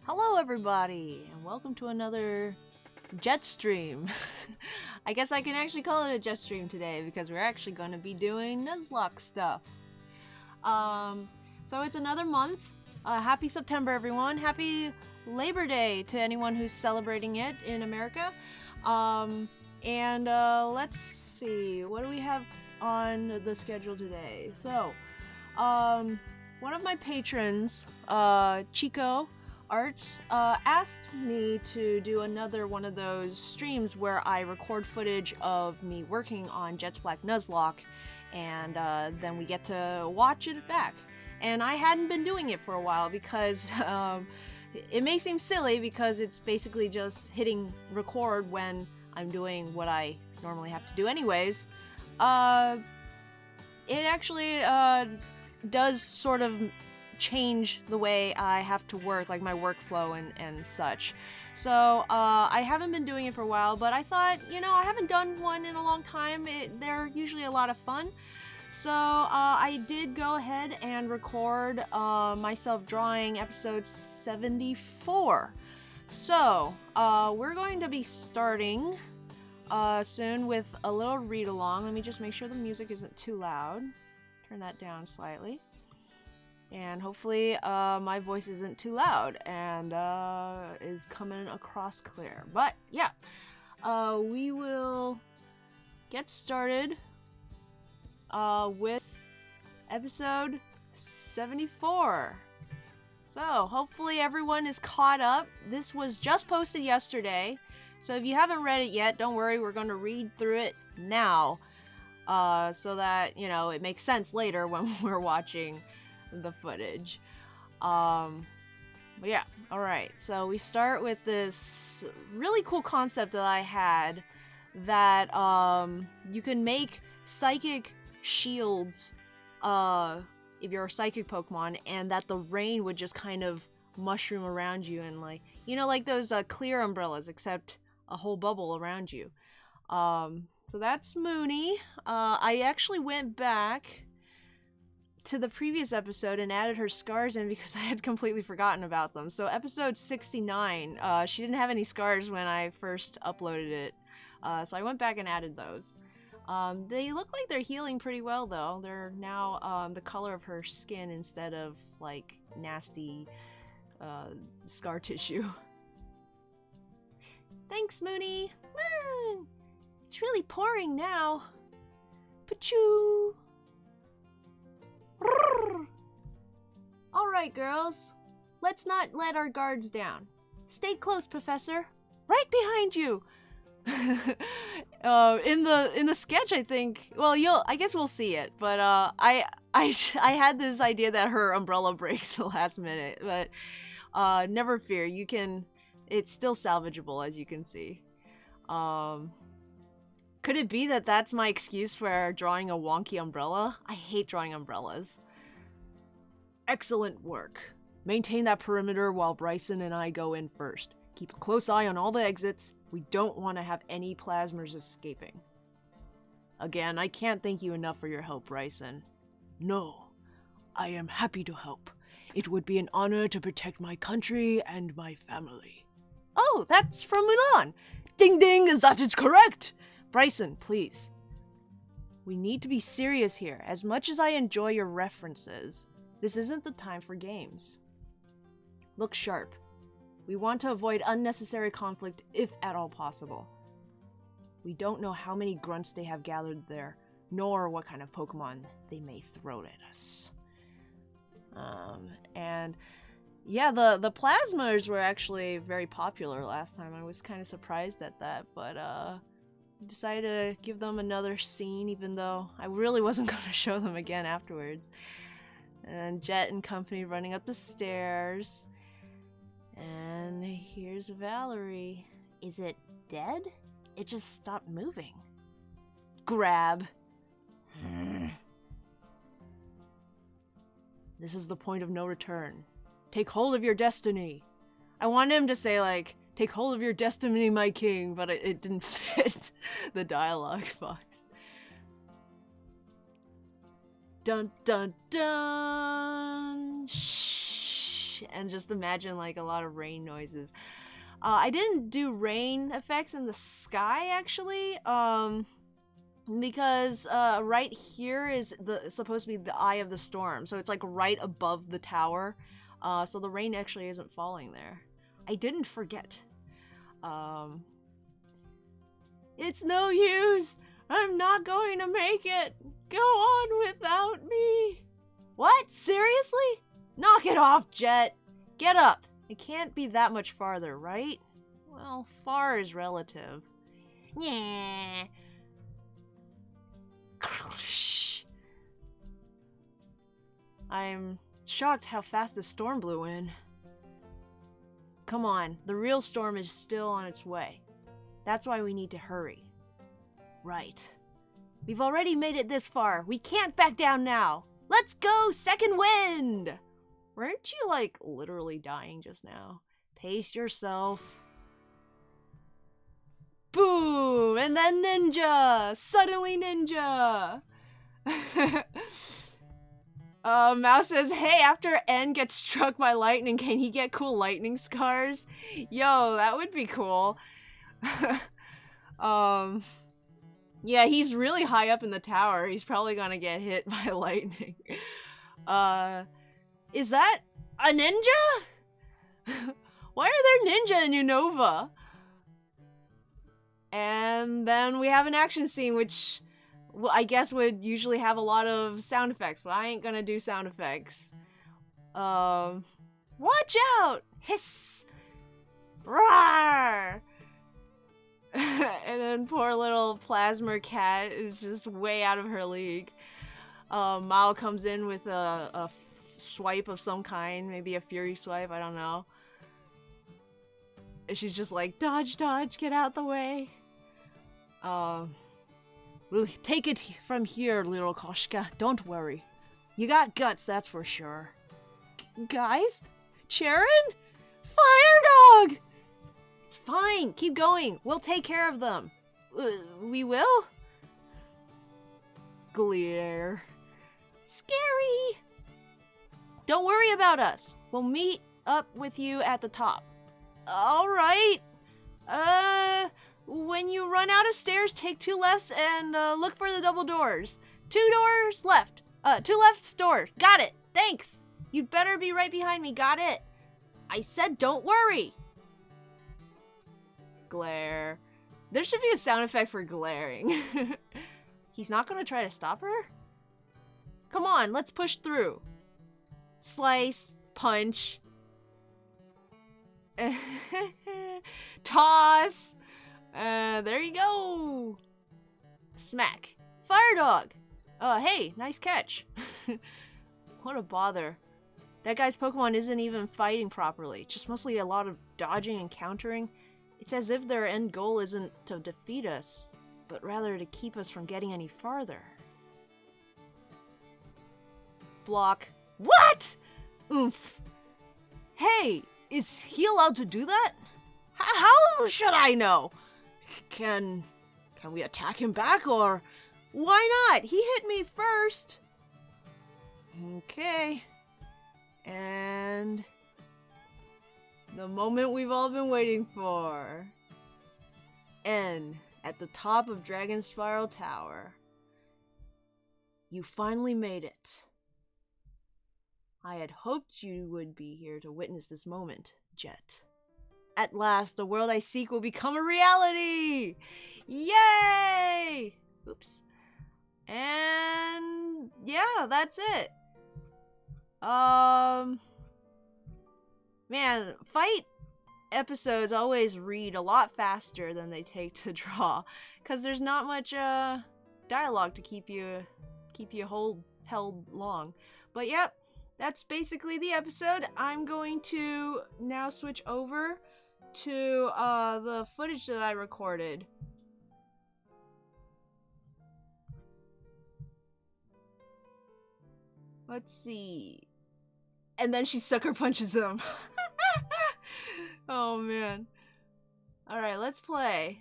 Hello everybody, and welcome to another jet stream. I guess I can actually call it a jet stream today because we're actually going to be doing Nuzlocke stuff. So it's another month. Happy September, everyone. Happy Labor Day to anyone who's celebrating it in America. Let's see, what do we have on the schedule today? So, one of my patrons, Chico Arts, asked me to do another one of those streams where I record footage of me working on Jet's Black Nuzlocke, and then we get to watch it back. And I hadn't been doing it for a while because it may seem silly because it's basically just hitting record when I'm doing what I normally have to do anyways. It actually does sort of change the way I have to work, like my workflow and such. So I haven't been doing it for a while, but I thought, I haven't done one in a long time. They're usually a lot of fun. So I did go ahead and record myself drawing episode 74. So we're going to be starting soon with a little read along. Let me just make sure the music isn't too loud. Turn that down slightly. And hopefully my voice isn't too loud and is coming across clear. But yeah, we will get started with episode 74. So hopefully everyone is caught up. This was just posted yesterday. So if you haven't read it yet, don't worry, we're going to read through it now so that, it makes sense later when we're watching the footage. But yeah, alright, so we start with this really cool concept that I had that you can make psychic shields if you're a psychic Pokemon, and that the rain would just kind of mushroom around you and like those clear umbrellas, except a whole bubble around you. So that's Mooney. I actually went back to the previous episode and added her scars in because I had completely forgotten about them. So episode 69, she didn't have any scars when I first uploaded it. So I went back and added those. They look like they're healing pretty well though. They're now the color of her skin instead of like nasty scar tissue. Thanks, Mooney. It's really pouring now. Pachoo. Alright, girls. Let's not let our guards down. Stay close, Professor. Right behind you! In the sketch, I think... Well, I guess we'll see it, but I had this idea that her umbrella breaks the last minute, but never fear, it's still salvageable, as you can see. Could it be that that's my excuse for drawing a wonky umbrella? I hate drawing umbrellas. Excellent work. Maintain that perimeter while Bryson and I go in first. Keep a close eye on all the exits. We don't want to have any plasmers escaping. Again, I can't thank you enough for your help, Bryson. No, I am happy to help. It would be an honor to protect my country and my family. Oh, that's from Mulan! Ding ding, that is correct! Bryson, please. We need to be serious here. As much as I enjoy your references, this isn't the time for games. Look sharp. We want to avoid unnecessary conflict if at all possible. We don't know how many grunts they have gathered there, nor what kind of Pokemon they may throw at us. And yeah, the plasmers were actually very popular last time. I was kind of surprised at that, but decided to give them another scene, even though I really wasn't going to show them again afterwards. And Jet and company running up the stairs. And here's Valerie. Is it dead? It just stopped moving. Grab. This is the point of no return. Take hold of your destiny. I wanted him to say, like, take hold of your destiny, my king, but it didn't fit the dialogue box. Dun dun dun! Shh. and just imagine like a lot of rain noises. I didn't do rain effects in the sky actually, because right here is supposed to be the eye of the storm, so it's like right above the tower, so the rain actually isn't falling there. I didn't forget. It's no use. I'm not going to make it. Go on without me. What? Seriously? Knock it off, Jet. Get up. It can't be that much farther, right? Well, far is relative. Yeah. I'm shocked how fast the storm blew in. Come on, the real storm is still on its way. That's why we need to hurry. Right. We've already made it this far. We can't back down now. Let's go, second wind! Weren't you, like, literally dying just now? Pace yourself. Boom! And then ninja! Suddenly ninja! Mouse says, hey, after N gets struck by lightning, can he get cool lightning scars? Yo, that would be cool. Yeah, he's really high up in the tower. He's probably gonna get hit by lightning. Is that a ninja? Why are there ninja in Unova? And then we have an action scene, which I guess would usually have a lot of sound effects, but I ain't gonna do sound effects. Watch out! Hiss! Roar! And then poor little Plasma Cat is just way out of her league. Mao comes in with a swipe of some kind, maybe a fury swipe, I don't know. And she's just like, dodge, dodge, get out the way. We'll take it from here, little Koshka, don't worry. You got guts, that's for sure. Guys? Charon? Fire Dog! It's fine, keep going. We'll take care of them. We will? Glare. Scary! Don't worry about us. We'll meet up with you at the top. Alright. When you run out of stairs, take 2 lefts and look for the double doors. 2 doors left. 2 left doors. Got it. Thanks. You'd better be right behind me. Got it. I said don't worry. Glare. There should be a sound effect for glaring. He's not gonna try to stop her? Come on, let's push through. Slice. Punch. Toss. There you go. Smack. Fire Dog. Hey, nice catch. What a bother. That guy's Pokemon isn't even fighting properly. Just mostly a lot of dodging and countering. It's as if their end goal isn't to defeat us, but rather to keep us from getting any farther. Block. What? Oomph. Hey, is he allowed to do that? How should I know? Can we attack him back, or why not? He hit me first. Okay. And the moment we've all been waiting for. N at the top of Dragon Spiral Tower. You finally made it. I had hoped you would be here to witness this moment, Jet. At last, the world I seek will become a reality! Yay! Oops. And yeah, that's it. Man, fight episodes always read a lot faster than they take to draw, because there's not much dialogue to keep you held long. But yep, that's basically the episode. I'm going to now switch over to the footage that I recorded. Let's see. And then she sucker punches him. Oh man. Alright, let's play.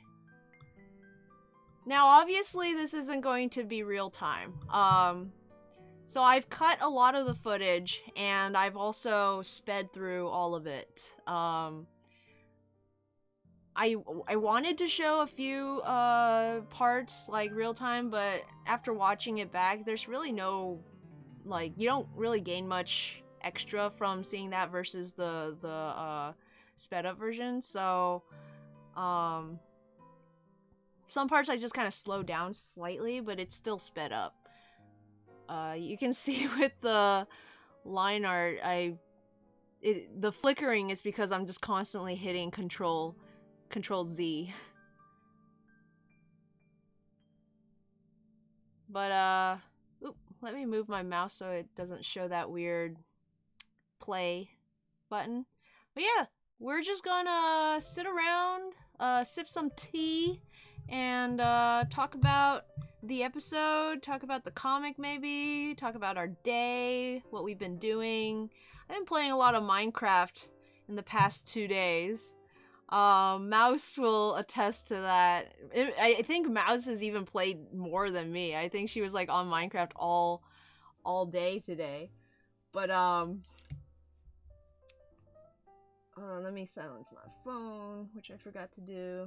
Now obviously this isn't going to be real time. So I've cut a lot of the footage, and I've also sped through all of it. I wanted to show a few parts like real time, but after watching it back, there's really no, like, you don't really gain much extra from seeing that versus the sped up version. So some parts I just kind of slowed down slightly, but it's still sped up. You can see with the line art, the flickering is because I'm just constantly hitting Control Z. But let me move my mouse so it doesn't show that weird play button. But yeah, we're just gonna sit around, sip some tea, and talk about the episode, talk about the comic maybe, talk about our day, what we've been doing. I've been playing a lot of Minecraft in the past 2 days. Mouse will attest to that. I think Mouse has even played more than me. I think she was like on Minecraft all day today. But let me silence my phone, which I forgot to do.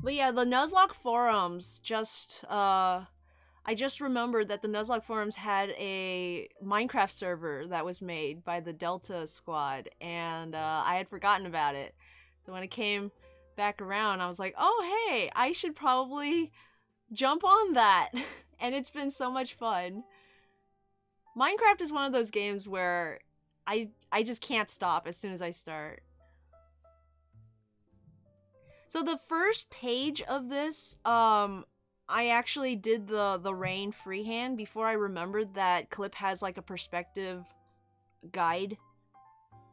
But yeah, the Nuzlocke forums just I just remembered that the Nuzlocke forums had a Minecraft server that was made by the Delta squad, and I had forgotten about it. So when it came back around, I was like, oh hey, I should probably jump on that. And it's been so much fun. Minecraft is one of those games where I just can't stop as soon as I start. So the first page of this, I actually did the rain freehand before I remembered that Clip has like a perspective guide,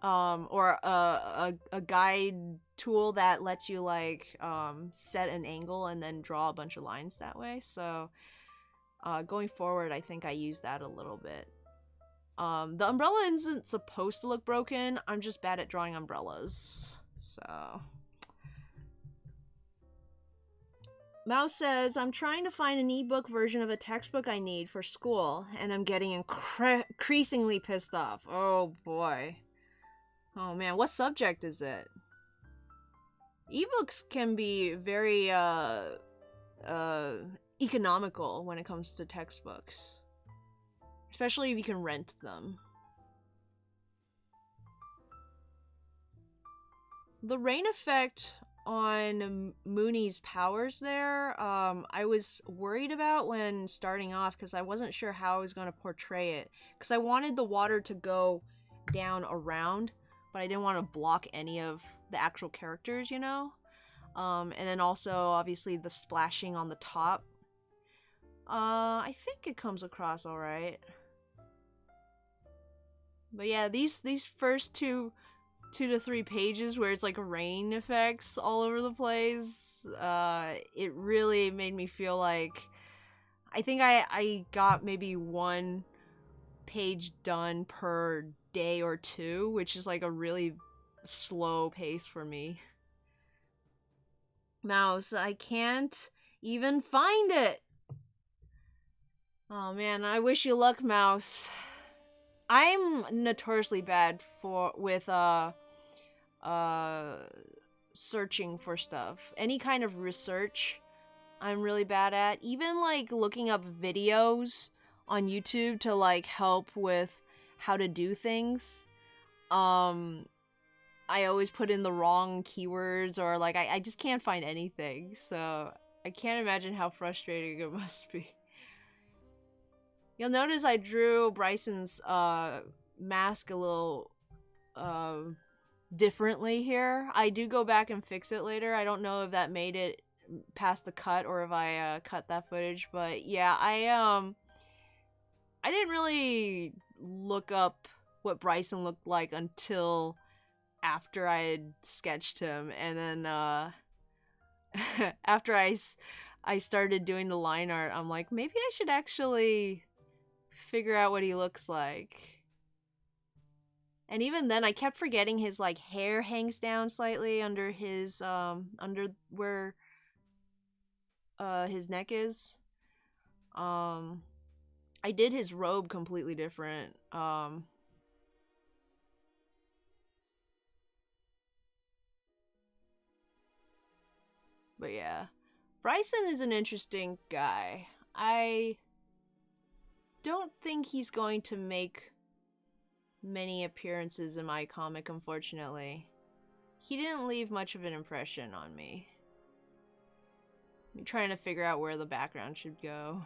or a guide tool that lets you like set an angle and then draw a bunch of lines that way. So going forward, I think I use that a little bit. The umbrella isn't supposed to look broken. I'm just bad at drawing umbrellas. So Mouse says, I'm trying to find an ebook version of a textbook I need for school, and I'm getting increasingly pissed off. Oh boy. Oh man, what subject is it? Ebooks can be very economical when it comes to textbooks, especially if you can rent them. The rain effect on Mooney's powers there, I was worried about when starting off because I wasn't sure how I was going to portray it, because I wanted the water to go down around, but I didn't want to block any of the actual characters, you know? And then also, obviously, the splashing on the top. I think it comes across alright. But yeah, these first two to 3 pages where it's like rain effects all over the place, it really made me feel like I think I got maybe 1 page done per day or 2, which is like a really slow pace for me. Mouse, I can't even find it. Oh man, I wish you luck, Mouse. I'm notoriously bad with searching for stuff. Any kind of research, I'm really bad at. Even like looking up videos on YouTube to like help with how to do things. I always put in the wrong keywords, or like I just can't find anything. So I can't imagine how frustrating it must be. You'll notice I drew Bryson's mask a little differently here. I do go back and fix it later. I don't know if that made it past the cut or if I cut that footage, but yeah, I didn't really look up what Bryson looked like until after I had sketched him, and then after I started doing the line art, I'm like, maybe I should actually figure out what he looks like. And even then, I kept forgetting his like hair hangs down slightly under his under where his neck is. I did his robe completely different. But yeah. Bryson is an interesting guy. I don't think he's going to make many appearances in my comic, unfortunately. He didn't leave much of an impression on me. I'm trying to figure out where the background should go.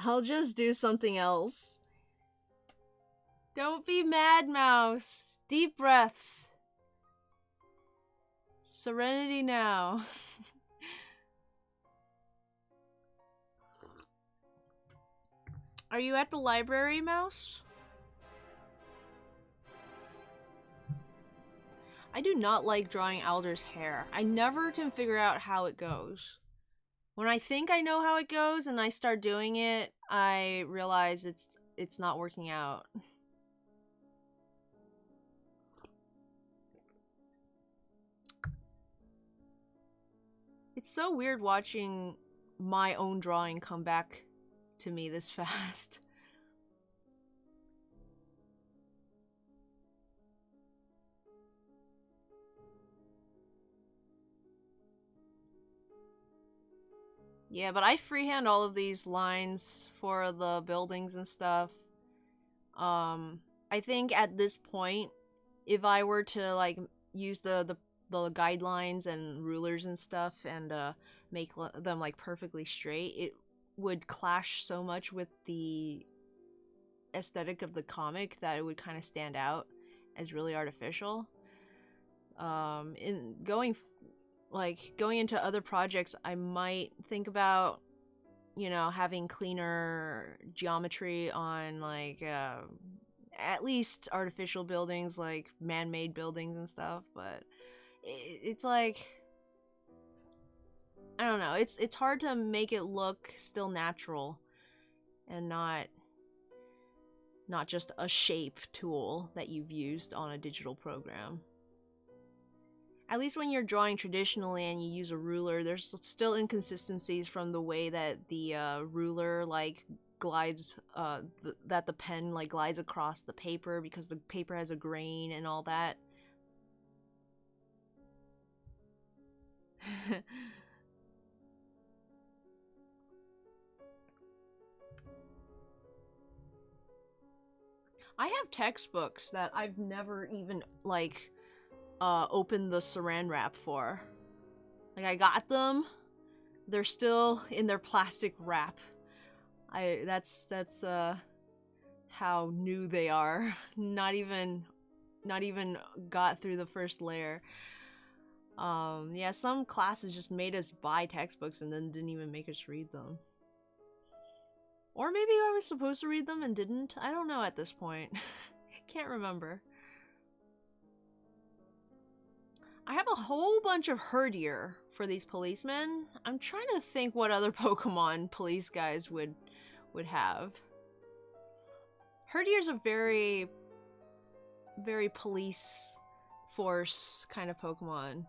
I'll just do something else. Don't be mad, Mouse. Deep breaths. Serenity now. Are you at the library, Mouse? I do not like drawing Alder's hair. I never can figure out how it goes. When I think I know how it goes and I start doing it, I realize it's not working out. It's so weird watching my own drawing come back to me this fast. Yeah, but I freehand all of these lines for the buildings and stuff. I think at this point, if I were to like use the guidelines and rulers and stuff and make them like perfectly straight, it would clash so much with the aesthetic of the comic that it would kind of stand out as really artificial. In going into other projects, I might think about, you know, having cleaner geometry on like at least artificial buildings, like man-made buildings and stuff, but it's like, I don't know, it's hard to make it look still natural and not just a shape tool that you've used on a digital program. At least when you're drawing traditionally and you use a ruler, there's still inconsistencies from the way that the ruler like glides, that the pen like glides across the paper because the paper has a grain and all that. I have textbooks that I've never even like opened the saran wrap for. Like, I got them, they're still in their plastic wrap. That's how new they are. Not even got through the first layer. Yeah, some classes just made us buy textbooks and then didn't even make us read them. Or maybe I was supposed to read them and didn't. I don't know at this point. Can't remember. I have a whole bunch of Herdier for these policemen. I'm trying to think what other Pokemon police guys would have. Herdier's a very, very police force kind of Pokemon.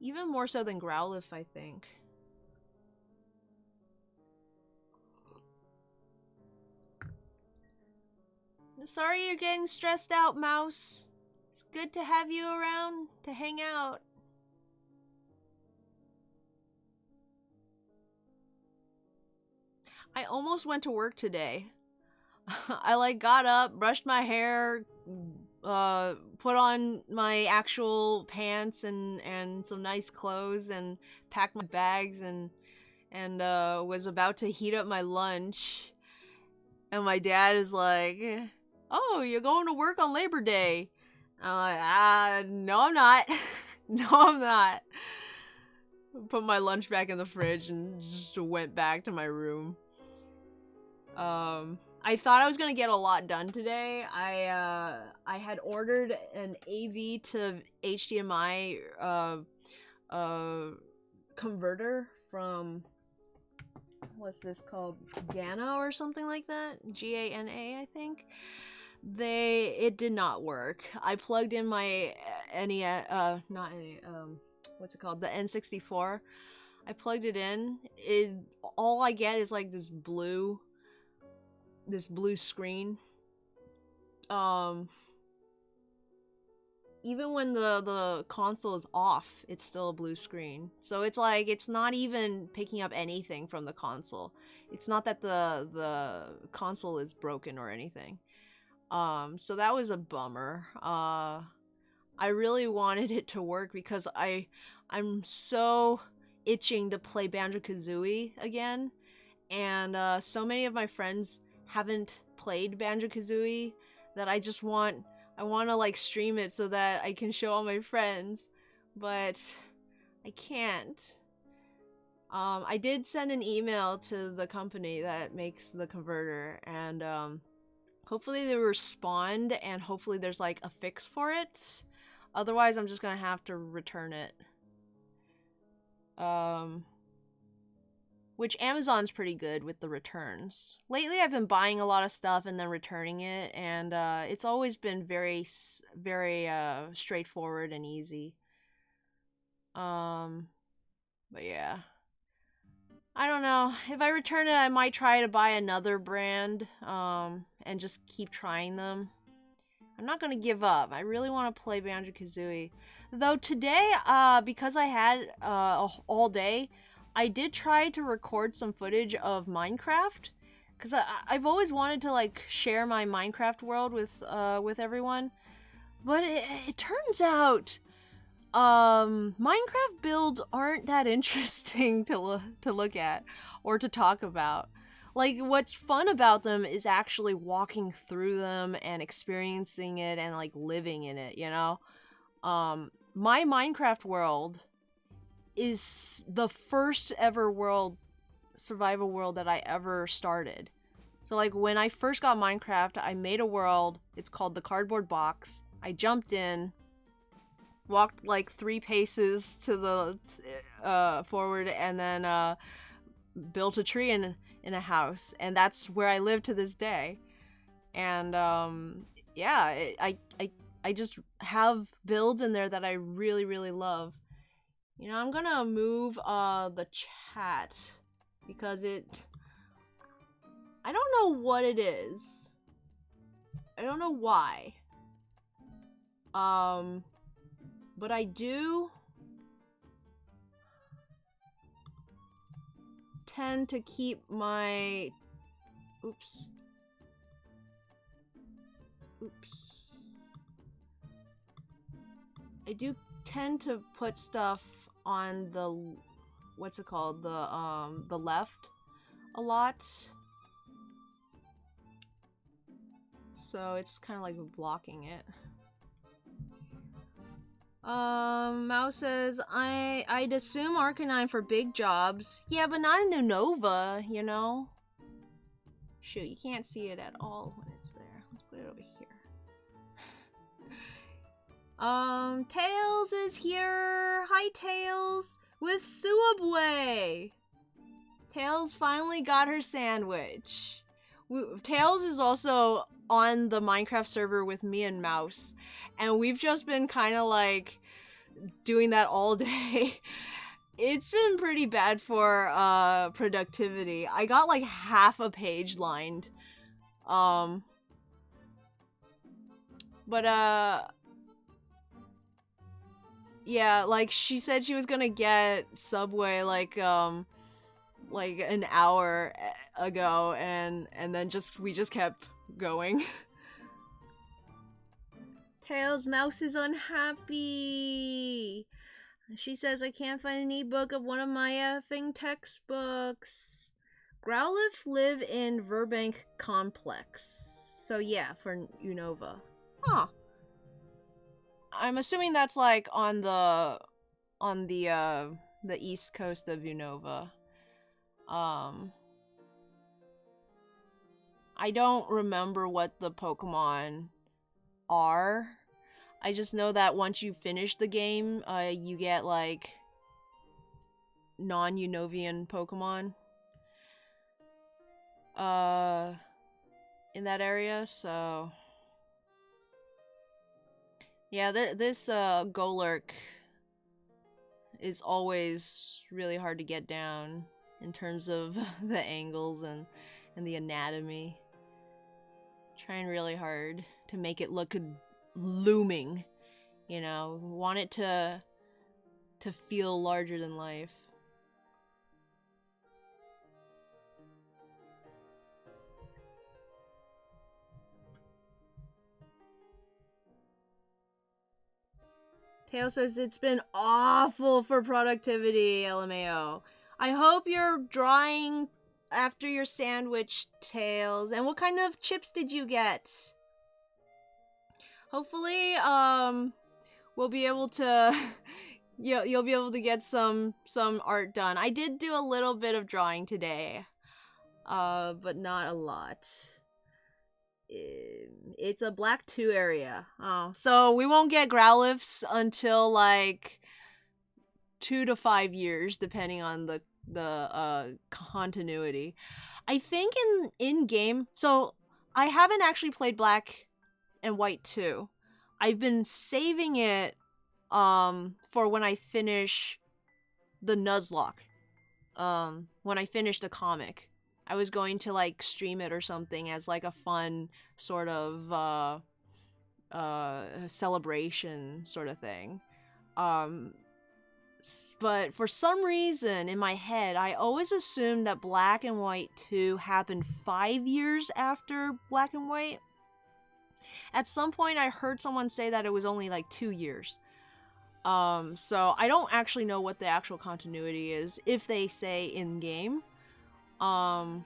Even more so than Growlithe, I think. I'm sorry you're getting stressed out, Mouse. It's good to have you around to hang out. I almost went to work today. I like got up, brushed my hair, put on my actual pants and some nice clothes and packed my bags and was about to heat up my lunch. And my dad is like, "Oh, you're going to work on Labor Day." I'm like, no I'm not. No I'm not. Put my lunch back in the fridge and just went back to my room. I thought I was gonna get a lot done today. I had ordered an AV to HDMI converter from, what's this called? Gana or something like that? Gana, I think. it did not work. I plugged in my NES, not NES, what's it called? The N64. I plugged it in. All I get is like this blue screen. Even when the console is off, it's still a blue screen. So it's like it's not even picking up anything from the console. It's not that the console is broken or anything. So that was a bummer. I really wanted it to work because I'm so itching to play Banjo-Kazooie again, and so many of my friends haven't played Banjo-Kazooie that I want to like stream it so that I can show all my friends, but I can't. I did send an email to the company that makes the converter, and hopefully they respond, and hopefully there's like a fix for it. Otherwise, I'm just gonna have to return it. Which Amazon's pretty good with the returns. Lately, I've been buying a lot of stuff and then returning it, and it's always been very straightforward and easy. But yeah. I don't know. If I return it, I might try to buy another brand, and just keep trying them. I'm not gonna give up. I really want to play Banjo-Kazooie. Though today, because I had all day, I did try to record some footage of Minecraft, because I've always wanted to like share my Minecraft world with everyone, but it turns out Minecraft builds aren't that interesting to look at or to talk about. Like, what's fun about them is actually walking through them and experiencing it and like living in it, you know? My Minecraft world is the first ever survival world that I ever started. So like when I first got Minecraft, I made a world. It's called the Cardboard Box. I jumped in, walked like 3 paces to the forward, and then built a tree in a house, and that's where I live to this day. And yeah, I just have builds in there that I really, really love. You know, I'm gonna move the chat because I don't know what it is. I don't know why. But I do tend to keep my oops. I do tend to put stuff on the what's it called, the left a lot, so it's kind of like blocking it. Mouse says, I'd assume Arcanine for big jobs. Yeah, but not in Unova, you know? Shoot, you can't see it at all when it's there. Let's put it over here. Tails is here! Hi, Tails! With Suabwe! Tails finally got her sandwich. Tails is also on the Minecraft server with me and Mouse, and we've just been kind of like doing that all day. It's been pretty bad for productivity. I got like half a page lined. But yeah, like she said she was gonna get Subway like an hour ago, and then we just kept going. Tails, Mouse is unhappy. She says, I can't find an ebook of one of my effing textbooks. Growlithe live in Verbank Complex. So yeah, for Unova. Huh. I'm assuming that's like on the east coast of Unova. I don't remember what the Pokemon are. I just know that once you finish the game, you get like non-Unovian Pokemon in that area, so Yeah, this Golurk is always really hard to get down in terms of the angles and the anatomy. Trying really hard to make it look looming, you know, want it to feel larger than life. Tail says it's been awful for productivity, LMAO. I hope you're drawing after your sandwich, Tails. And what kind of chips did you get? Hopefully, we'll be able to you'll be able to get some art done. I did do a little bit of drawing today, but not a lot. It's a black 2 area. Oh, so we won't get Growlithes until like 2 to 5 years, depending on the continuity. I think in game. So I haven't actually played Black and White 2. I've been saving it for when I finish the Nuzlocke. When I finish the comic. I was going to like stream it or something as like a fun sort of celebration sort of thing. But for some reason in my head, I always assumed that Black and White 2 happened 5 years after Black and White. At some point I heard someone say that it was only like 2 years. So I don't actually know what the actual continuity is, if they say in game. And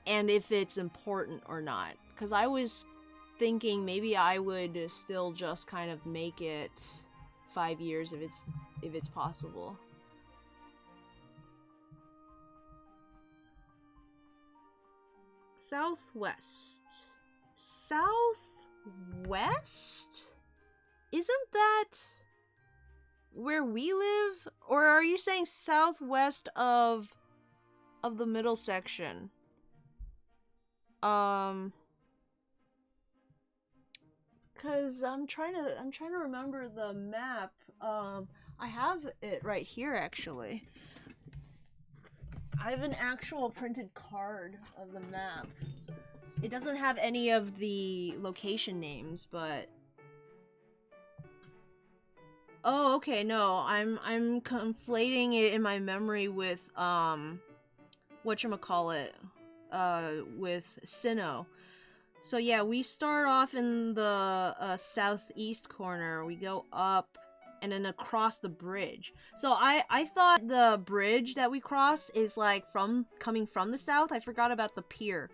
if it's important or not. Because I was thinking maybe I would still just kind of make it 5 years if it's possible. Southwest. Southwest? Isn't that where we live? Or are you saying southwest of the middle section? Cause I'm trying to remember the map. I have it right here actually. I have an actual printed card of the map. It doesn't have any of the location names, but oh, okay, no, I'm conflating it in my memory with whatchamacallit, with Sinnoh. So yeah, we start off in the southeast corner. We go up and then across the bridge. So I thought the bridge that we cross is like coming from the south. I forgot about the pier.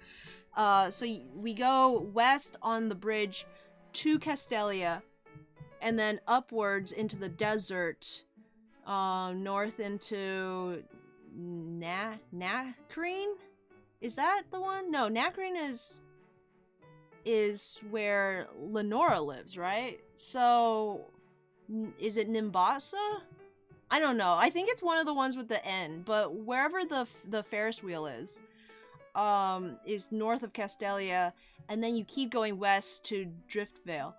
So we go west on the bridge to Castelia, and then upwards into the desert, north into Nacrene? Is that the one? No, Nacrene is where Lenora lives, right? So, is it Nimbasa? I don't know. I think it's one of the ones with the N, but wherever the Ferris wheel is north of Castelia, and then you keep going west to Driftvale,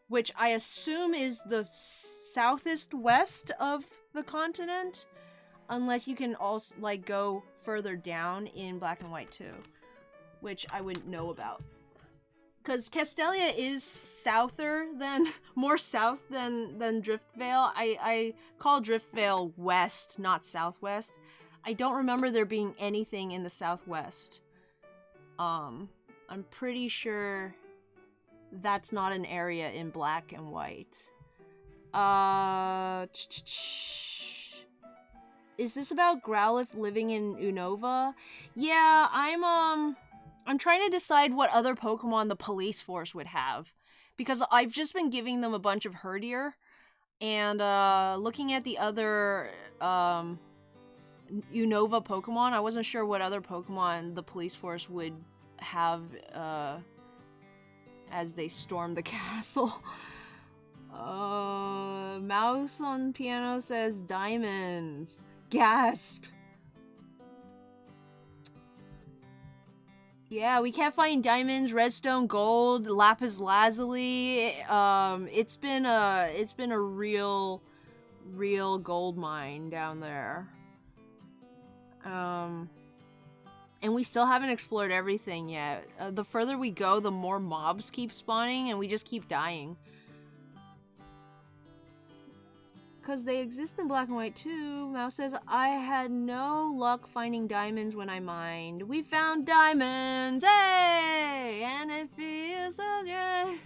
which I assume is the southeast west of the continent, unless you can also like go further down in Black and White 2, which I wouldn't know about. Because Castelia is more south than Driftvale. I call Driftvale west, not southwest. I don't remember there being anything in the southwest. I'm pretty sure that's not an area in Black and White. Is this about Growlithe living in Unova? Yeah, I'm trying to decide what other Pokemon the police force would have, because I've just been giving them a bunch of Herdier, and looking at the other Unova Pokemon, I wasn't sure what other Pokemon the police force would have as they storm the castle. Mouse on piano says diamonds. Gasp. Yeah, we kept finding diamonds, redstone, gold, lapis lazuli. It's been a real gold mine down there. Um, and we still haven't explored everything yet. The further we go, the more mobs keep spawning, and we just keep dying. Because they exist in black and white too. Mouse says, I had no luck finding diamonds when I mined. We found diamonds! Hey! And it feels so good.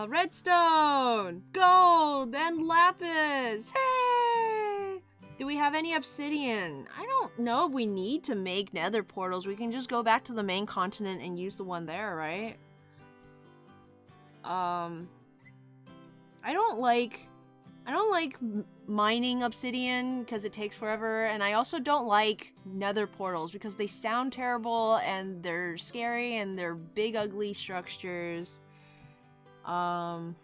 Redstone! Gold! And lapis! Hey! Do we have any obsidian? I don't know if we need to make nether portals. We can just go back to the main continent and use the one there, right? I don't like mining obsidian because it takes forever, and I also don't like nether portals because they sound terrible and they're scary and they're big ugly structures. And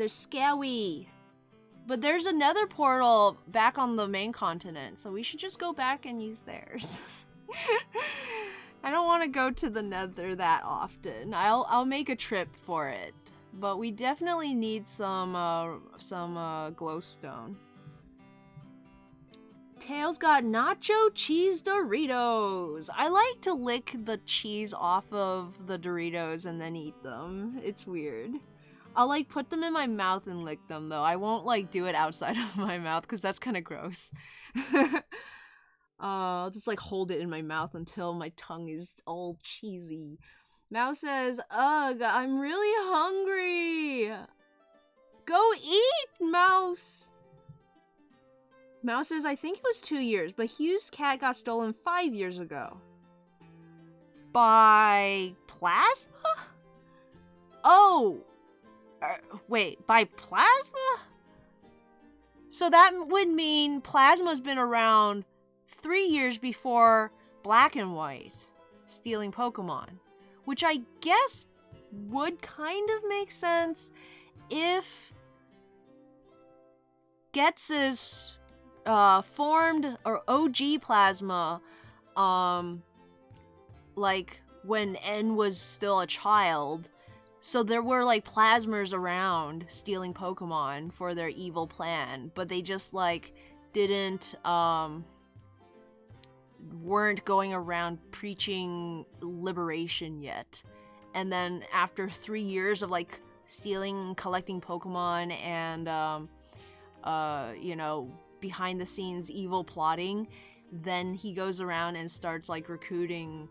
they're scary. But there's a nether portal back on the main continent, so we should just go back and use theirs. I don't want to go to the nether that often. I'll make a trip for it. But we definitely need some glowstone. Tails got nacho cheese Doritos. I like to lick the cheese off of the Doritos and then eat them. It's weird. I'll like put them in my mouth and lick them though. I won't like do it outside of my mouth because that's kind of gross. I'll just like hold it in my mouth until my tongue is all cheesy. Mouse says, ugh, I'm really hungry. Go eat, Mouse. Mouse says, I think it was 2 years, but Hugh's cat got stolen 5 years ago. By plasma? Oh, wait, by plasma? So that would mean plasma's been around 3 years before black and white stealing Pokemon, which I guess would kind of make sense if Gets's formed or OG plasma, like when N was still a child. So there were like plasmers around stealing Pokemon for their evil plan, but they just like didn't weren't going around preaching liberation yet. And then after 3 years of like stealing and collecting Pokemon and you know, behind the scenes evil plotting, then he goes around and starts like recruiting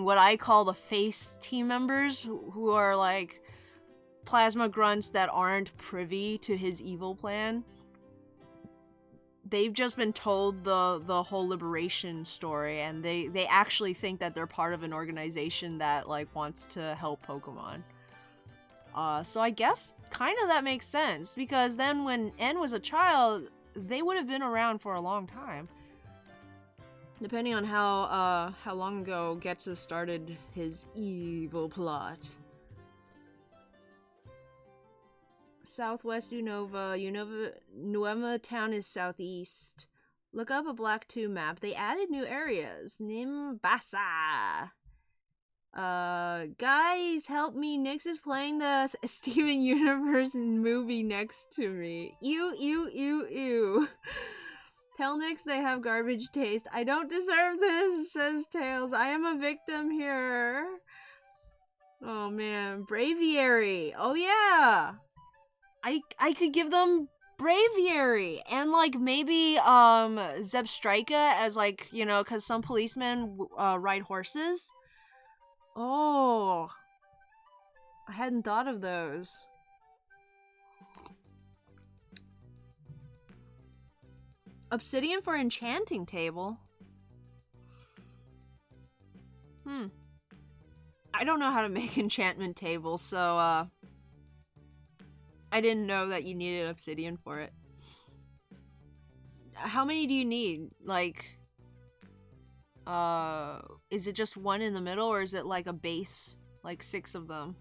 what I call the face team members, who are like plasma grunts that aren't privy to his evil plan. They've just been told the whole liberation story, and they actually think that they're part of an organization that like wants to help Pokemon. So I guess kind of that makes sense, because then when N was a child, they would have been around for a long time. Depending on how long ago Getza started his evil plot. Southwest Unova. Nueva town is southeast. Look up a Black 2 map. They added new areas. Nimbasa. Guys, help me. Nyx is playing the Steven Universe movie next to me. Ew. Tell Nyx they have garbage taste. I don't deserve this, says Tails. I am a victim here. Oh man, Braviary. Oh yeah. I could give them Braviary and like maybe Zebstrika as like, you know, cuz some policemen ride horses. Oh. I hadn't thought of those. Obsidian for enchanting table. I don't know how to make enchantment tables, so I didn't know that you needed obsidian for it. How many do you need? Like, is it just one in the middle, or is it like a base? Like 6 of them?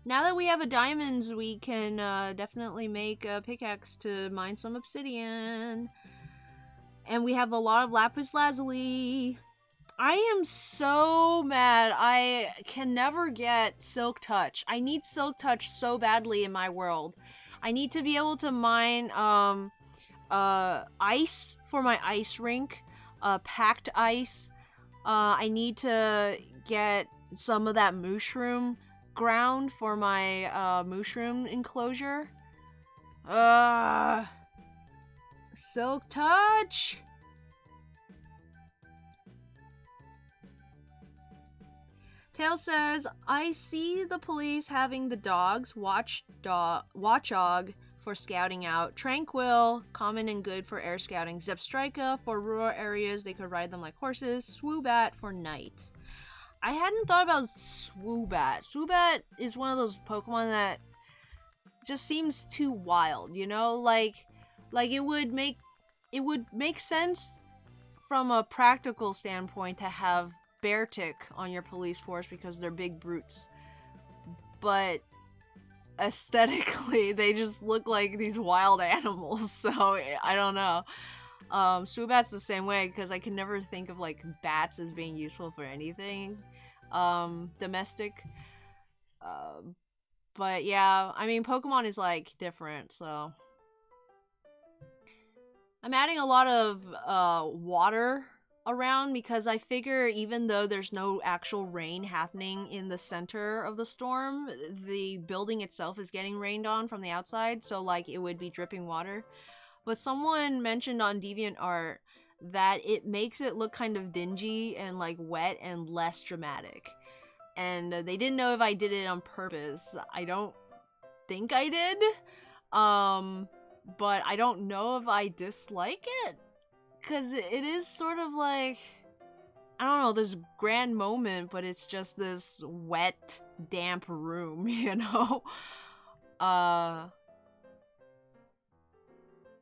Now that we have a diamonds, we can definitely make a pickaxe to mine some obsidian. And we have a lot of lapis lazuli. I am so mad. I can never get Silk Touch. I need Silk Touch so badly in my world. I need to be able to mine ice for my ice rink, packed ice. I need to get some of that mushroom ground for my mushroom enclosure. Silk Touch. Tail says, I see the police having the dogs watchog for scouting out, Tranquil, common and good for air scouting, Zebstrika for rural areas, they could ride them like horses, Swoobat for night. I hadn't thought about Swoobat. Swoobat is one of those Pokemon that just seems too wild, you know? Like it would make sense from a practical standpoint to have Beartic on your police force because they're big brutes. But aesthetically, they just look like these wild animals, so I don't know. Swoobat's the same way because I can never think of like bats as being useful for anything domestic. But yeah, I mean, Pokemon is like different, so I'm adding a lot of water around because I figure even though there's no actual rain happening in the center of the storm, the building itself is getting rained on from the outside, so like it would be dripping water. But someone mentioned on DeviantArt that it makes it look kind of dingy and like wet and less dramatic. And they didn't know if I did it on purpose. I don't think I did. But I don't know if I dislike it. Because it is sort of like, I don't know, this grand moment, but it's just this wet, damp room, you know?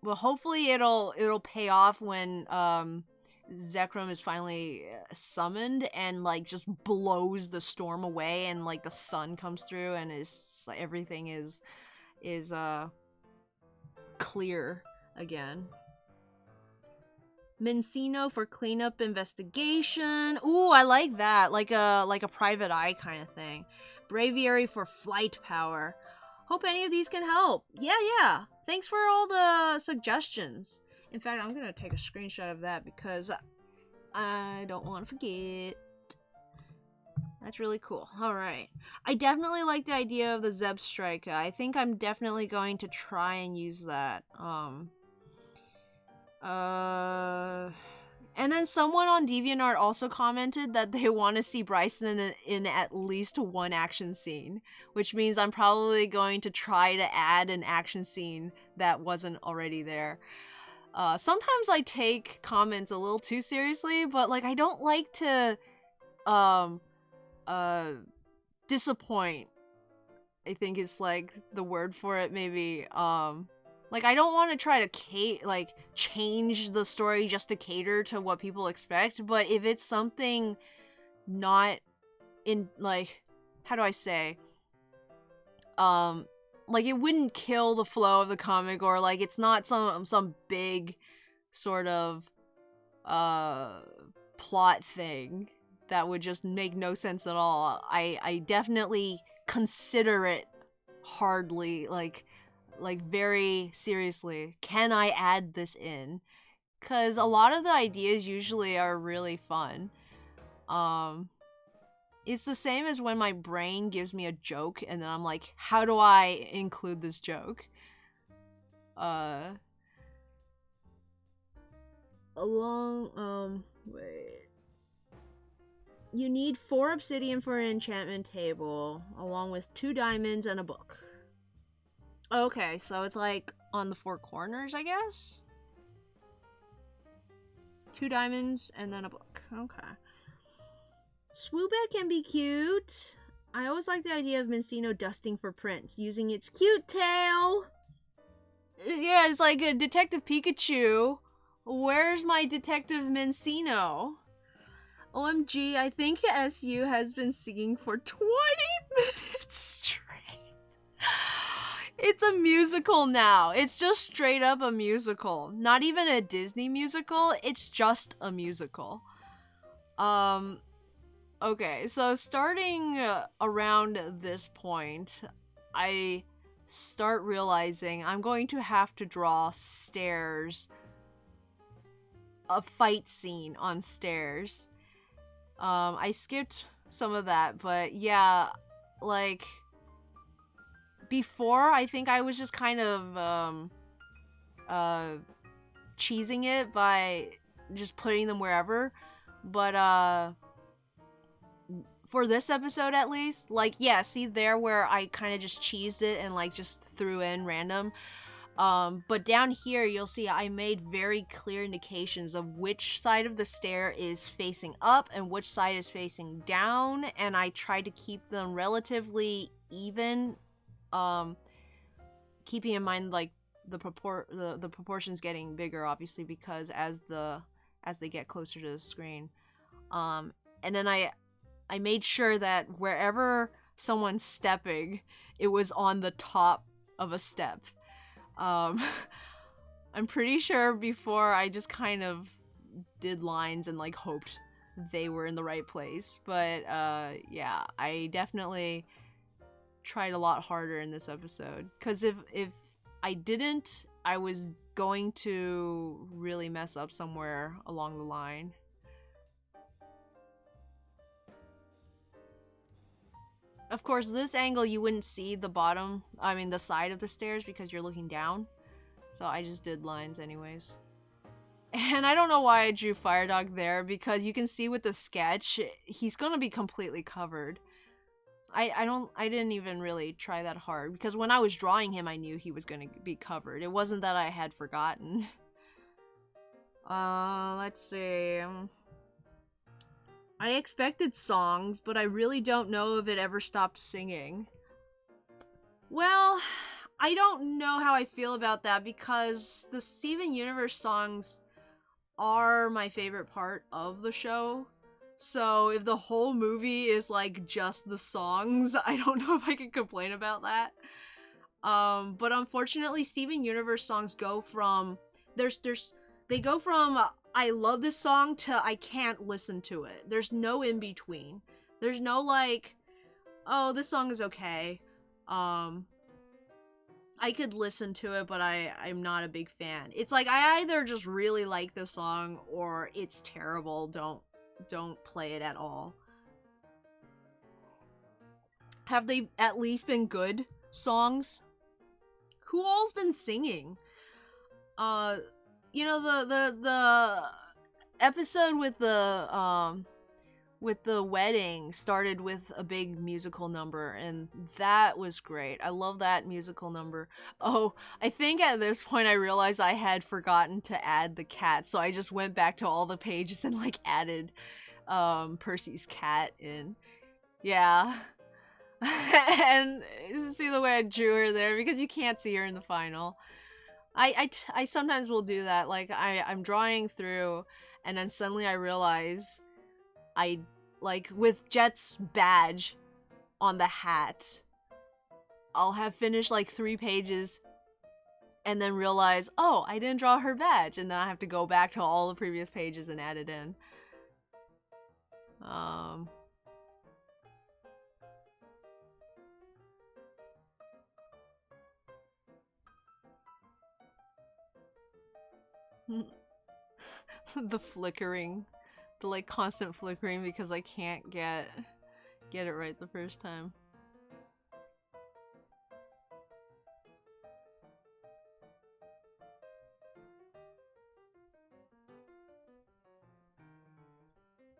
Well, hopefully it'll pay off when Zekrom is finally summoned and like just blows the storm away and like the sun comes through and is like everything is clear again. Mincino for cleanup investigation. Ooh, I like that. Like a private eye kind of thing. Braviary for flight power. Hope any of these can help. Yeah. Thanks for all the suggestions. In fact, I'm gonna take a screenshot of that because I don't want to forget. That's really cool. Alright. I definitely like the idea of the Zebstrika. I think I'm definitely going to try and use that. And then someone on DeviantArt also commented that they want to see Bryson in at least one action scene, which means I'm probably going to try to add an action scene that wasn't already there. Sometimes I take comments a little too seriously, but like I don't like to disappoint, I think is like the word for it, maybe. Like, I don't want to try to change the story just to cater to what people expect, but if it's something not in, like, how do I say? Like, it wouldn't kill the flow of the comic, or, like, it's not some big sort of, plot thing that would just make no sense at all. I definitely consider it hardly, like very seriously, can I add this in? Because a lot of the ideas usually are really fun. It's the same as when my brain gives me a joke and then I'm like, how do I include this joke? Wait. You need 4 obsidian for an enchantment table, along with 2 diamonds and a book. Okay, so it's like on the 4 corners, I guess? 2 diamonds and then a book. Okay. Swoobat can be cute. I always like the idea of Mincino dusting for prints, using its cute tail. Yeah, it's like a Detective Pikachu. Where's my Detective Mincino? OMG, I think SU has been singing for 20 minutes straight. It's a musical now. It's just straight up a musical. Not even a Disney musical. It's just a musical. Okay, so starting around this point, I start realizing I'm going to have to draw stairs. A fight scene on stairs. I skipped some of that, but yeah, like before I think I was just kind of cheesing it by just putting them wherever, but for this episode at least, like, yeah, see there where I kind of just cheesed it and like just threw in random. But down here, you'll see I made very clear indications of which side of the stair is facing up and which side is facing down, and I tried to keep them relatively even, keeping in mind like the proportions getting bigger, obviously, because as they get closer to the screen. And then I made sure that wherever someone's stepping, it was on the top of a step. I'm pretty sure before I just kind of did lines and like hoped they were in the right place, but yeah, I definitely tried a lot harder in this episode, because if I didn't, I was going to really mess up somewhere along the line. Of course, this angle you wouldn't see the the side of the stairs because you're looking down. So I just did lines anyways. And I don't know why I drew Firedog there, because you can see with the sketch, he's gonna be completely covered. I didn't even really try that hard, because when I was drawing him, I knew he was gonna be covered. It wasn't that I had forgotten. Let's see. I expected songs, but I really don't know if it ever stopped singing. Well, I don't know how I feel about that, because the Steven Universe songs are my favorite part of the show. So if the whole movie is like just the songs, I don't know if I can complain about that. But unfortunately, Steven Universe songs go from they go from I love this song to I can't listen to it. There's no in between. There's no like, oh, this song is okay. I could listen to it, but I'm not a big fan. It's like I either just really like the song or it's terrible. Don't play it at all. Have they at least been good songs? Who all's been singing? You know, the episode with the wedding started with a big musical number, and that was great. I love that musical number. Oh, I think at this point I realized I had forgotten to add the cat, so I just went back to all the pages and like added Percy's cat in. Yeah. And see the way I drew her there, because you can't see her in the final. I sometimes will do that. Like I'm drawing through, and then suddenly I realize I, like, with Jet's badge on the hat, I'll have finished like 3 pages and then realize, oh, I didn't draw her badge, and then I have to go back to all the previous pages and add it in. The flickering, the like constant flickering, because I can't get it right the first time.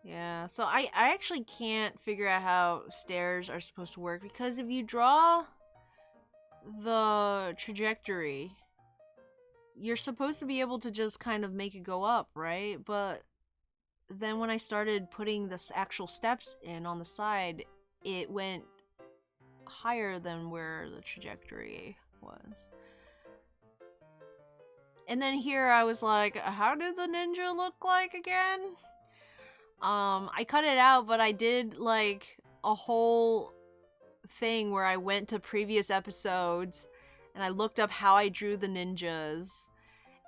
Yeah, so I actually can't figure out how stairs are supposed to work, because if you draw the trajectory, you're supposed to be able to just kind of make it go up, right? But then when I started putting the actual steps in on the side, it went higher than where the trajectory was. And then here I was like, how did the ninja look like again? I cut it out, but I did like a whole thing where I went to previous episodes and I looked up how I drew the ninjas,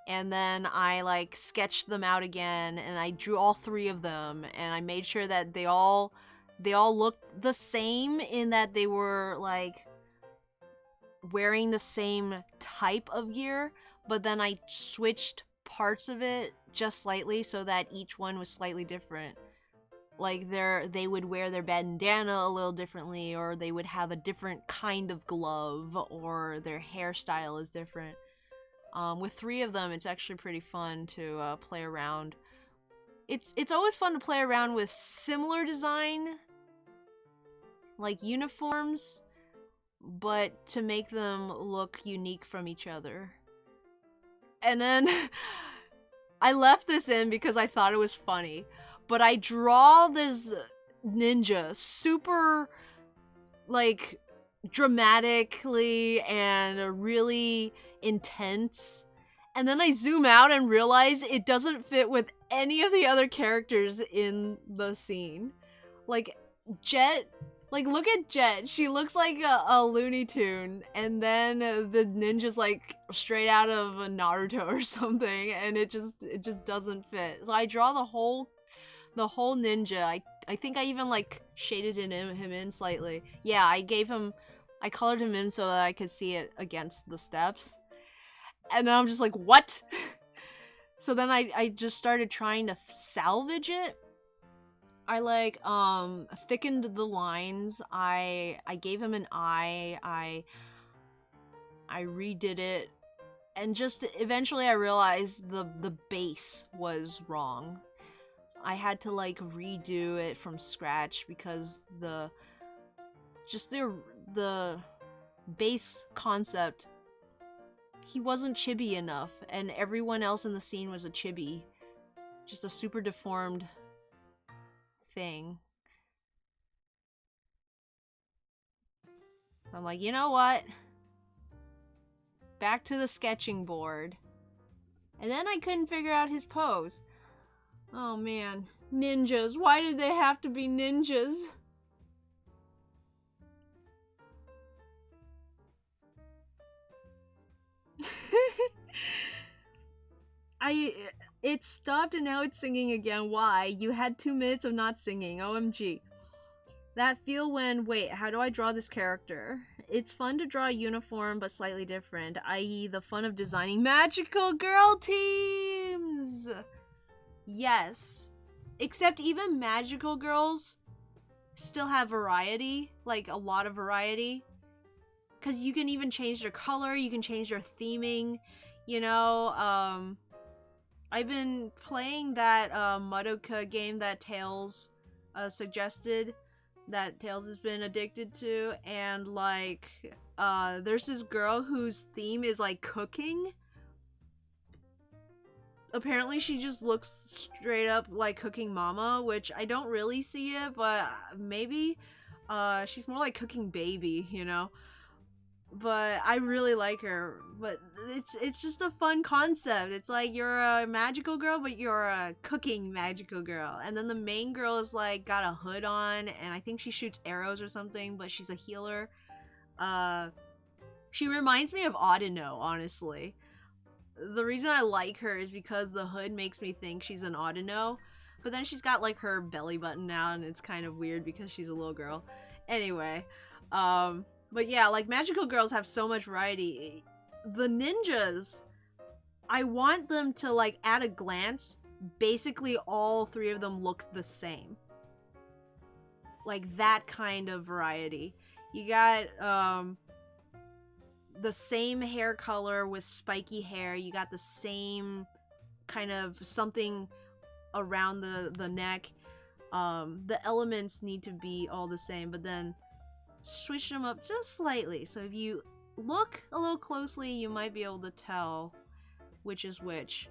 and then I like sketched them out again, and I drew all 3 of them, and I made sure that they all looked the same in that they were like wearing the same type of gear, but then I switched parts of it just slightly so that each one was slightly different. Like they would wear their bandana a little differently, or they would have a different kind of glove, or their hairstyle is different. With 3 of them, it's actually pretty fun to play around. It's always fun to play around with similar design, like uniforms, but to make them look unique from each other. And then I left this in because I thought it was funny, but I draw this ninja super like dramatically and really intense, and then I zoom out and realize it doesn't fit with any of the other characters in the scene. Like Jet, like look at Jet, she looks like a Looney Tune, and then the ninja's like straight out of a Naruto or something, and it just doesn't fit. So I draw the whole ninja. I think I even like shaded him in slightly. Yeah, I colored him in so that I could see it against the steps. And then I'm just like, what? So then I just started trying to salvage it. I like thickened the lines. I gave him an eye. I redid it, and just eventually I realized the base was wrong. I had to like redo it from scratch because the base concept, he wasn't chibi enough, and everyone else in the scene was a chibi. Just a super deformed thing. So I'm like, you know what? Back to the sketching board. And then I couldn't figure out his pose. Oh man. Ninjas. Why did they have to be ninjas? It stopped and now it's singing again. Why? You had 2 minutes of not singing. OMG. That feel when, wait, how do I draw this character? It's fun to draw a uniform, but slightly different, i.e. the fun of designing magical girl teams! Yes. Except even magical girls still have variety, like a lot of variety. Because you can even change their color, you can change their theming, you know, I've been playing that Madoka game that Tails suggested, that Tails has been addicted to, and like there's this girl whose theme is like cooking. Apparently she just looks straight up like Cooking Mama, which I don't really see it, but maybe she's more like Cooking Baby, you know. But I really like her. But it's just a fun concept. It's like you're a magical girl, but you're a cooking magical girl. And then the main girl is like got a hood on, and I think she shoots arrows or something, but she's a healer. She reminds me of Audino, honestly. The reason I like her is because the hood makes me think she's an Audino, but then she's got like her belly button out, and it's kind of weird because she's a little girl. Anyway, but yeah, like magical girls have so much variety. The ninjas, I want them to like at a glance, basically all 3 of them look the same. Like that kind of variety. You got the same hair color with spiky hair. You got the same kind of something around the neck. The elements need to be all the same, but then switch them up just slightly. So if you look a little closely, you might be able to tell which is which.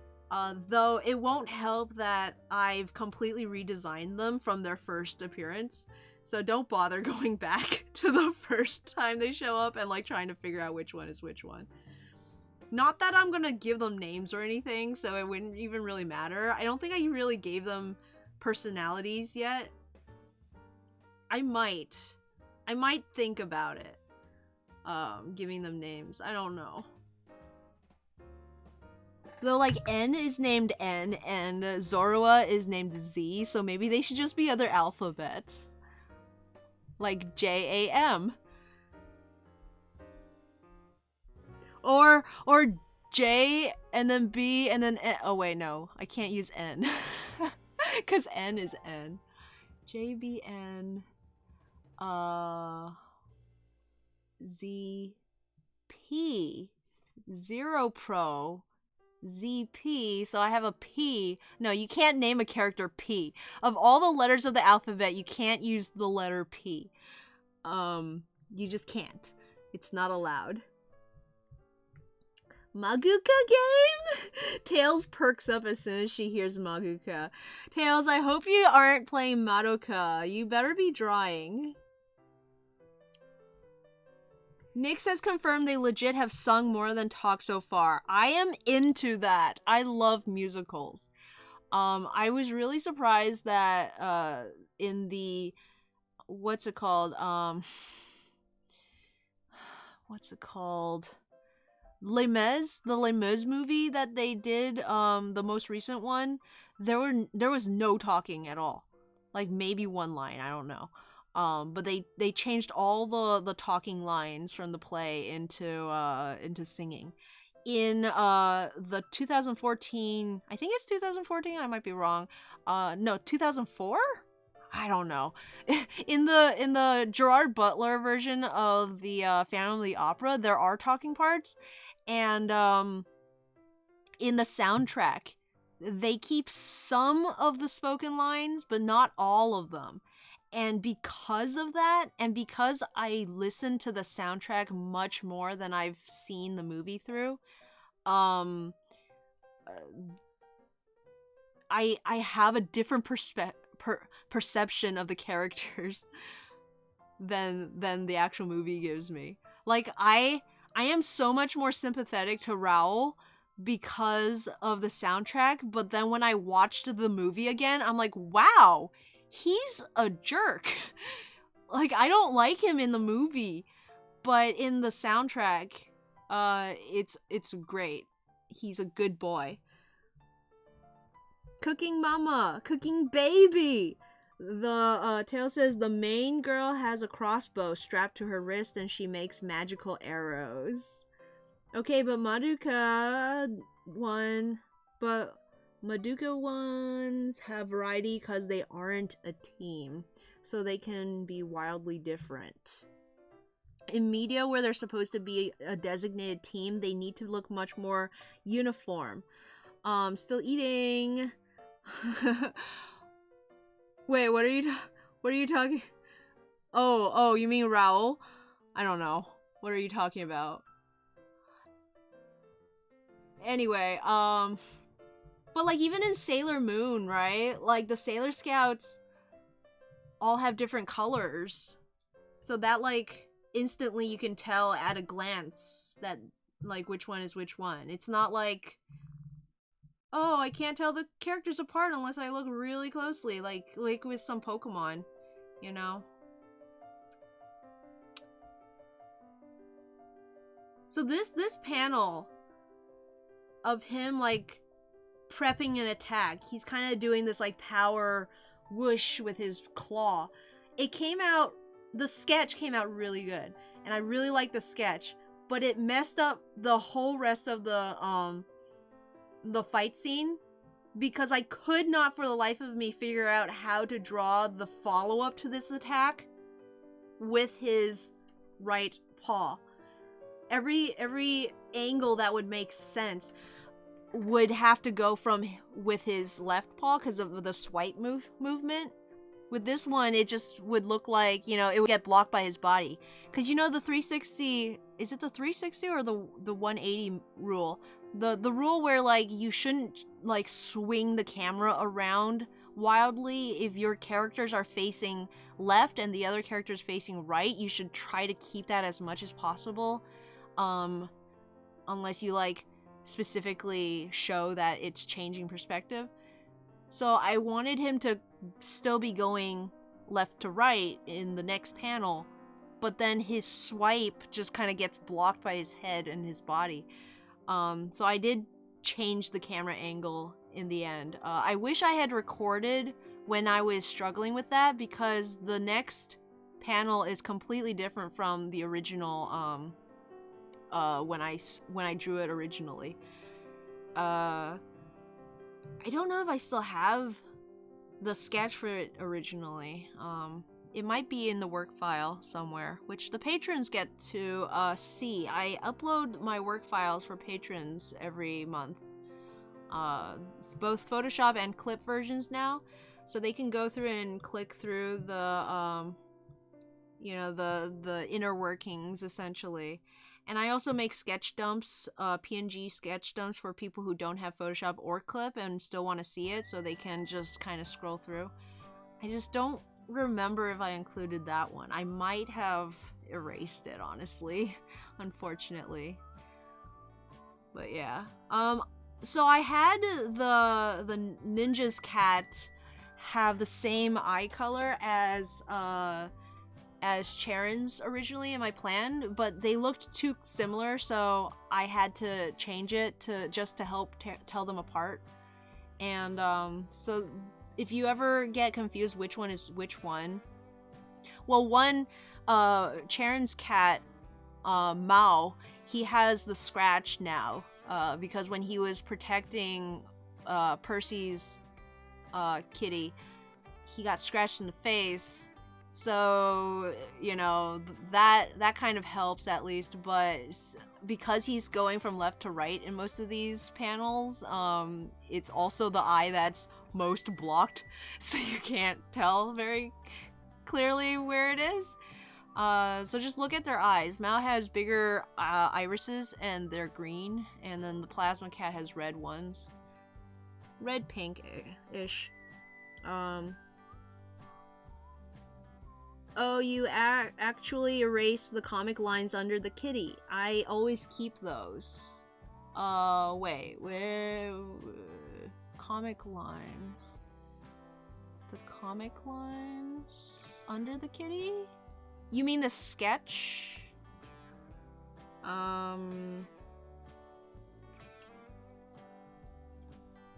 Though it won't help that I've completely redesigned them from their first appearance. So don't bother going back to the first time they show up and like trying to figure out which one is which one. Not that I'm gonna give them names or anything, so it wouldn't even really matter. I don't think I really gave them personalities yet. I might think about it. giving them names. I don't know. Though, like, N is named N and Zorua is named Z, so maybe they should just be other alphabets. Like J-A-M. Or J and then B and then N. Oh wait, no. I can't use N. Because N is N. J-B-N. Z-P. Zero Pro. ZP, so I have a P. No, you can't name a character P. Of all the letters of the alphabet, you can't use the letter P. You just can't. It's not allowed. Maguka game? Tails perks up as soon as she hears Maguka. Tails, I hope you aren't playing Madoka. You better be drawing. Nyx has confirmed they legit have sung more than talked so far. I am into that. I love musicals. I was really surprised that in the what's it called? Les Mis, the Les Mis movie that they did, the most recent one, there was no talking at all. Like maybe one line, I don't know. But they changed all the talking lines from the play into singing. In the 2014, I think it's 2014, I might be wrong. No, 2004? I don't know. In the Gerard Butler version of the Phantom of the Opera, there are talking parts, and in the soundtrack, they keep some of the spoken lines, but not all of them. And because of that, and because I listen to the soundtrack much more than I've seen the movie through, I have a different perception of the characters than the actual movie gives me. Like, I am so much more sympathetic to Raoul because of the soundtrack, but then when I watched the movie again, I'm like, wow, he's a jerk. Like, I don't like him in the movie, but in the soundtrack, it's great. He's a good boy. Cooking mama, cooking baby. The tale says the main girl has a crossbow strapped to her wrist and she makes magical arrows. Okay, but Madoka ones have variety because they aren't a team, so they can be wildly different. In media where they're supposed to be a designated team, they need to look much more uniform. Still eating. Wait, what are you talking? Oh, you mean Raoul? I don't know. What are you talking about? Anyway, but like even in Sailor Moon, right? Like the Sailor Scouts all have different colors. So that like instantly you can tell at a glance that like which one is which one. It's not like, oh, I can't tell the characters apart unless I look really closely, like with some Pokemon, you know? So this panel of him like prepping an attack, he's kind of doing this like power whoosh with his claw. The sketch came out really good, and I really like the sketch, but it messed up the whole rest of the fight scene because I could not for the life of me figure out how to draw the follow-up to this attack with his right paw. Every angle that would make sense would have to go from with his left paw because of the swipe movement. With this one, it just would look like, you know, it would get blocked by his body. Because, you know, the 360... Is it the 360 or the 180 rule? The rule where, like, you shouldn't, like, swing the camera around wildly. If your characters are facing left and the other character's facing right, you should try to keep that as much as possible. Unless you, like, specifically show that it's changing perspective. So I wanted him to still be going left to right in the next panel, but then his swipe just kind of gets blocked by his head and his body. So I did change the camera angle in the end. I wish I had recorded when I was struggling with that, because the next panel is completely different from the original when I drew it originally. I don't know if I still have the sketch for it originally. It might be in the work file somewhere, which the patrons get to see. I upload my work files for patrons every month, both Photoshop and clip versions now, so they can go through and click through the the inner workings, essentially. And I also make sketch dumps, PNG sketch dumps, for people who don't have Photoshop or clip and still want to see it, so they can just kind of scroll through. I just don't remember if I included that one. I might have erased it, honestly, unfortunately. But yeah. So I had the ninja's cat have the same eye color as Charon's originally in my plan, but they looked too similar, so I had to change it to just to help tell them apart. And so if you ever get confused which one is which one, well, one Charon's cat, Mao, he has the scratch now, because when he was protecting Percy's kitty, he got scratched in the face. So, you know, that kind of helps at least, but because he's going from left to right in most of these panels, it's also the eye that's most blocked, so you can't tell very clearly where it is. So just look at their eyes. Mao has bigger irises, and they're green, and then the plasma cat has red ones. Red pink-ish. Oh, you actually erase the comic lines under the kitty. I always keep those. Wait, where... Comic lines. The comic lines under the kitty? You mean the sketch?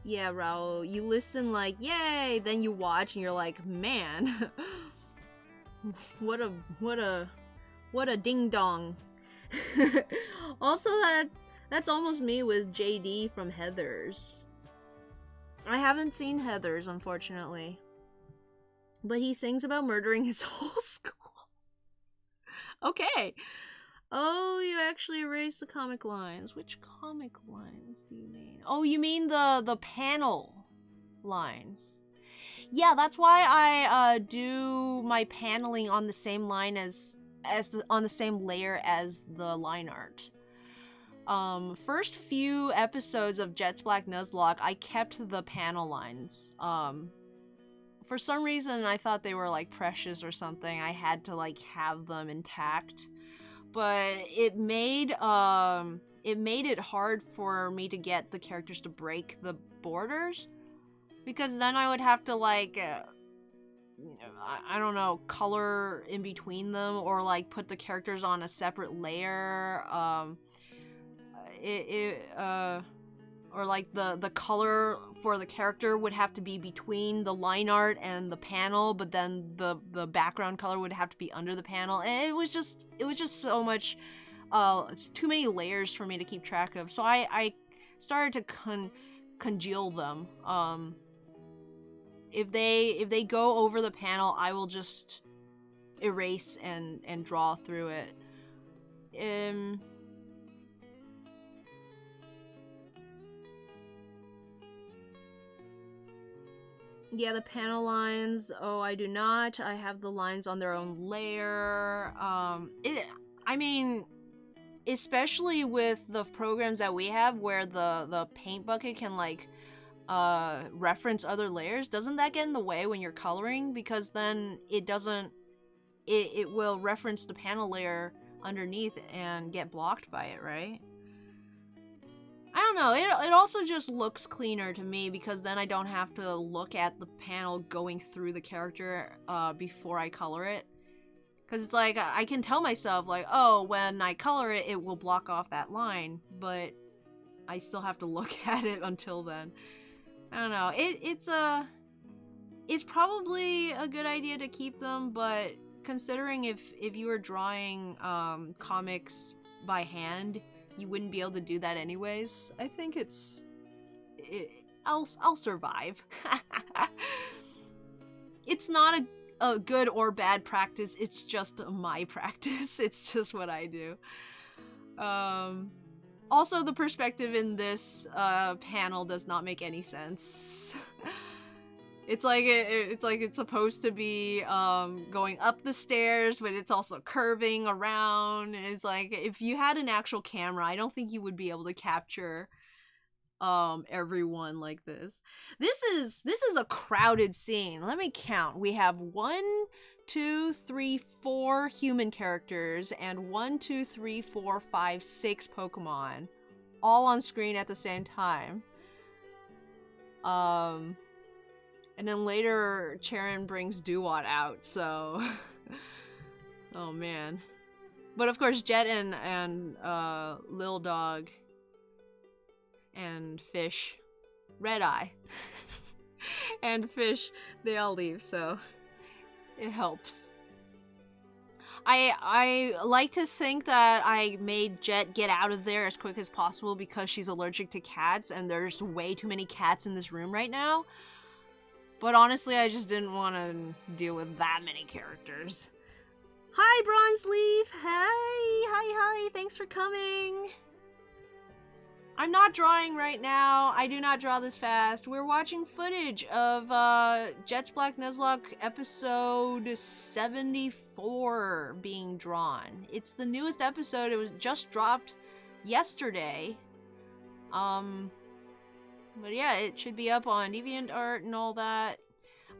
Yeah, Raul, you listen like, yay, then you watch and you're like, man, what a ding dong. Also, that's almost me with JD from Heathers. I haven't seen Heathers, unfortunately, but he sings about murdering his whole school. Okay. Oh, you actually erased the comic lines. Which comic lines do you mean? Oh, you mean the panel lines. Yeah, that's why I do my paneling on the same line on the same layer as the line art. First few episodes of Jet's Black Nuzlocke, I kept the panel lines. For some reason, I thought they were like precious or something. I had to like have them intact, but it made it hard for me to get the characters to break the borders, because then I would have to like I don't know, color in between them, or like put the characters on a separate layer. Or like the color for the character would have to be between the line art and the panel, but then the background color would have to be under the panel, and it was just so much. It's too many layers for me to keep track of, so I started to congeal them. If they go over the panel, I will just erase and draw through it. Yeah, the panel lines. Oh, I do not. I have the lines on their own layer. I mean, especially with the programs that we have where the paint bucket can like reference other layers, doesn't that get in the way when you're coloring? Because then it will reference the panel layer underneath and get blocked by it, right? I don't know, it also just looks cleaner to me, because then I don't have to look at the panel going through the character before I color it. Because it's like, I can tell myself, like, oh, when I color it, it will block off that line, but I still have to look at it until then. I don't know. It's probably a good idea to keep them, but considering if you were drawing comics by hand, you wouldn't be able to do that anyways. I think I'll survive. It's not a good or bad practice, it's just my practice. It's just what I do. Also, the perspective in this panel does not make any sense. It's like it's supposed to be going up the stairs, but it's also curving around. It's like, if you had an actual camera, I don't think you would be able to capture everyone like this. This is a crowded scene. Let me count. We have 1, 2, 3, 4 human characters and 1, 2, 3, 4, 5, 6 Pokemon all on screen at the same time. And then later Charon brings Duat out, so oh man. But of course Jet and Lil Dog and Fish, Red Eye and Fish, they all leave, so it helps. I like to think that I made Jet get out of there as quick as possible because she's allergic to cats, and there's way too many cats in this room right now. But honestly, I just didn't want to deal with that many characters. Hi, Bronze Leaf! Hi, thanks for coming! I'm not drawing right now. I do not draw this fast. We're watching footage of Jet's Black Nuzlocke episode 74 being drawn. It's the newest episode. It was just dropped yesterday. But yeah, it should be up on DeviantArt and all that.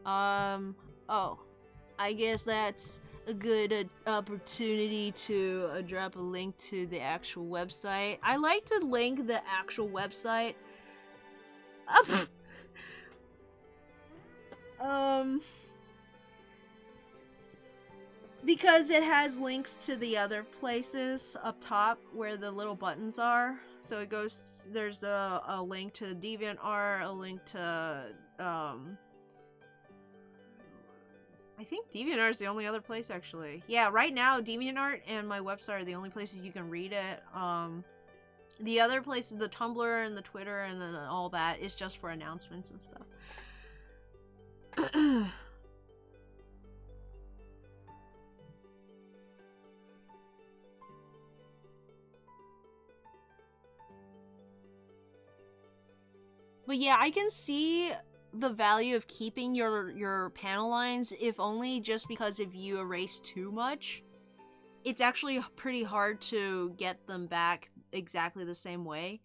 Oh, I guess that's a good opportunity to drop a link to the actual website. I like to link the actual website. Because it has links to the other places up top where the little buttons are. So it goes, there's a link to DeviantArt, a link to, I think DeviantArt is the only other place, actually. Yeah, right now, DeviantArt and my website are the only places you can read it. The other places, the Tumblr and the Twitter and all that, is just for announcements and stuff. But yeah, I can see the value of keeping your panel lines, if only just because if you erase too much, it's actually pretty hard to get them back exactly the same way.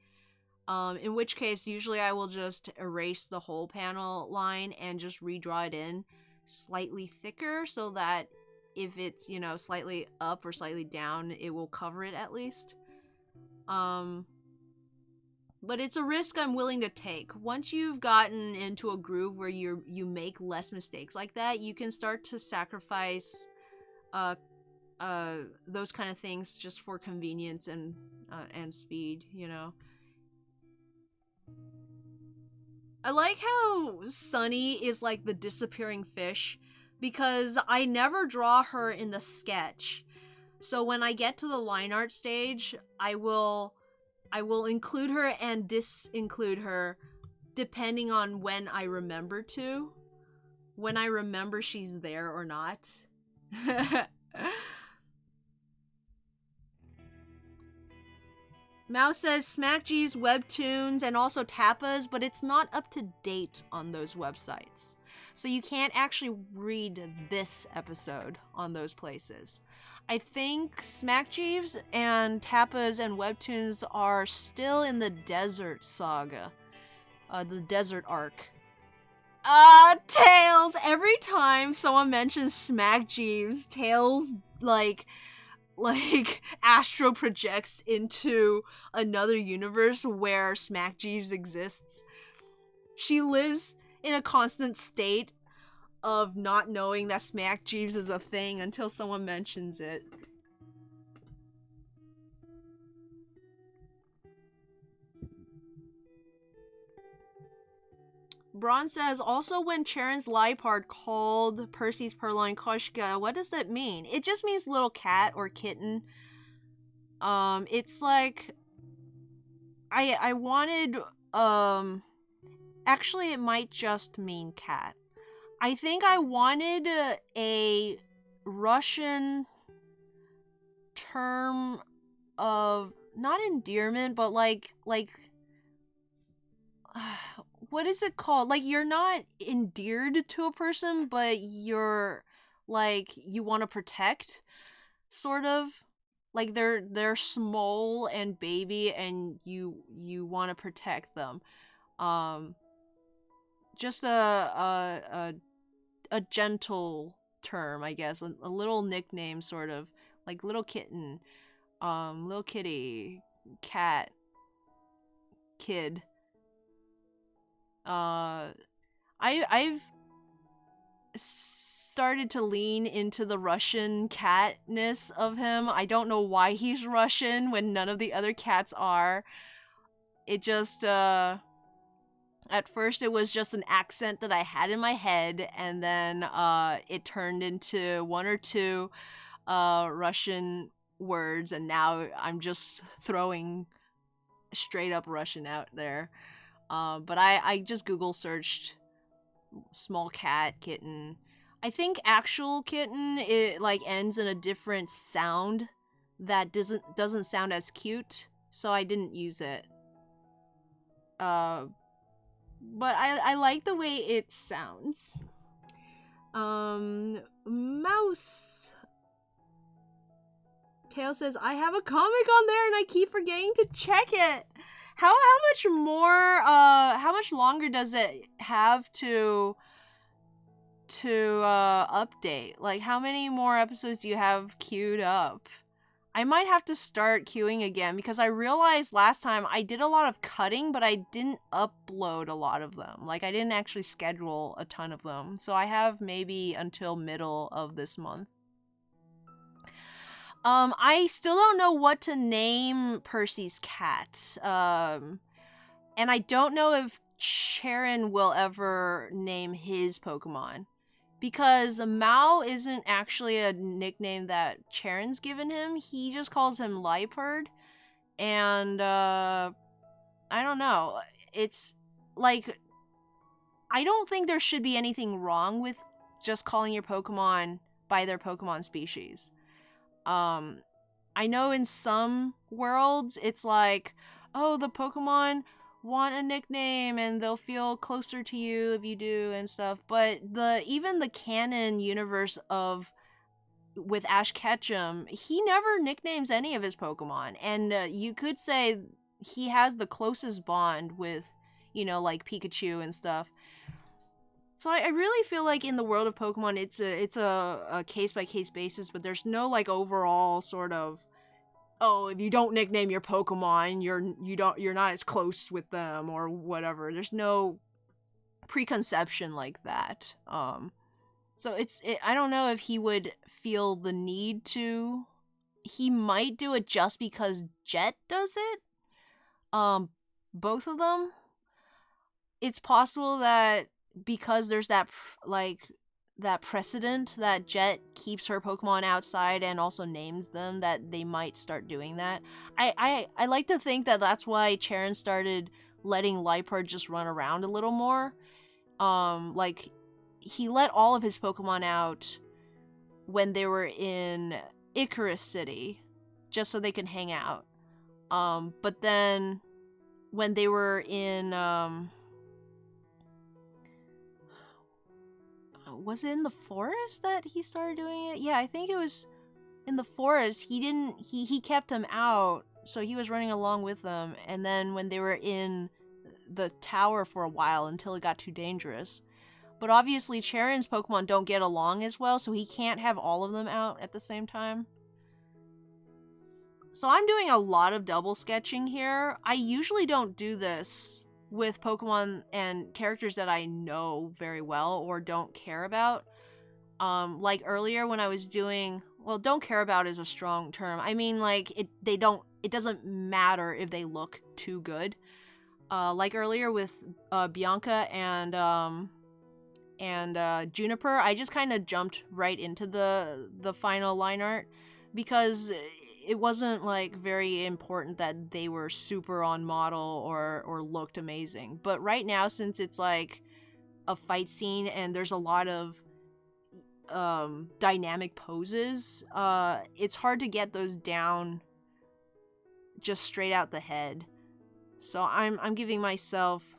In which case, usually I will just erase the whole panel line and just redraw it in slightly thicker so that if it's, you know, slightly up or slightly down, it will cover it at least. But it's a risk I'm willing to take. Once you've gotten into a groove where you make less mistakes like that, you can start to sacrifice those kind of things just for convenience and speed, you know. I like how Sunny is like the disappearing fish, because I never draw her in the sketch. So when I get to the line art stage, I will include her and disinclude her depending on when I remember to. When I remember she's there or not. Mouse says SmackG's webtoons and also Tappa's, but it's not up to date on those websites. So you can't actually read this episode on those places. I think SmackG's and Tappa's and webtoons are still in the Desert Saga. The Desert Arc. Tails! Every time someone mentions SmackG's, Tails, like astro projects into another universe where Smack Jeeves exists. She lives in a constant state of not knowing that smack Jeeves is a thing until someone mentions it. Braun says, also when Charon's Liepard called Percy's Purloin Koshka, what does that mean? It just means little cat or kitten. It's like, I wanted, actually it might just mean cat. I think I wanted a Russian term of, not endearment, but like, what is it called? Like, you're not endeared to a person, but you're, like, you want to protect, sort of. Like, they're small and baby, and you want to protect them. Just a gentle term, I guess. A little nickname, sort of. Like, little kitten, little kitty, cat, kid. I've started to lean into the Russian catness of him. I don't know why he's Russian when none of the other cats are. It just, at first it was just an accent that I had in my head, and then, it turned into one or two, Russian words, and now I'm just throwing straight up Russian out there. But I just Google searched small cat, kitten. I think actual kitten, it like ends in a different sound that doesn't sound as cute, so I didn't use it. But I like the way it sounds. Mouse Tail says, I have a comic on there and I keep forgetting to check it. How much longer does it have to update? Like, how many more episodes do you have queued up? I might have to start queuing again, because I realized last time I did a lot of cutting, but I didn't upload a lot of them. Like, I didn't actually schedule a ton of them. So I have maybe until middle of this month. I still don't know what to name Percy's cat. And I don't know if Charon will ever name his Pokemon. Because Mao isn't actually a nickname that Charon's given him. He just calls him Liepard. And, I don't know. It's, like, I don't think there should be anything wrong with just calling your Pokemon by their Pokemon species. I know in some worlds, it's like, oh, the Pokemon want a nickname and they'll feel closer to you if you do and stuff, but even the canon universe with Ash Ketchum, he never nicknames any of his Pokemon, and you could say he has the closest bond with, like Pikachu and stuff. So I really feel like in the world of Pokemon, it's a case-by-case basis, but there's no, like, overall sort of, oh, if you don't nickname your Pokemon, you're not as close with them or whatever. There's no preconception like that. So I don't know if he would feel the need to. He might do it just because Jet does it. Both of them. It's possible that because there's that precedent that Jet keeps her Pokemon outside and also names them, that they might start doing that. I like to think that that's why Charon started letting Liepard just run around a little more. Like, he let all of his Pokemon out when they were in Icarus City, just so they could hang out. But then when they were in, was it in the forest that he started doing it? Yeah, I think it was in the forest. He kept them out, so he was running along with them, and then when they were in the tower for a while until it got too dangerous. But obviously Charon's Pokemon don't get along as well, so he can't have all of them out at the same time. So I'm doing a lot of double sketching here. I usually don't do this with Pokemon and characters that I know very well or don't care about. Like earlier when I was doing, well, don't care about is a strong term. I mean, like, it doesn't matter if they look too good. Like earlier with Bianca and Juniper, I just kind of jumped right into the final line art because it wasn't like very important that they were super on model or looked amazing. But right now, since it's like a fight scene and there's a lot of dynamic poses, it's hard to get those down just straight out the head. So I'm giving myself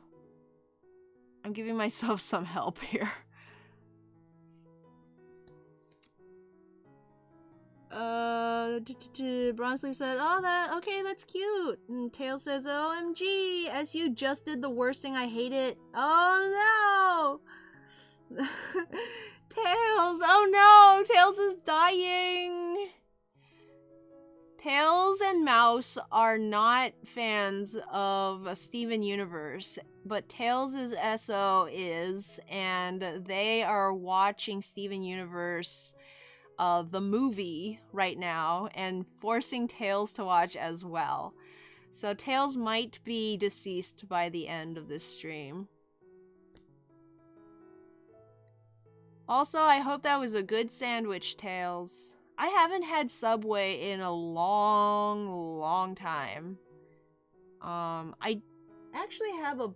some help here. Bronzeleaf said, "Oh, that's cute." And Tails says, "OMG, as you just did the worst thing, I hate it." Oh no! Tails, oh no, Tails is dying. Tails and Mouse are not fans of Steven Universe, but Tails' SO is, and they are watching Steven Universe, the movie, right now, and forcing Tails to watch as well. So Tails might be deceased by the end of this stream. Also, I hope that was a good sandwich, Tails. I haven't had Subway in a long time. I actually have a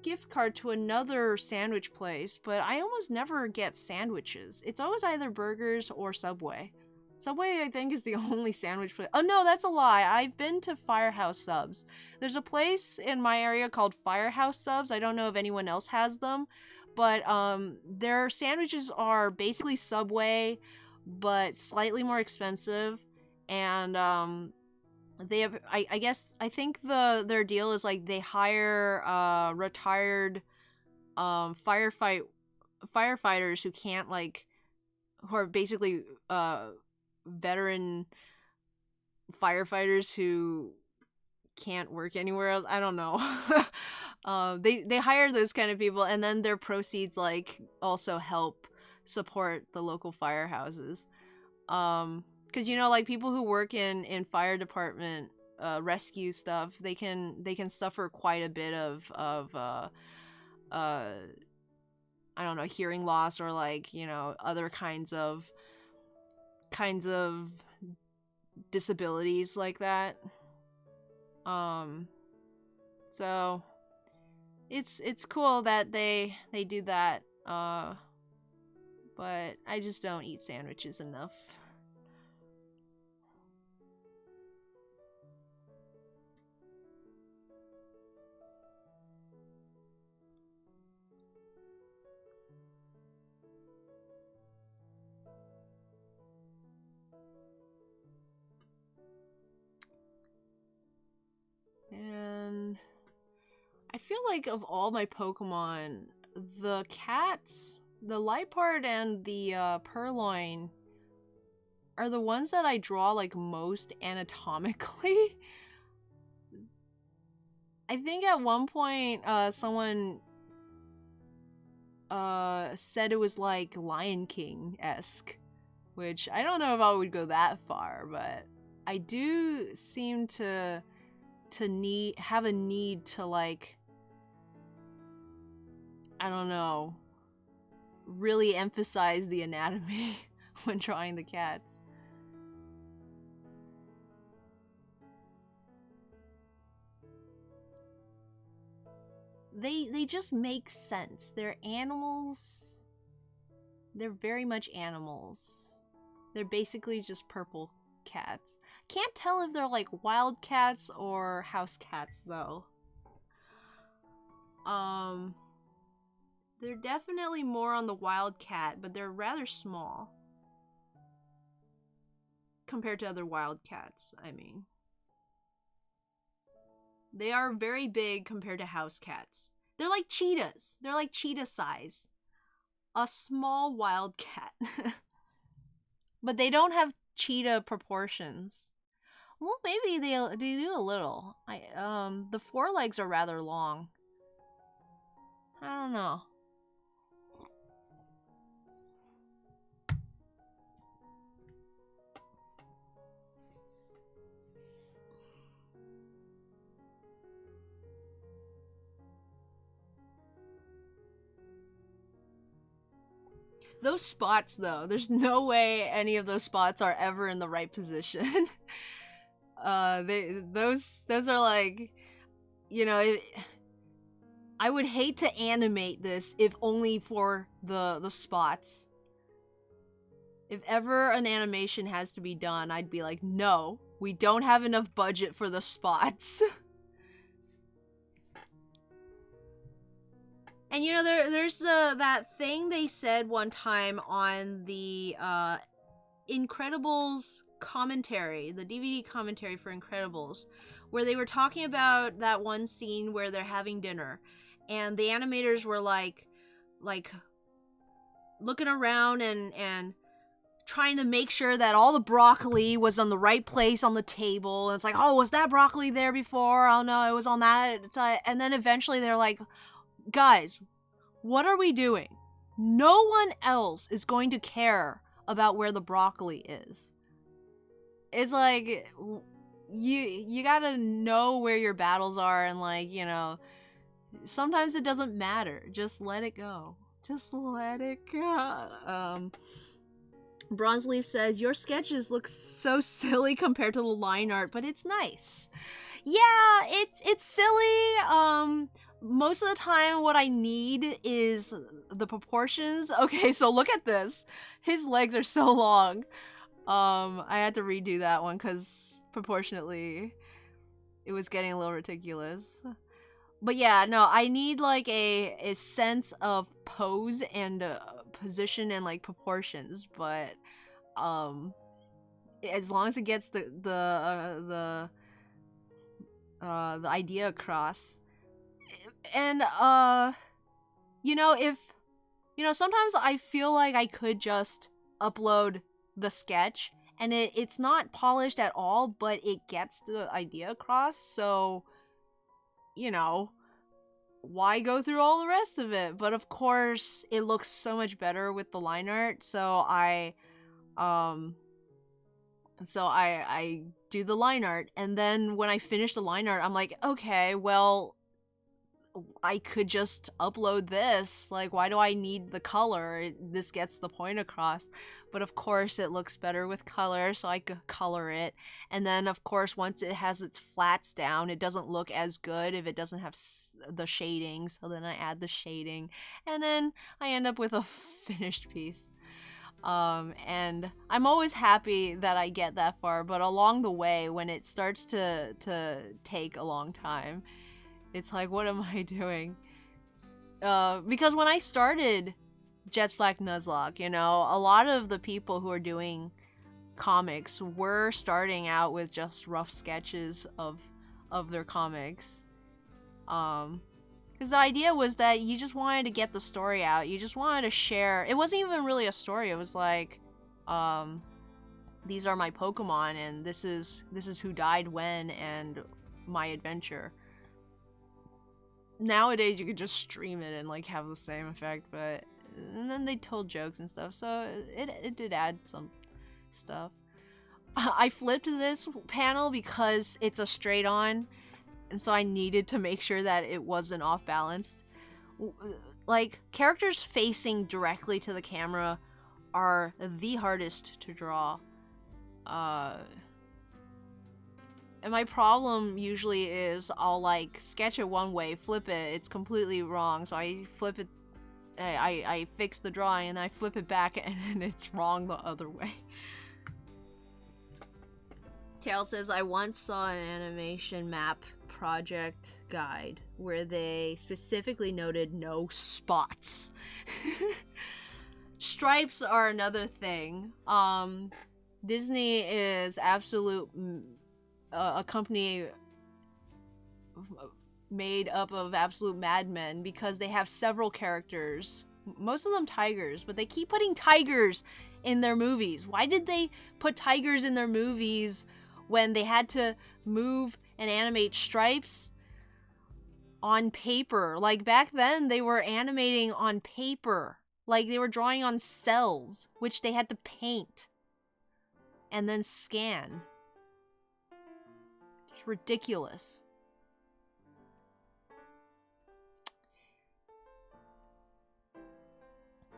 gift card to another sandwich place, but I almost never get sandwiches. It's always either burgers or Subway. Subway, I think, is the only sandwich place. Oh no, that's a lie. I've been to Firehouse Subs. There's a place in my area called Firehouse Subs. I don't know if anyone else has them, but their sandwiches are basically Subway, but slightly more expensive, and they have, I think their deal is like they hire retired firefighters who can't, like, who are basically veteran firefighters who can't work anywhere else. I don't know. They hire those kind of people, and then their proceeds like also help support the local firehouses. Because, you know, like, people who work in fire department rescue stuff, they can suffer quite a bit of I don't know, hearing loss, or, like, you know, other kinds of disabilities like that. So it's cool that they do that, but I just don't eat sandwiches enough. And I feel like of all my Pokemon, the cats, the Liepard and the Purloin are the ones that I draw like most anatomically. I think at one point someone said it was like Lion King-esque, which I don't know if I would go that far, but I do seem to have a need to, like, I don't know, really emphasize the anatomy when drawing the cats. They just make sense. They're animals. They're very much animals. They're basically just purple cats. Can't tell if they're like wild cats or house cats though. They're definitely more on the wild cat, but they're rather small compared to other wild cats, I mean. They are very big compared to house cats. They're like cheetahs. They're like cheetah size. A small wild cat. But they don't have cheetah proportions. Well, maybe they do a little. The forelegs are rather long. I don't know. Those spots, though, there's no way any of those spots are ever in the right position. Those are like, you know, I would hate to animate this if only for the spots. If ever an animation has to be done, I'd be like, no, we don't have enough budget for the spots. And you know, there's that thing they said one time on the Incredibles commentary, the DVD commentary for Incredibles, where they were talking about that one scene where they're having dinner, and the animators were like looking around and trying to make sure that all the broccoli was on the right place on the table. And it's like, oh, was that broccoli there before? Oh no, it was on that side. And then eventually they're like, guys, what are we doing? No one else is going to care about where the broccoli is. It's like, you gotta know where your battles are, and like, you know, sometimes it doesn't matter. Just let it go. Just let it go. Bronze Leaf says, your sketches look so silly compared to the line art, but it's nice. Yeah, it's silly. Most of the time what I need is the proportions. Okay, so look at this. His legs are so long. I had to redo that one because proportionately it was getting a little ridiculous. But yeah, no, I need like a sense of pose and position and like proportions, but as long as it gets the idea across. And you know, if you know, sometimes I feel like I could just upload the sketch and it's not polished at all, but it gets the idea across. So, you know, why go through all the rest of it? But of course, it looks so much better with the line art, so I do the line art, and then when I finish the line art, I'm like, okay, well, I could just upload this. Like, why do I need the color? This gets the point across. But of course, it looks better with color, so I could color it. And then, of course, once it has its flats down, it doesn't look as good if it doesn't have the shading. So then I add the shading, and then I end up with a finished piece. And I'm always happy that I get that far, but along the way, when it starts to take a long time, it's like, what am I doing? Because when I started Jet's Black Nuzlocke, you know, a lot of the people who are doing comics were starting out with just rough sketches of their comics. Because the idea was that you just wanted to get the story out. You just wanted to share. It wasn't even really a story. It was like, these are my Pokemon, and this is who died when, and my adventure. Nowadays you could just stream it and like have the same effect, but and then they told jokes and stuff, so it did add some stuff. I flipped this panel because it's a straight on, and so I needed to make sure that it wasn't off balanced. Like, characters facing directly to the camera are the hardest to draw. And my problem usually is I'll like sketch it one way, flip it, it's completely wrong, so I flip it, I fix the drawing, and I flip it back and it's wrong the other way. Tail says, I once saw an animation map project guide where they specifically noted no spots. Stripes are another thing. Disney is a company made up of absolute madmen because they have several characters, most of them tigers, but they keep putting tigers in their movies. Why did they put tigers in their movies when they had to move and animate stripes? on paper. Like, back then, they were animating on paper. Like, they were drawing on cells, which they had to paint and then scan. It's ridiculous.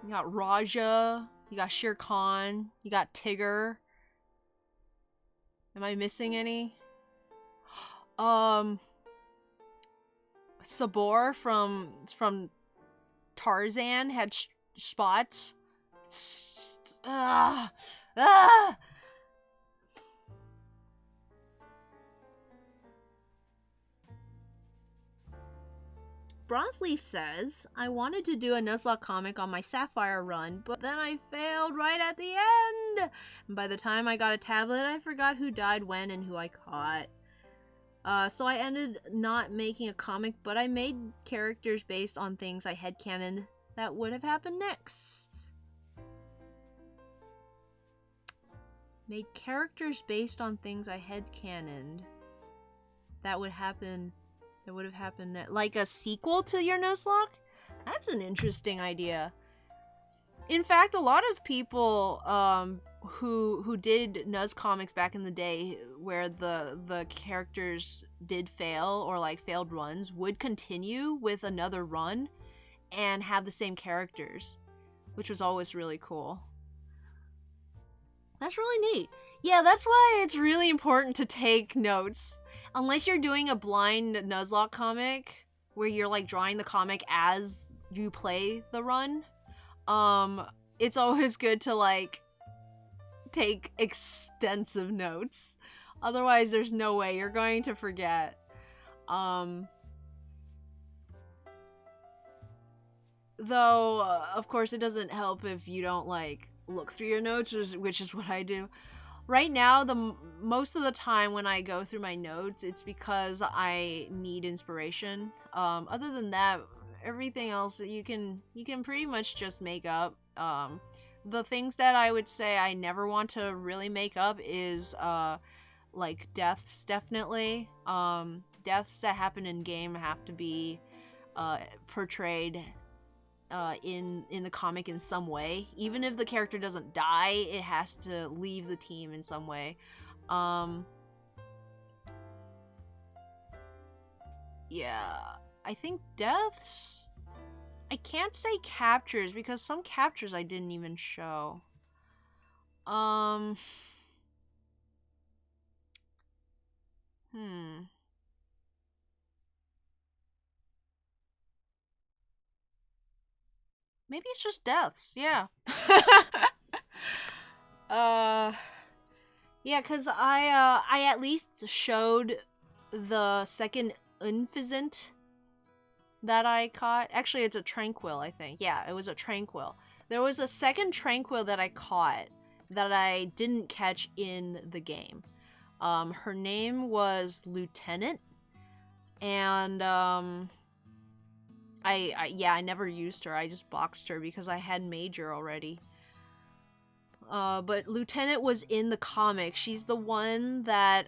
You got Raja, you got Shere Khan, you got Tigger. Am I missing any? Sabor from Tarzan had spots. Ah, ah. Bronzeleaf says, I wanted to do a Nuzlocke comic on my Sapphire run, but then I failed right at the end! And by the time I got a tablet, I forgot who died when and who I caught. So I ended not making a comic, but I made characters based on things I headcanoned that would have happened next. Made characters based on things I headcanoned that would happen... That would have happened, like a sequel to your Nuzlocke? That's an interesting idea. In fact, a lot of people who did Nuz comics back in the day, where the characters did fail or like failed runs, would continue with another run and have the same characters, which was always really cool. That's really neat. Yeah, that's why it's really important to take notes. Unless you're doing a blind Nuzlocke comic where you're like drawing the comic as you play the run, it's always good to like take extensive notes. Otherwise, there's no way you're going to forget. Though, of course, it doesn't help if you don't like look through your notes, which is what I do. Right now, most of the time when I go through my notes, it's because I need inspiration. Other than that, everything else you can pretty much just make up. The things that I would say I never want to really make up is like deaths, definitely. Deaths that happen in game have to be portrayed in the comic in some way. Even if the character doesn't die, it has to leave the team in some way. Yeah, I think deaths... I can't say captures, because some captures I didn't even show. Maybe it's just deaths, yeah. Yeah, because I at least showed the second Unfizant that I caught. Actually, it's a Tranquil, I think. Yeah, it was a Tranquil. There was a second Tranquil that I caught that I didn't catch in the game. Her name was Lieutenant, and I never used her. I just boxed her because I had Major already. But Lieutenant was in the comic. She's the one that,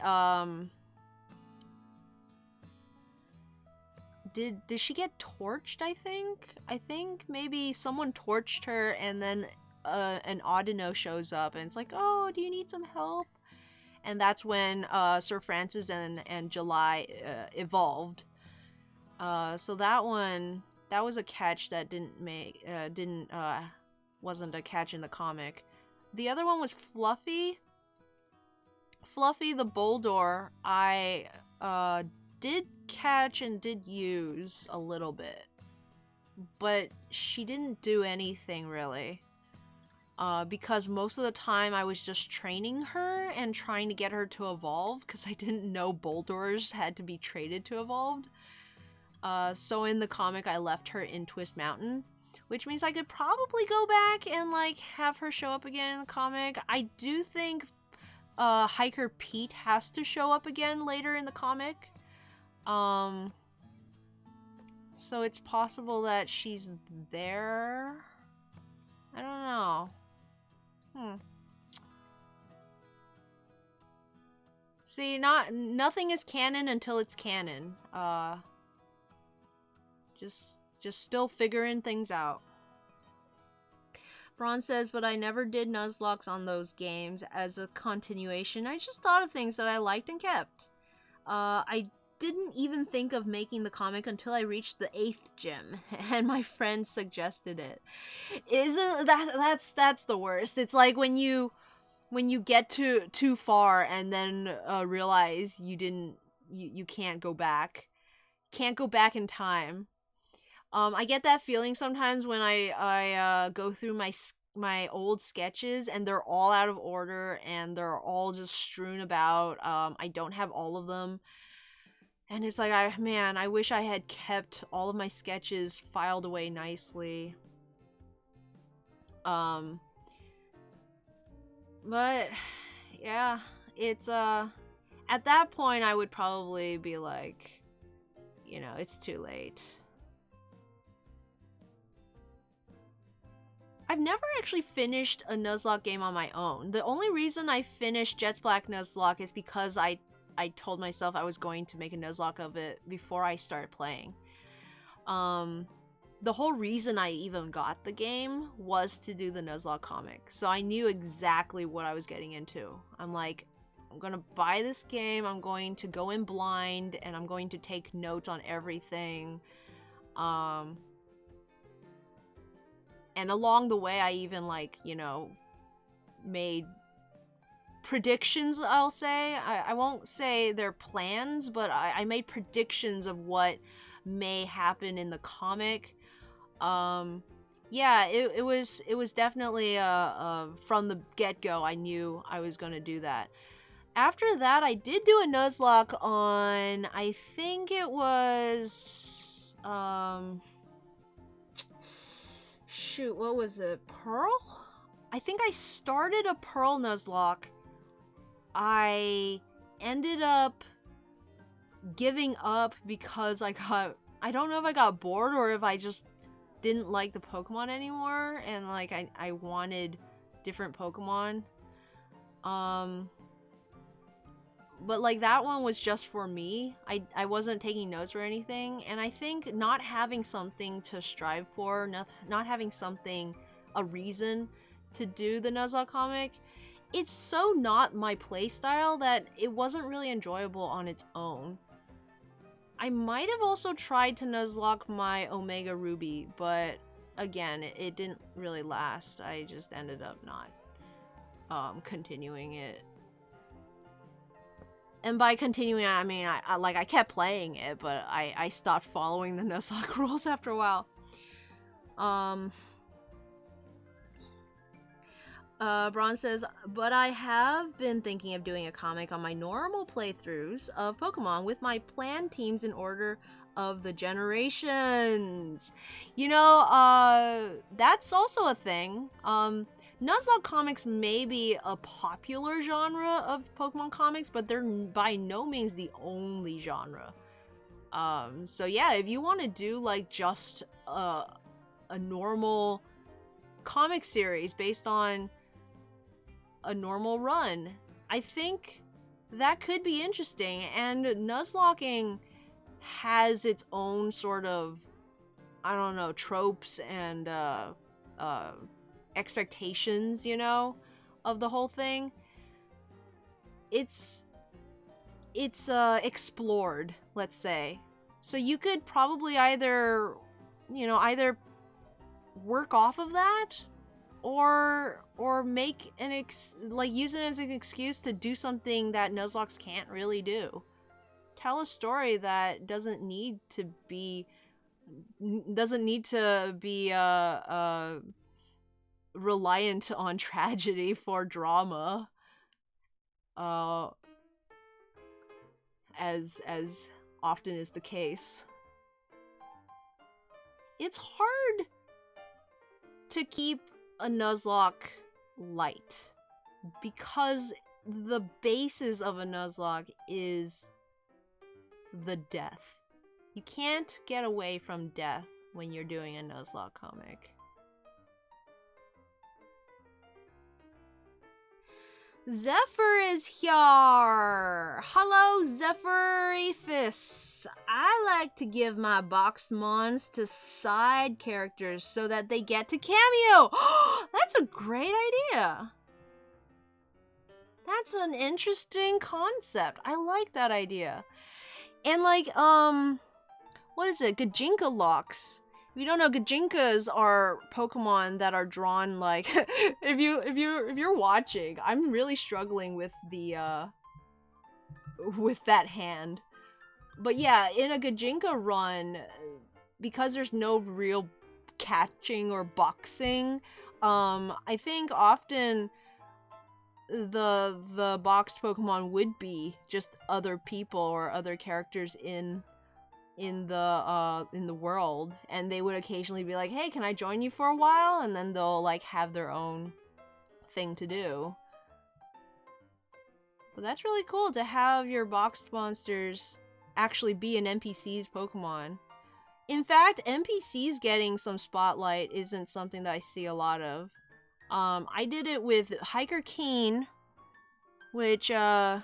Did she get torched, I think? I think maybe someone torched her and then an Audino shows up and it's like, oh, do you need some help? And that's when Sir Francis and July evolved. So that one, that was a catch that wasn't a catch in the comic. The other one was Fluffy. Fluffy the Boldor, I did catch and did use a little bit, but she didn't do anything really. Because most of the time I was just training her and trying to get her to evolve, because I didn't know Boldors had to be traded to evolve. So in the comic I left her in Twist Mountain, which means I could probably go back and like have her show up again in the comic. I do think Hiker Pete has to show up again later in the comic. So it's possible that she's there. I don't know. See, nothing is canon until it's canon. Just still figuring things out. Braun says, but I never did Nuzlocks on those games as a continuation. I just thought of things that I liked and kept. I didn't even think of making the comic until I reached the 8th gym, and my friend suggested it. Isn't that's the worst. It's like when you get too far and then realize you can't go back. Can't go back in time. I get that feeling sometimes when I go through my old sketches and they're all out of order and they're all just strewn about. I don't have all of them. And it's like, I wish I had kept all of my sketches filed away nicely. But yeah, it's at that point I would probably be like, it's too late. I've never actually finished a Nuzlocke game on my own. The only reason I finished Jet's Black Nuzlocke is because I told myself I was going to make a Nuzlocke of it before I started playing. The whole reason I even got the game was to do the Nuzlocke comic. So I knew exactly what I was getting into. I'm like, I'm gonna buy this game, I'm going to go in blind, and I'm going to take notes on everything. And along the way, I even, made predictions, I'll say. I won't say they're plans, but I made predictions of what may happen in the comic. Yeah, it was definitely, from the get-go, I knew I was gonna do that. After that, I did do a Nuzlocke on, I think it was, shoot, what was it? Pearl? I think I started a Pearl Nuzlocke. I ended up giving up because I don't know if I got bored or if I just didn't like the Pokemon anymore and I wanted different Pokemon. But that one was just for me. I wasn't taking notes or anything, and I think not having something to strive for, not having a reason to do the Nuzlocke comic, it's so not my playstyle that it wasn't really enjoyable on its own. I might have also tried to Nuzlocke my Omega Ruby, but again, it didn't really last. I just ended up not continuing it. And by continuing, I mean, I kept playing it, but I stopped following the Nuzlocke rules after a while. Braun says, but I have been thinking of doing a comic on my normal playthroughs of Pokemon with my planned teams in order of the generations. That's also a thing. Nuzlocke comics may be a popular genre of Pokemon comics, but they're by no means the only genre. So yeah, if you want to do just a normal comic series based on a normal run, I think that could be interesting. And Nuzlocking has its own sort of, I don't know, tropes and expectations, of the whole thing. It's explored, let's say. So you could probably either work off of that or make use it as an excuse to do something that Nuzlocke can't really do. Tell a story that doesn't need to be reliant on tragedy for drama, as often is the case. It's hard to keep a Nuzlocke light because the basis of a Nuzlocke is the death. You can't get away from death when you're doing a Nuzlocke comic. Zephyr is here! Hello, Zephyr-Ephus! I like to give my box mons to side characters so that they get to cameo! That's a great idea! That's an interesting concept. I like that idea. And like, what is it? Gajinka locks. If you don't know, Gajinkas are Pokemon that are drawn like if you're watching, I'm really struggling with the with that hand. But yeah, in a Gajinka run, because there's no real catching or boxing, I think often the boxed Pokemon would be just other people or other characters in the world, and they would occasionally be like, hey, can I join you for a while? And then they'll like have their own thing to do. But that's really cool to have your boxed monsters actually be an NPC's Pokemon. In fact, NPCs getting some spotlight isn't something that I see a lot of. I did it with Hiker Keen, which I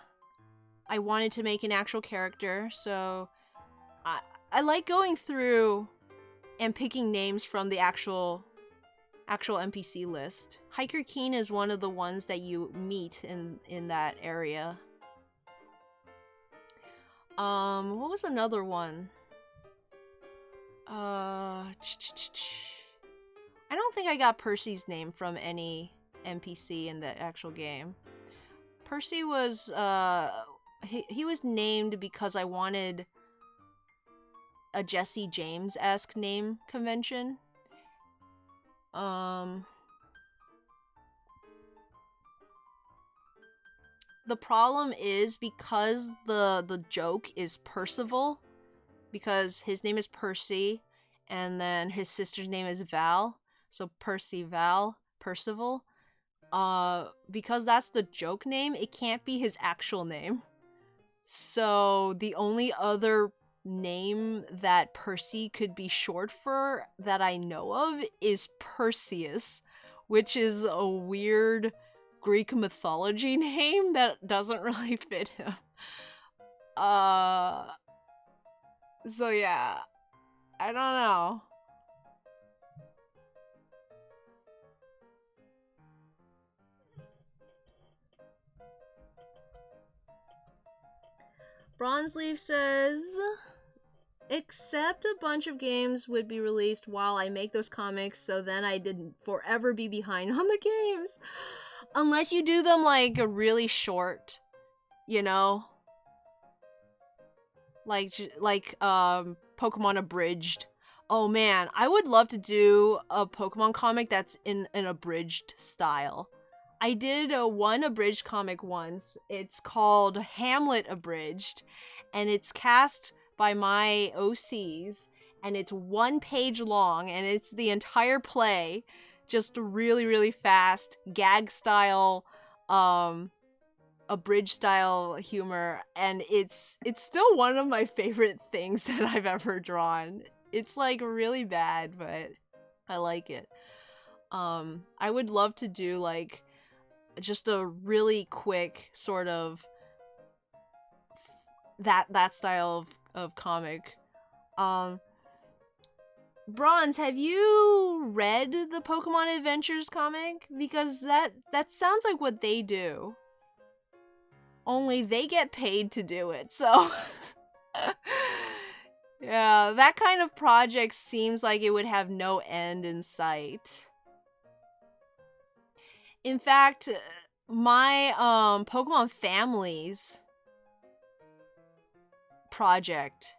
wanted to make an actual character, so I like going through and picking names from the actual NPC list. Hiker Keen is one of the ones that you meet in that area. What was another one? I don't think I got Percy's name from any NPC in the actual game. Percy was he was named because I wanted a Jesse James-esque name convention. The problem is because the joke is Percival, because his name is Percy, and then his sister's name is Val, so Percy, Val, Percival. Because that's the joke name, it can't be his actual name. So the only other name that Percy could be short for that I know of is Perseus, which is a weird Greek mythology name that doesn't really fit him. So yeah, I don't know. Bronzeleaf says, except a bunch of games would be released while I make those comics, so then I didn't forever be behind on the games. Unless you do them like a really short, you know? Like Pokemon Abridged. Oh man, I would love to do a Pokemon comic that's in an abridged style. I did one abridged comic once. It's called Hamlet Abridged, and it's cast by my OCs, and it's 1 page long, and it's the entire play, just really, really fast, gag style, abridged style humor, and it's still one of my favorite things that I've ever drawn. It's like really bad, but I like it. I would love to do like just a really quick sort of that style of comic. Bronze, have you read the Pokemon Adventures comic? Because that sounds like what they do. Only they get paid to do it, so yeah, that kind of project seems like it would have no end in sight. In fact, my Pokemon Families project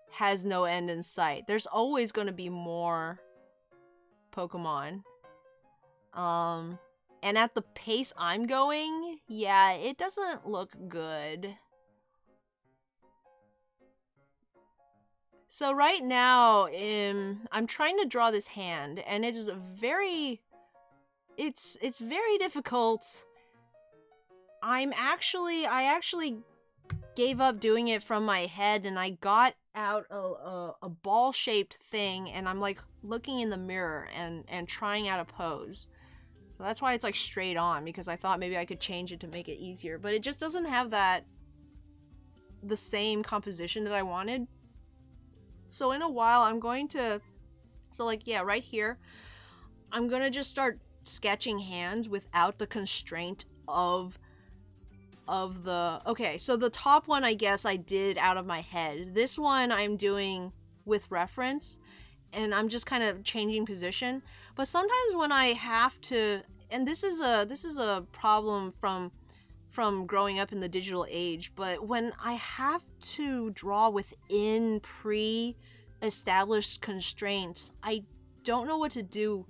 has no end in sight. There's always going to be more Pokemon. And at the pace I'm going, yeah, it doesn't look good. So right now, I'm trying to draw this hand, and it is very... It's very difficult. I actually gave up doing it from my head, and I got out a ball-shaped thing, and I'm like looking in the mirror and trying out a pose. So that's why it's like straight on, because I thought maybe I could change it to make it easier. But it just doesn't have the same composition that I wanted. So in a while, I'm going to... So like, yeah, right here, I'm going to just start sketching hands without the constraint of the... Okay, so the top one, I guess I did out of my head. This one I'm doing with reference, and I'm just kind of changing position. But sometimes when I have to... And this is a problem from growing up in the digital age, but when I have to draw within pre-established constraints, I don't know what to do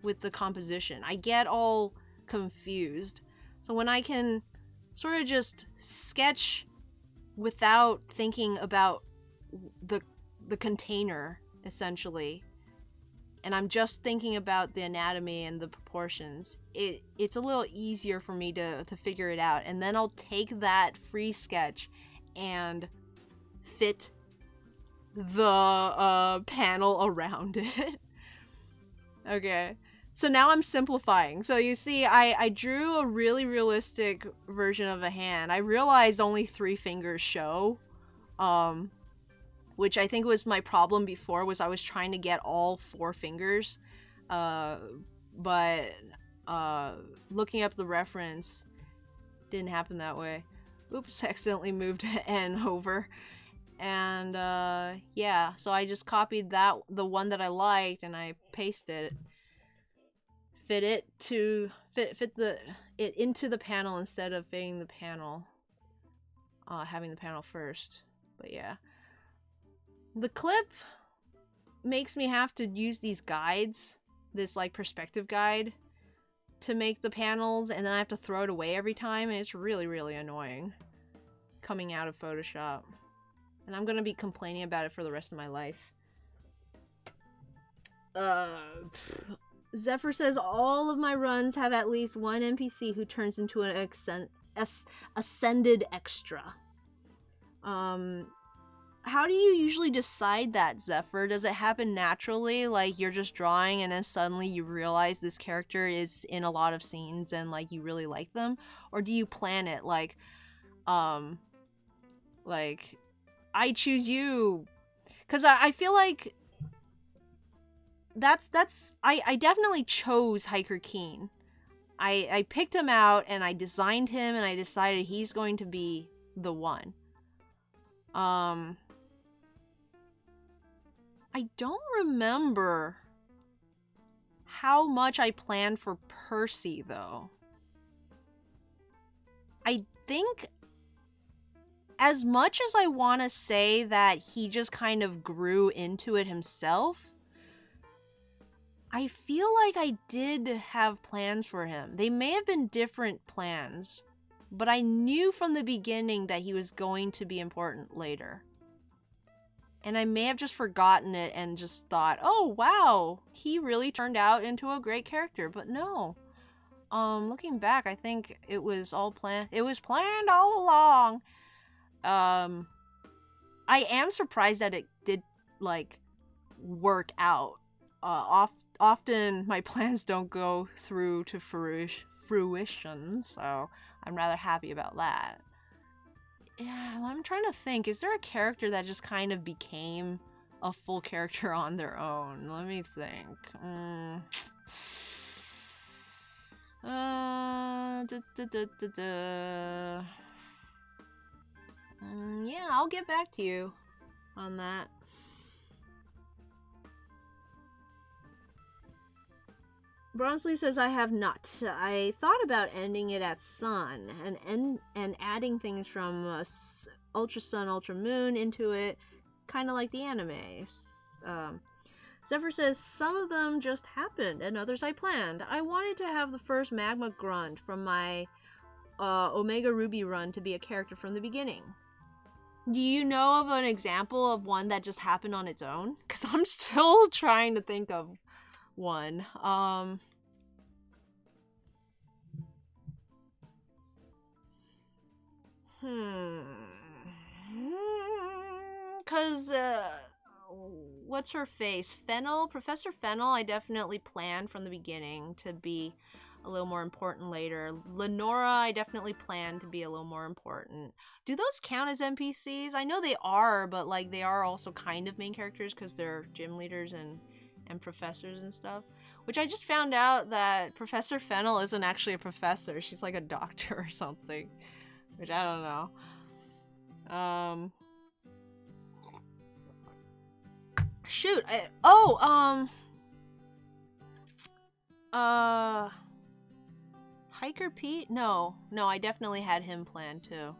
with the composition. I get all confused. So when I can sort of just sketch without thinking about the container, essentially, and I'm just thinking about the anatomy and the proportions, it's a little easier for me to figure it out. And then I'll take that free sketch and fit the panel around it. Okay, so now I'm simplifying. So you see, I drew a really realistic version of a hand. I realized only 3 fingers show, which I think was my problem before, was I was trying to get all 4 fingers, but looking up the reference didn't happen that way. Oops, accidentally moved N over. And yeah, so I just copied the one that I liked, and I pasted it, fit it into the panel instead of fitting the panel, having the panel first. But yeah, the clip makes me have to use these guides, this like perspective guide, to make the panels, and then I have to throw it away every time, and it's really, really annoying coming out of Photoshop. And I'm gonna be complaining about it for the rest of my life. Zephyr says, all of my runs have at least one NPC who turns into an ascended extra. How do you usually decide that, Zephyr? Does it happen naturally? Like, you're just drawing and then suddenly you realize this character is in a lot of scenes and, like, you really like them? Or do you plan it? Like, I choose you. Because I feel like I definitely chose Hiker Keen. I picked him out and I designed him and I decided he's going to be the one. I don't remember how much I planned for Percy, though. I think as much as I want to say that he just kind of grew into it himself, I feel like I did have plans for him. They may have been different plans, but I knew from the beginning that he was going to be important later. And I may have just forgotten it and just thought, oh wow, he really turned out into a great character. But no. Looking back, I think it was all planned. It was planned all along. I am surprised that it did, like, work out. Often my plans don't go through to fruition, so I'm rather happy about that. Yeah, I'm trying to think. Is there a character that just kind of became a full character on their own? Let me think. Yeah, I'll get back to you on that. Bronzeleaf says, I have not. I thought about ending it at Sun and adding things from Ultra Sun, Ultra Moon into it, kind of like the anime. Zephyr says, some of them just happened, and others I planned. I wanted to have the first Magma Grunt from my Omega Ruby run to be a character from the beginning. Do you know of an example of one that just happened on its own? Because I'm still trying to think of one. Cause what's her face? Fennel? Professor Fennel, I definitely planned from the beginning to be a little more important later. Lenora, I definitely plan to be a little more important. Do those count as NPCs? I know they are, but like they are also kind of main characters because they're gym leaders and professors and stuff. Which I just found out that Professor Fennel isn't actually a professor. She's like a doctor or something. Which I don't know. Shoot. Hiker Pete? No, I definitely had him planned too.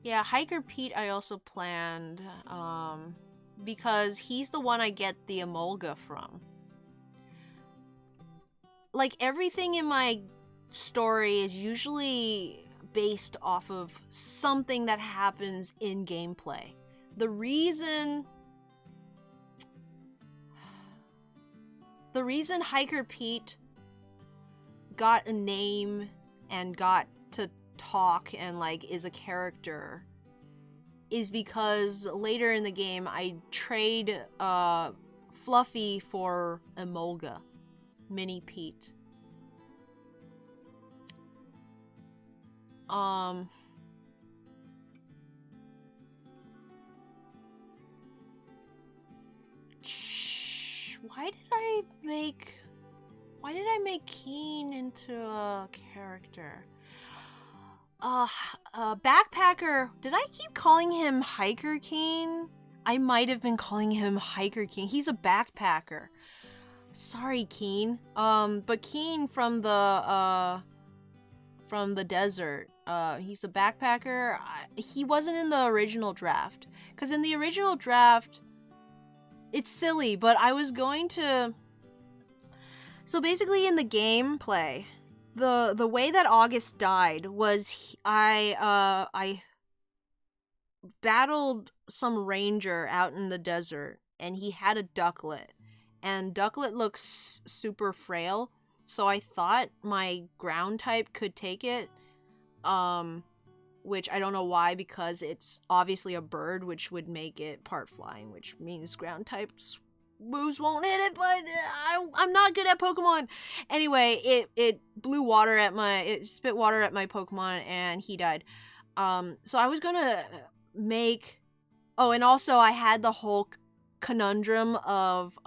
Yeah, Hiker Pete I also planned, because he's the one I get the Emolga from. Like, everything in my story is usually based off of something that happens in gameplay. The reason Hiker Pete got a name and got to talk and like is a character is because later in the game I trade Fluffy for Emolga, Mini Pete. Why did I make Keen into a character? Backpacker. Did I keep calling him Hiker Keen? I might have been calling him Hiker Keen. He's a backpacker. Sorry, Keen. But Keen from the desert. He's a backpacker. He wasn't in the original draft. Because in the original draft, it's silly, but I was going to... So basically in the gameplay, the way that August died was I battled some ranger out in the desert, and he had a ducklet, and ducklet looks super frail, so I thought my ground type could take it, which I don't know why, because it's obviously a bird, which would make it part flying, which means ground types moves won't hit it, but I'm not good at Pokemon. Anyway, it blew water at it spit water at my Pokemon, and he died. So I was gonna make... Oh, and also I had the whole conundrum of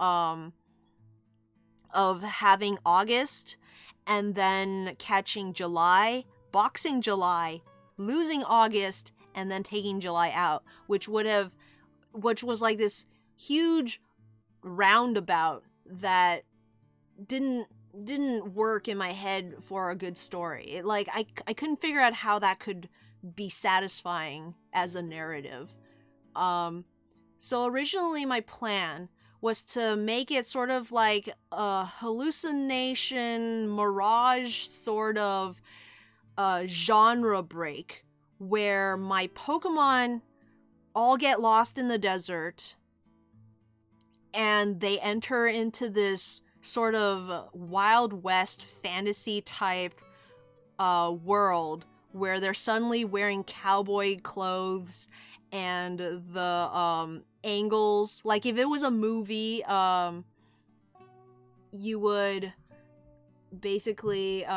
having August, and then catching July, boxing July, losing August, and then taking July out, which was like this huge roundabout that didn't work in my head for a good story. It, like, I couldn't figure out how that could be satisfying as a narrative. So originally my plan was to make it sort of like a hallucination, mirage sort of genre break, where my Pokemon all get lost in the desert, and they enter into this sort of Wild West fantasy type world where they're suddenly wearing cowboy clothes, and the angles, like if it was a movie, you would basically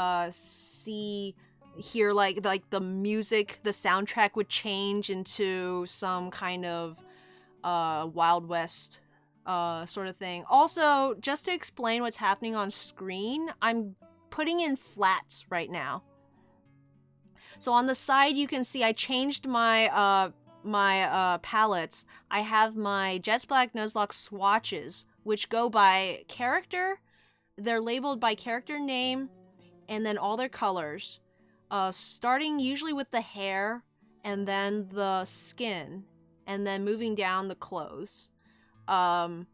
hear like the music, the soundtrack would change into some kind of Wild West sort of thing. Also, just to explain what's happening on screen, I'm putting in flats right now. So on the side, you can see I changed my palettes. I have my Jets Black Nuzlocke swatches, which go by character. They're labeled by character name, and then all their colors. Starting usually with the hair, and then the skin, and then moving down the clothes. So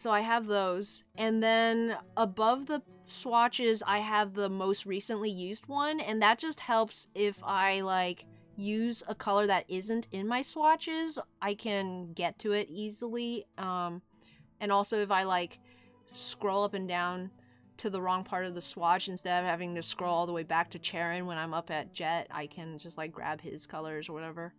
I have those, and then above the swatches I have the most recently used one, and that just helps if I like use a color that isn't in my swatches, I can get to it easily. And also if I like scroll up and down to the wrong part of the swatch, instead of having to scroll all the way back to Charon when I'm up at Jet, I can just like grab his colors or whatever.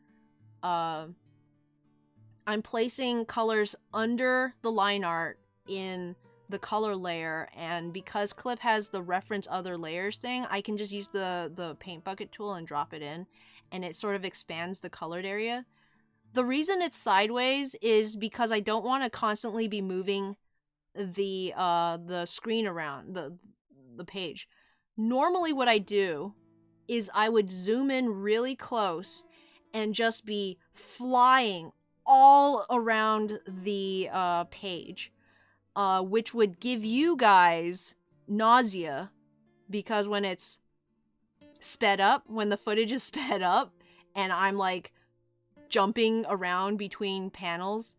I'm placing colors under the line art in the color layer, and because Clip has the reference other layers thing, I can just use the paint bucket tool and drop it in, and it sort of expands the colored area. The reason it's sideways is because I don't want to constantly be moving the screen around, the page. Normally what I do is I would zoom in really close and just be flying all around the page, which would give you guys nausea, because when it's sped up, when the footage is sped up and I'm like jumping around between panels,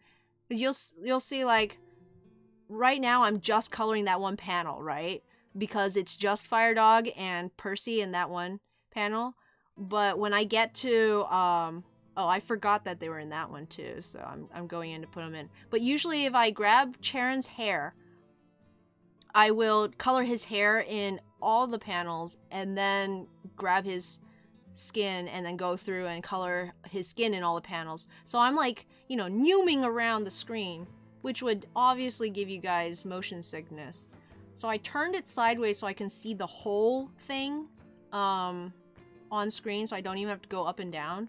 you'll see, like, right now I'm just coloring that one panel, right? Because it's just Firedog and Percy in that one panel. But when I get to oh, I forgot that they were in that one too, so I'm going in to put them in. But usually if I grab Charon's hair, I will color his hair in all the panels and then grab his skin and then go through and color his skin in all the panels. So I'm like, you know, nooming around the screen, which would obviously give you guys motion sickness. So I turned it sideways so I can see the whole thing on screen, so I don't even have to go up and down.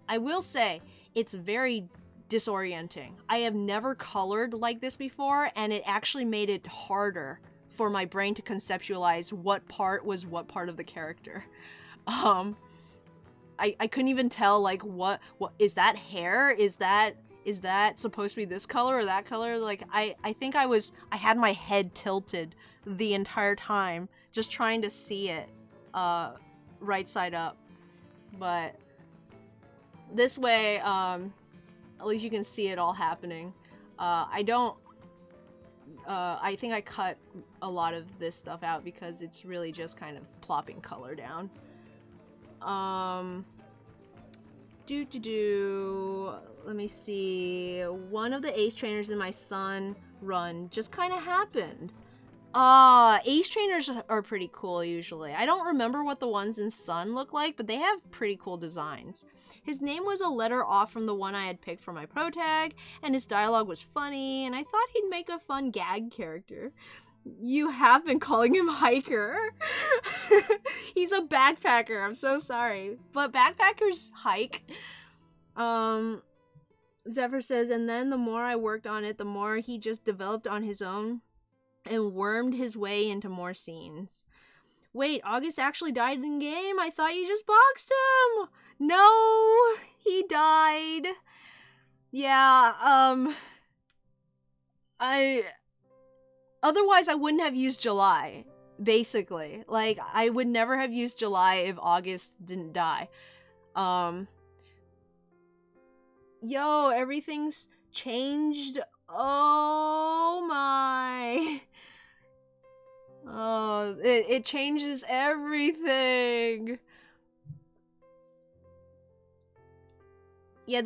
I will say, it's very disorienting. I have never colored like this before, and it actually made it harder for my brain to conceptualize what part was what part of the character. I couldn't even tell, like, what is that hair? Is that supposed to be this color or that color? Like, I think I had my head tilted the entire time just trying to see it right side up. But this way, at least you can see it all happening. I think I cut a lot of this stuff out because it's really just kind of plopping color down. Let me see. One of the Ace Trainers in my Sun run just kind of happened. Ace Trainers are pretty cool usually. I don't remember what the ones in Sun look like, but they have pretty cool designs. His name was a letter off from the one I had picked for my pro tag, and his dialogue was funny, and I thought he'd make a fun gag character. You have been calling him Hiker. He's a backpacker, I'm so sorry. But backpackers hike. Zephyr says, and then the more I worked on it, the more he just developed on his own and wormed his way into more scenes. Wait, August actually died in game? I thought you just boxed him! No! He died. Yeah, otherwise I wouldn't have used July, basically. Like, I would never have used July if August didn't die. Yo, everything's changed. Oh my. Oh, it changes everything. Yeah,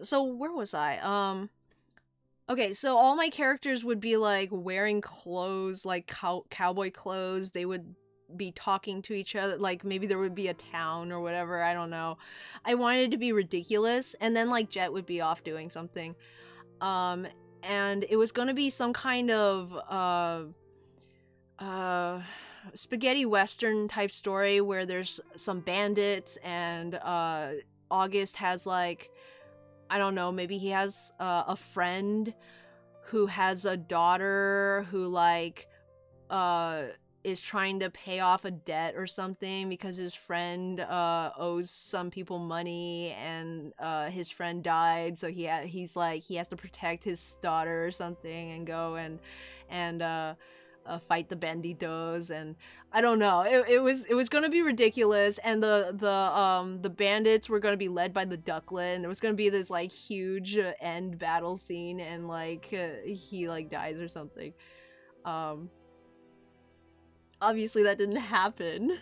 so where was I? Okay, so all my characters would be, like, wearing clothes, like cowboy clothes. They would be talking to each other, like, maybe there would be a town or whatever, I don't know. I wanted it to be ridiculous, and then, like, Jet would be off doing something. And it was gonna be some kind of, spaghetti western type story where there's some bandits and, August has, like, I don't know, maybe he has a friend who has a daughter who, like, is trying to pay off a debt or something because his friend owes some people money, and his friend died, so he's like, he has to protect his daughter or something and go and fight the banditos, and I don't know. It was gonna be ridiculous, and the bandits were gonna be led by the Ducklet, and there was gonna be this, like, huge end battle scene, and, like, he, like, dies or something. Obviously that didn't happen.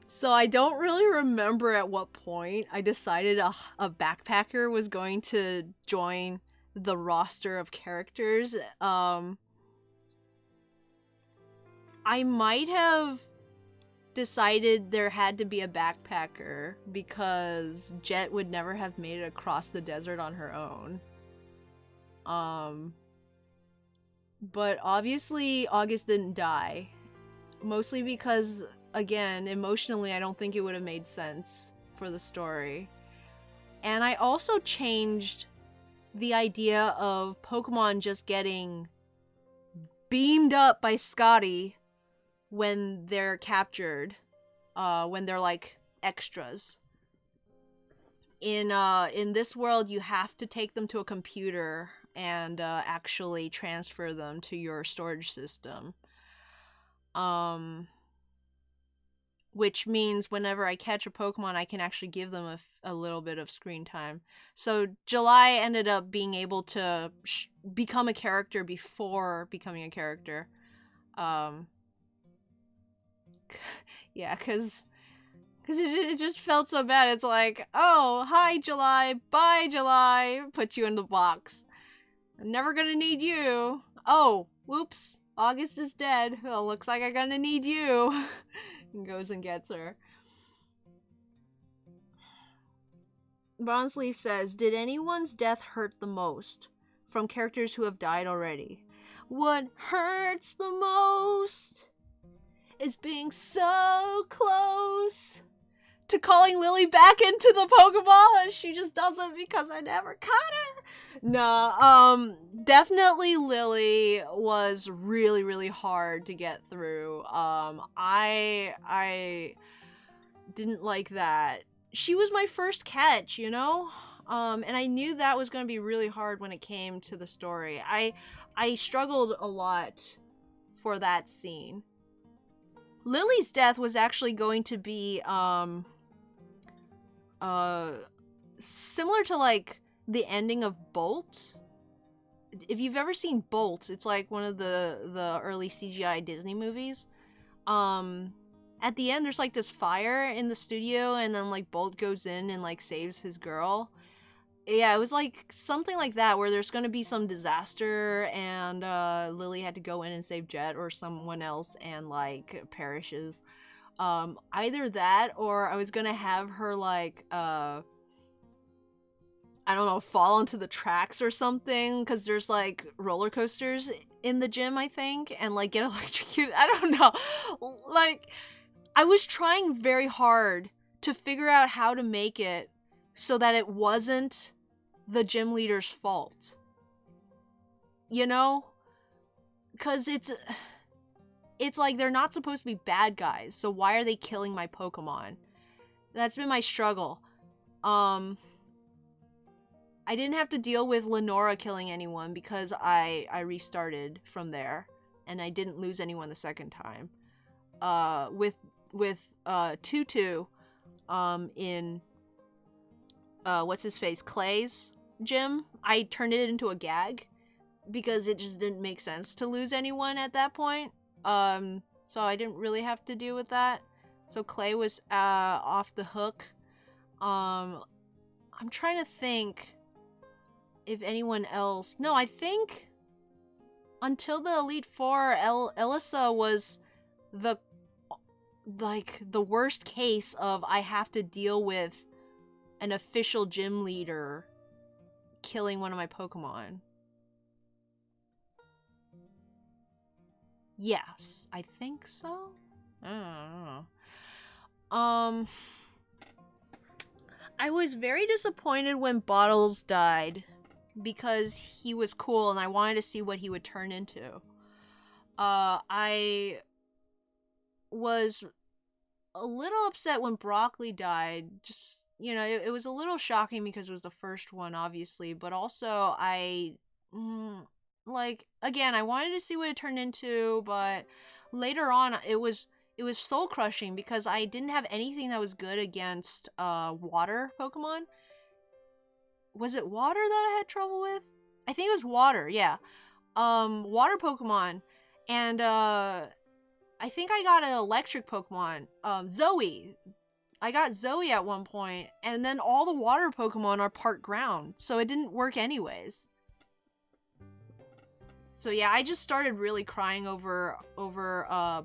So I don't really remember at what point I decided a backpacker was going to join the roster of characters. I might have decided there had to be a backpacker because Jet would never have made it across the desert on her own. But obviously August didn't die. Mostly because, again, emotionally I don't think it would have made sense for the story. And I also changed the idea of Pokemon just getting beamed up by Scotty when they're captured, when they're like extras. In this world, you have to take them to a computer and actually transfer them to your storage system. Which means whenever I catch a Pokemon, I can actually give them a little bit of screen time. So July ended up being able to become a character before becoming a character. Yeah, because it just felt so bad. It's like, oh, hi July, bye July, put you in the box. I'm never gonna need you. Oh, whoops, August is dead. Well, looks like I'm gonna need you. And goes and gets her. Bronzeleaf says, did anyone's death hurt the most from characters who have died already? What hurts the most is being so close to calling Lily back into the Pokeball, and she just doesn't because I never caught her. No, definitely Lily was really, really hard to get through. I didn't like that. She was my first catch, you know? And I knew that was going to be really hard when it came to the story. I struggled a lot for that scene. Lily's death was actually going to be, similar to, like, the ending of Bolt. If you've ever seen Bolt, it's like one of the early CGI Disney movies. At the end, there's like this fire in the studio, and then like Bolt goes in and like saves his girl. Yeah, it was like something like that, where there's gonna be some disaster, and Lily had to go in and save Jet or someone else, and like perishes. Either that, or I was gonna have her like I don't know, fall onto the tracks or something, because there's like roller coasters in the gym, I think, and like get electrocuted. I don't know. Like, I was trying very hard to figure out how to make it so that it wasn't the gym leader's fault. You know? Because it's like they're not supposed to be bad guys, so why are they killing my Pokemon? That's been my struggle. I didn't have to deal with Lenora killing anyone because I restarted from there, and I didn't lose anyone the second time. With Tutu, in what's his face, Clay's gym, I turned it into a gag because it just didn't make sense to lose anyone at that point. So I didn't really have to deal with that. So Clay was off the hook. I'm trying to think if anyone else. No, I think until the Elite Four, Elisa was the worst case of I have to deal with an official gym leader killing one of my Pokemon. Yes, I think so. I don't know. I was very disappointed when Bottles died because he was cool and I wanted to see what he would turn into. I was a little upset when Broccoli died. Just, you know, it was a little shocking because it was the first one, obviously, but also like, again, I wanted to see what it turned into, but later on it was soul crushing because I didn't have anything that was good against water Pokemon. Was it water that I had trouble with? I think it was water, yeah. Water Pokemon. And I think I got an electric Pokemon. Zoe. I got Zoe at one point, and then all the water Pokemon are part ground, so it didn't work anyways. So yeah, I just started really crying over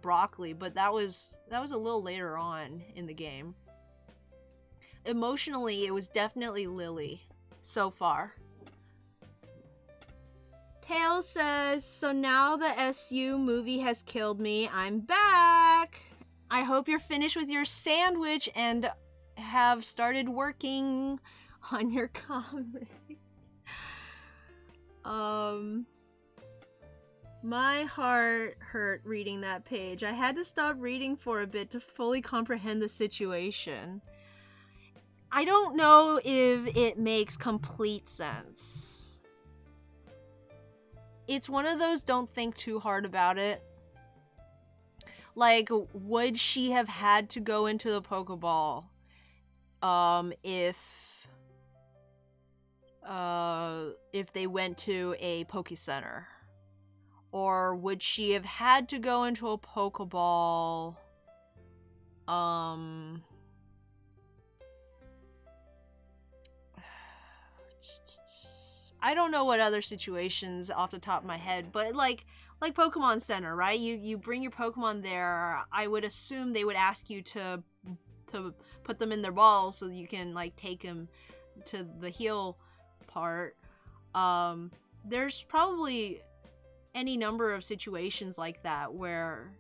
broccoli, but that was a little later on in the game. Emotionally, it was definitely Lily so far. Tails says, so now the SU movie has killed me. I'm back. I hope you're finished with your sandwich and have started working on your comic. My heart hurt reading that page. I had to stop reading for a bit to fully comprehend the situation. I don't know if it makes complete sense. It's one of those don't think too hard about it. Like, would she have had to go into the Pokeball if they went to a Poke Center? Or would she have had to go into a Pokeball I don't know what other situations off the top of my head, but like Pokemon Center, right? You bring your Pokemon there. I would assume they would ask you to put them in their balls so you can like take them to the heal part. There's probably any number of situations like that where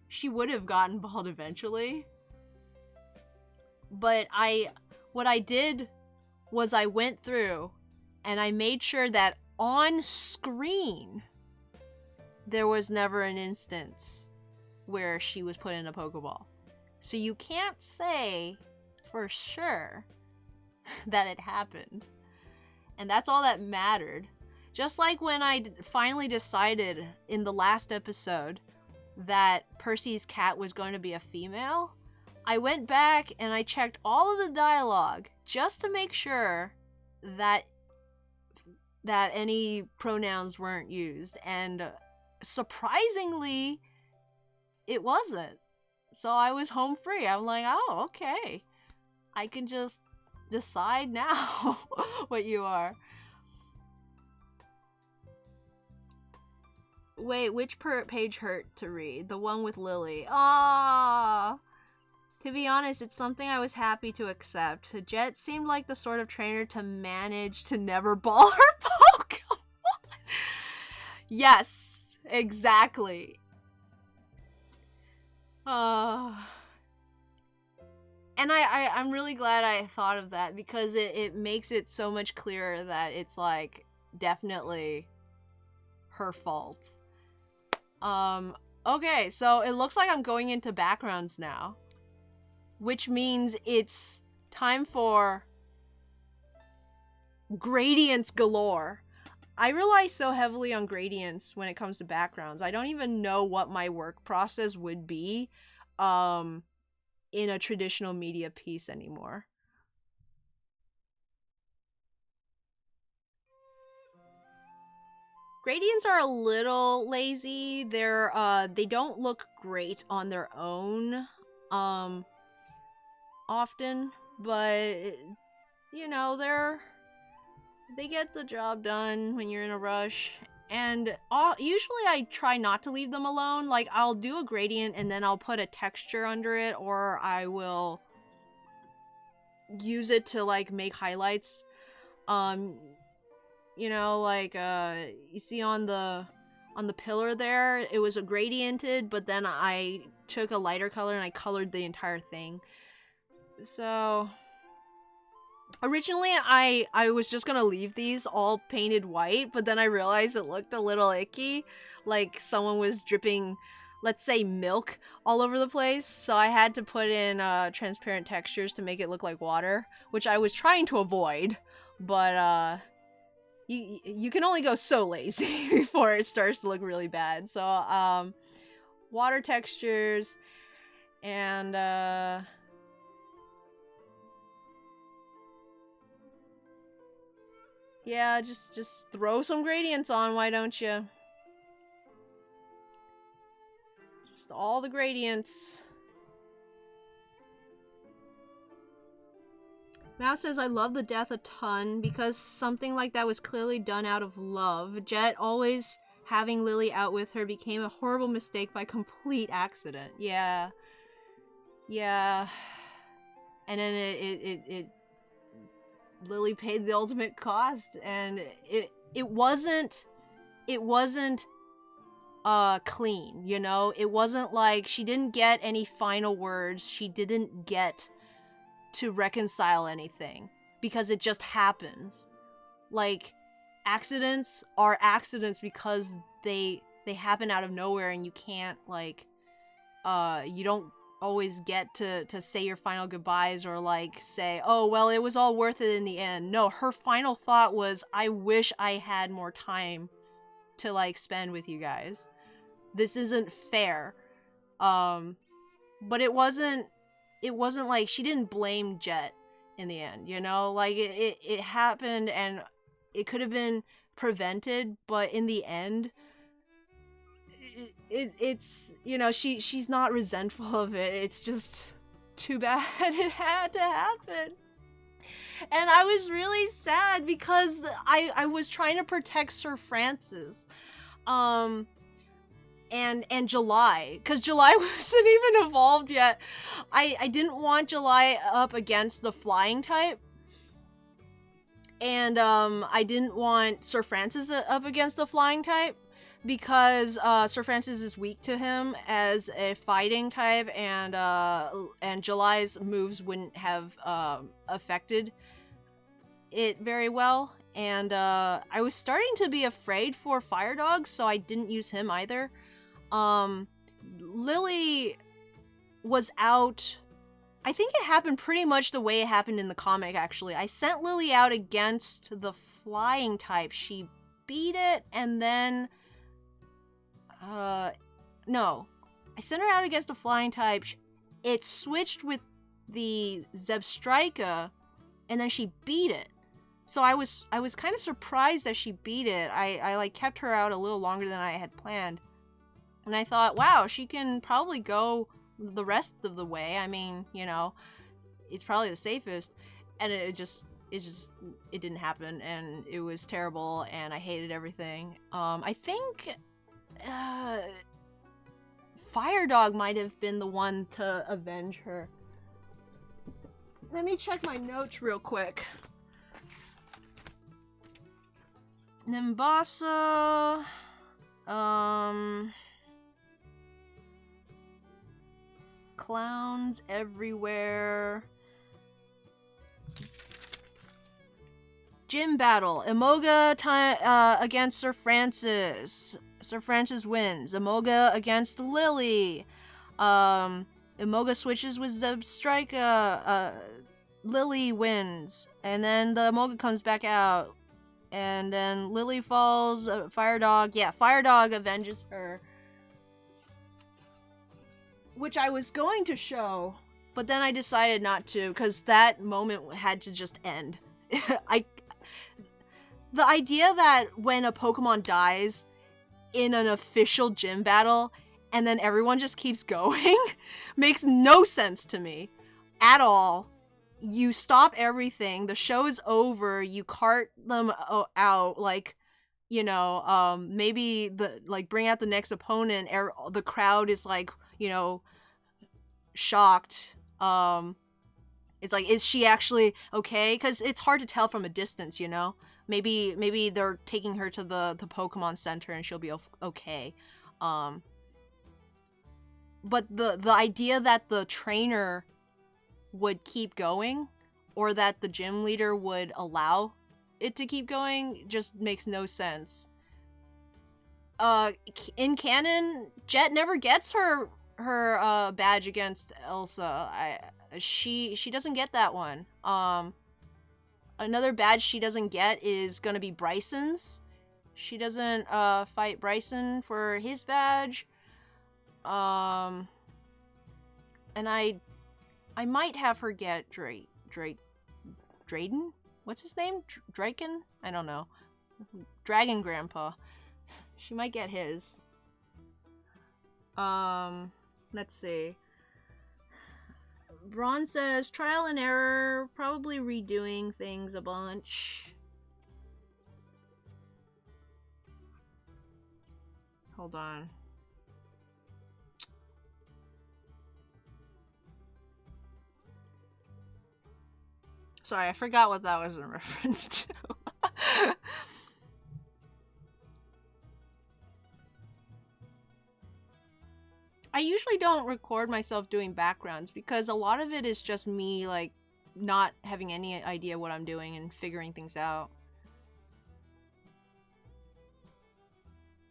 she would have gotten balled eventually. But what I did was I went through and I made sure that on screen there was never an instance where she was put in a Pokeball. So you can't say for sure that it happened. And that's all that mattered. Just like when I finally decided in the last episode that Percy's cat was going to be a female, I went back and I checked all of the dialogue just to make sure that any pronouns weren't used, and surprisingly it wasn't. So I was home free. I'm like, oh, okay, I can just decide now what you are. Wait, which page hurt to read? The one with Lily. Ah. To be honest, it's something I was happy to accept. Jet seemed like the sort of trainer to manage to never ball her Pokemon. Yes, exactly. And I'm really glad I thought of that, because it makes it so much clearer that it's like definitely her fault. Okay, so it looks like I'm going into backgrounds now, which means it's time for gradients galore. I rely so heavily on gradients when it comes to backgrounds. I don't even know what my work process would be in a traditional media piece anymore. Gradients are a little lazy. They don't look great on their own often, but you know, they get the job done when you're in a rush. And usually I try not to leave them alone. Like, I'll do a gradient and then I'll put a texture under it, or I will use it to like make highlights. You know, like you see on the pillar there, it was a gradiented, but then I took a lighter color and I colored the entire thing. So originally I was just gonna leave these all painted white, but then I realized it looked a little icky, like someone was dripping, let's say, milk all over the place. So I had to put in transparent textures to make it look like water, which I was trying to avoid, but you can only go so lazy before it starts to look really bad. So water textures, and yeah, just throw some gradients on, why don't you? Just all the gradients. Mouse says, I love the death a ton because something like that was clearly done out of love. Jet always having Lily out with her became a horrible mistake by complete accident. Yeah. Yeah. And then it Lily paid the ultimate cost, and it wasn't clean, you know? It wasn't like she didn't get any final words. She didn't get to reconcile anything because it just happens. Like, accidents are accidents because they happen out of nowhere, and you can't, like, you don't always get to say your final goodbyes or, like, say, oh, well, it was all worth it in the end. No, her final thought was, I wish I had more time to, like, spend with you guys. This isn't fair. But it wasn't like she didn't blame Jet in the end, you know? Like, it happened, and it could have been prevented, but in the end, it's, you know, she's not resentful of it. It's just too bad it had to happen. And I was really sad because I was trying to protect Sir Francis. And July, because July wasn't even evolved yet. I didn't want July up against the flying type. And I didn't want Sir Francis up against the flying type, because Sir Francis is weak to him as a fighting type, and July's moves wouldn't have affected it very well. And I was starting to be afraid for Fire Dog, so I didn't use him either. Lily was out. I think it happened pretty much the way it happened in the comic, actually. I sent Lily out against the flying type. She beat it, and then... no. I sent her out against the flying type. It switched with the Zebstrika, and then she beat it. So I was kind of surprised that she beat it. I like kept her out a little longer than I had planned. And I thought, wow, she can probably go the rest of the way. I mean, you know, it's probably the safest. And it didn't happen, and it was terrible, and I hated everything. I think Fire Dog might have been the one to avenge her. Let me check my notes real quick. Nimbasa, clowns everywhere. Gym battle. Imoga against Sir Francis. Sir Francis wins. Imoga against Lily. Imoga switches with Zebstrika. Lily wins. And then the Imoga comes back out. And then Lily falls. Fire Dog. Yeah, Fire Dog avenges her. Which I was going to show, but then I decided not to, because that moment had to just end. The idea that when a Pokemon dies in an official gym battle, and then everyone just keeps going, makes no sense to me. At all. You stop everything, the show is over, you cart them out, like, you know, maybe bring out the next opponent, the crowd is like, you know, shocked. It's like, is she actually okay? Because it's hard to tell from a distance, you know? Maybe they're taking her to the Pokemon Center and she'll be okay. But the idea that the trainer would keep going, or that the gym leader would allow it to keep going, just makes no sense. In canon, Jet never gets her badge against Elsa. She doesn't get that one. Another badge she doesn't get is gonna be Bryson's. She doesn't fight Bryson for his badge. And I might have her get Drayden? What's his name? Draken? I don't know. Dragon Grandpa. She might get his. Let's see. Braun says, trial and error, probably redoing things a bunch. Hold on. Sorry, I forgot what that was in reference to. I usually don't record myself doing backgrounds because a lot of it is just me, like, not having any idea what I'm doing and figuring things out.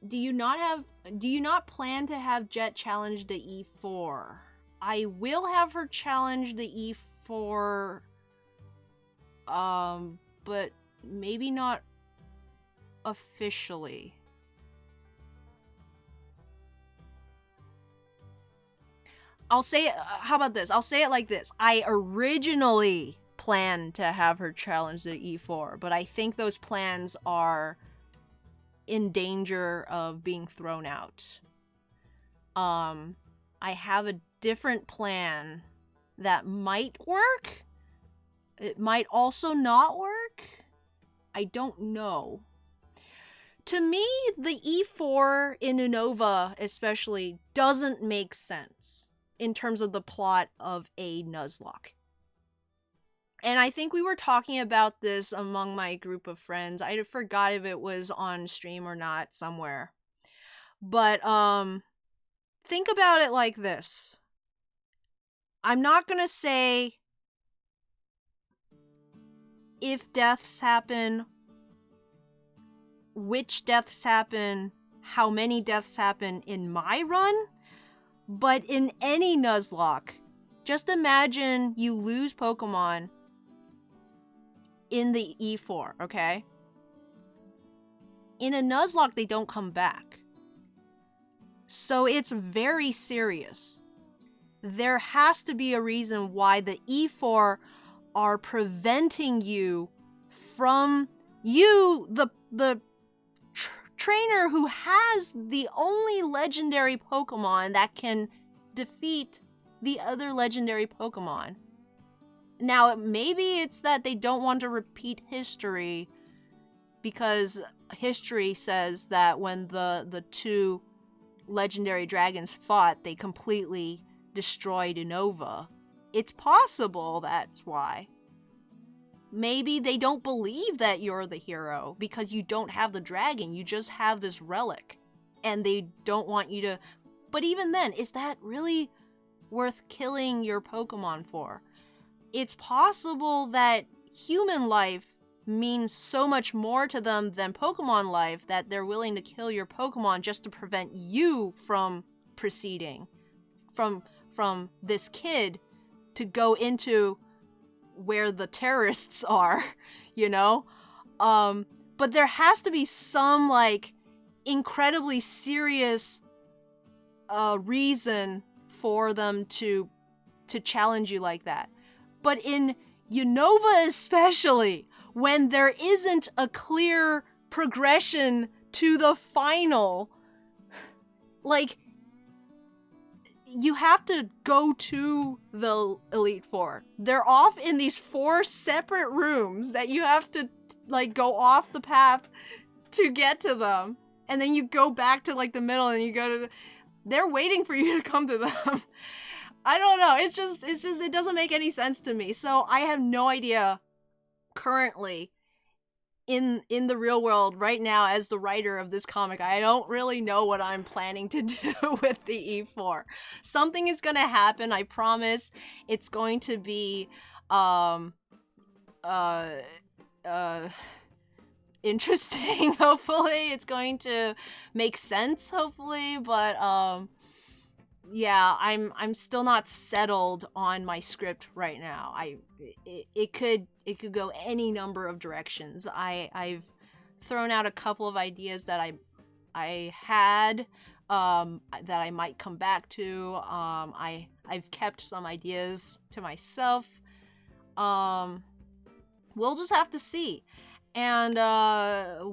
Do you not plan to have Jet challenge the E4? I will have her challenge the E4, but maybe not officially. I'll say it, how about this? I'll say it like this. I originally planned to have her challenge the E4, but I think those plans are in danger of being thrown out. I have a different plan that might work. It might also not work. I don't know. To me, the E4 in Unova especially doesn't make sense in terms of the plot of a Nuzlocke. And I think we were talking about this among my group of friends. I forgot if it was on stream or not somewhere. But think about it like this. I'm not gonna say if deaths happen, which deaths happen, how many deaths happen in my run, but in any Nuzlocke, just imagine you lose Pokemon in the E4, okay? In a Nuzlocke, they don't come back. So it's very serious. There has to be a reason why the E4 are preventing you from the trainer who has the only legendary Pokemon that can defeat the other legendary Pokemon. Now, maybe it's that they don't want to repeat history because history says that when the two legendary dragons fought, they completely destroyed Unova. It's possible that's why. Maybe they don't believe that you're the hero because you don't have the dragon, you just have this relic. And they don't want you to... But even then, is that really worth killing your Pokemon for? It's possible that human life means so much more to them than Pokemon life that they're willing to kill your Pokemon just to prevent you from proceeding. From this kid to go into where the terrorists are, you know? But there has to be some, like, incredibly serious reason for them to challenge you like that. But in Unova especially, when there isn't a clear progression to the final, like, you have to go to the Elite Four. They're off in these 4 separate rooms that you have to, like, go off the path to get to them. And then you go back to, like, the middle and you go to... They're waiting for you to come to them. I don't know. It's just, it doesn't make any sense to me. So I have no idea currently in the real world right now as the writer of this comic. I don't really know what I'm planning to do with the E4. Something is going to happen. I promise. It's going to be, interesting, hopefully. It's going to make sense, hopefully, but, yeah, I'm still not settled on my script right now. It could go any number of directions. I've thrown out a couple of ideas that I had that I might come back to. I've kept some ideas to myself. We'll just have to see. And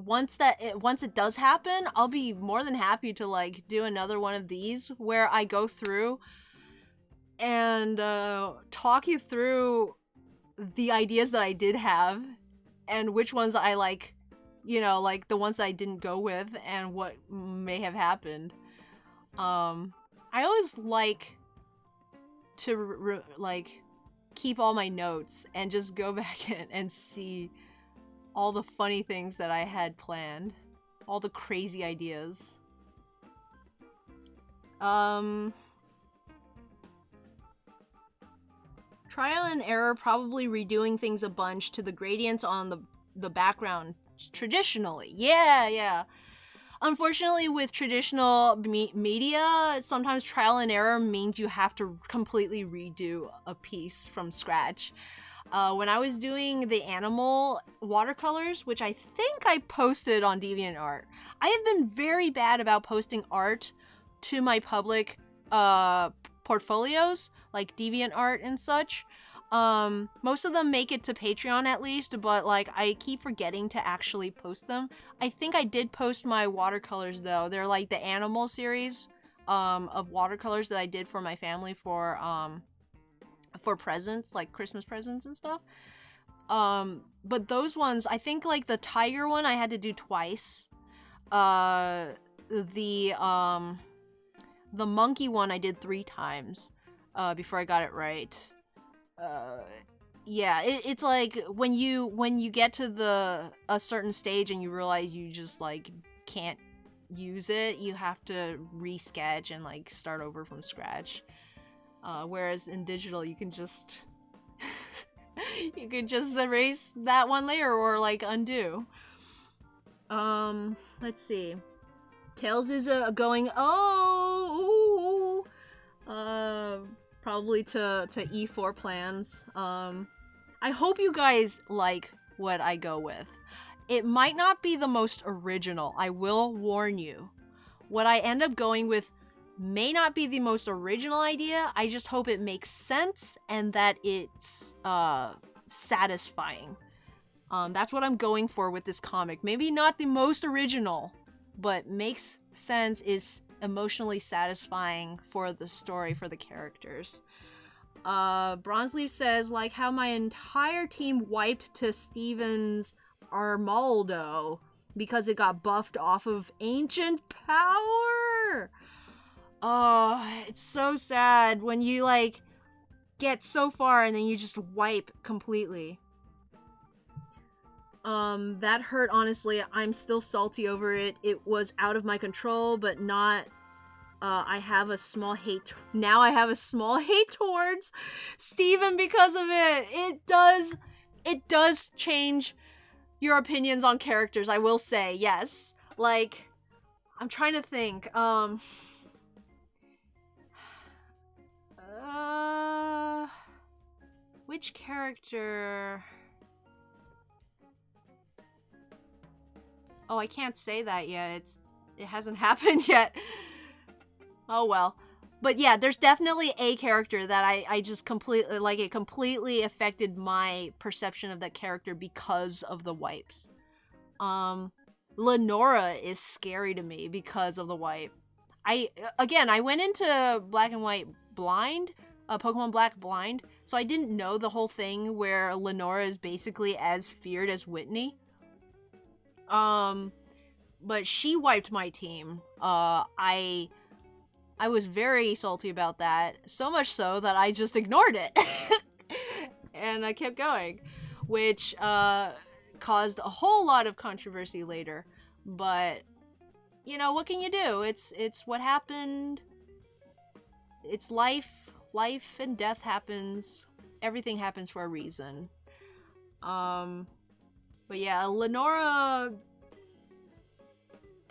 once it does happen, I'll be more than happy to, like, do another one of these where I go through and talk you through the ideas that I did have and which ones I, like, you know, like the ones that I didn't go with and what may have happened. I always like to like keep all my notes and just go back in and see all the funny things that I had planned, all the crazy ideas. Trial and error, probably redoing things a bunch to the gradients on the background traditionally. Yeah. Unfortunately, with traditional media, sometimes trial and error means you have to completely redo a piece from scratch. When I was doing the animal watercolors, which I think I posted on DeviantArt, I have been very bad about posting art to my public portfolios, like DeviantArt and such. Most of them make it to Patreon at least, but like I keep forgetting to actually post them. I think I did post my watercolors though. They're like the animal series of watercolors that I did for my family for presents, like Christmas presents and stuff. But those ones, I think like the tiger one I had to do twice. The monkey one I did 3 times before I got it right. Yeah, it's like when you get to a certain stage and you realize you just like can't use it, you have to resketch and like start over from scratch. Whereas in digital you can just you can just erase that one layer or like undo. Let's see. Tails is going probably to E4 plans. I hope you guys like what I go with. It might not be the most original, I will warn you. What I end up going with may not be the most original idea, I just hope it makes sense and that it's satisfying. That's what I'm going for with this comic. Maybe not the most original, but makes sense, is emotionally satisfying for the story, for the characters. Bronzeleaf says, like how my entire team wiped to Steven's Armaldo because it got buffed off of Ancient Power. Oh, it's so sad when you like get so far and then you just wipe completely. That hurt, honestly. I'm still salty over it. It was out of my control, but not I have a small hate towards Steven because of it. It does change your opinions on characters, I will say. Yes. Like, I'm trying to think. Which character? Oh, I can't say that yet. It hasn't happened yet. Oh well. But yeah, there's definitely a character that I just completely, like, it completely affected my perception of that character because of the wipes. Lenora is scary to me because of the wipe. I went into Black and White blind, Pokemon Black blind, so I didn't know the whole thing where Lenora is basically as feared as Whitney. But she wiped my team. I was very salty about that, so much so that I just ignored it. And I kept going, which caused a whole lot of controversy later. But, you know, what can you do? It's what happened. It's life. Life and death happens. Everything happens for a reason. But yeah, Lenora,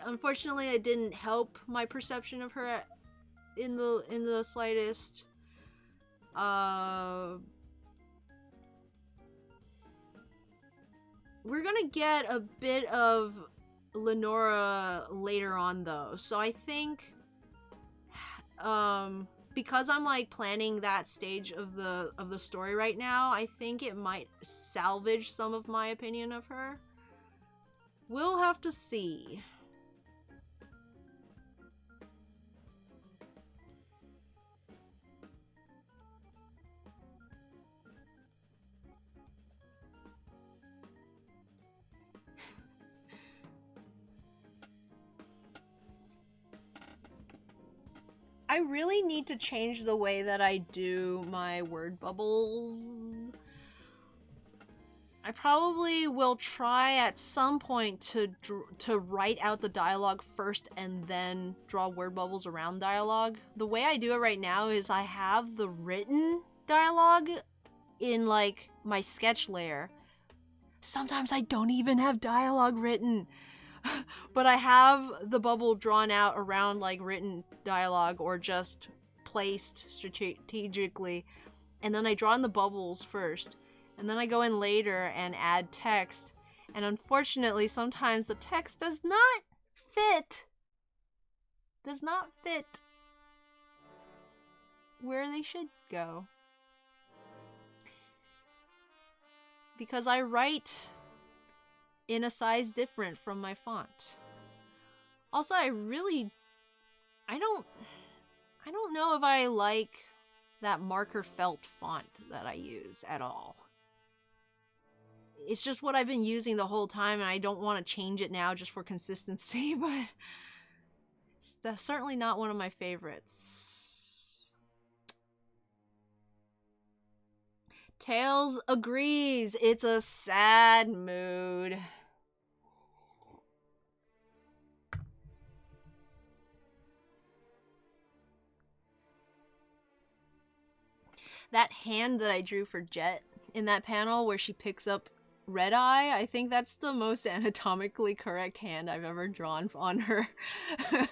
unfortunately, it didn't help my perception of her in the slightest. We're gonna get a bit of Lenora later on though, so I think because I'm like planning that stage of the story right now, I think it might salvage some of my opinion of her. We'll have to see. I really need to change the way that I do my word bubbles. I probably will try at some point to write out the dialogue first and then draw word bubbles around dialogue. The way I do it right now is I have the written dialogue in like my sketch layer. Sometimes I don't even have dialogue written. But I have the bubble drawn out around like written dialogue or just placed strategically, and then I draw in the bubbles first, and then I go in later and add text, and unfortunately sometimes the text does not fit where they should go, because I write in a size different from my font. Also, I don't know if I like that marker felt font that I use at all. It's just what I've been using the whole time, and I don't want to change it now just for consistency, but that's certainly not one of my favorites. Tails agrees. It's a sad mood. That hand that I drew for Jet in that panel where she picks up Red Eye, I think that's the most anatomically correct hand I've ever drawn on her. I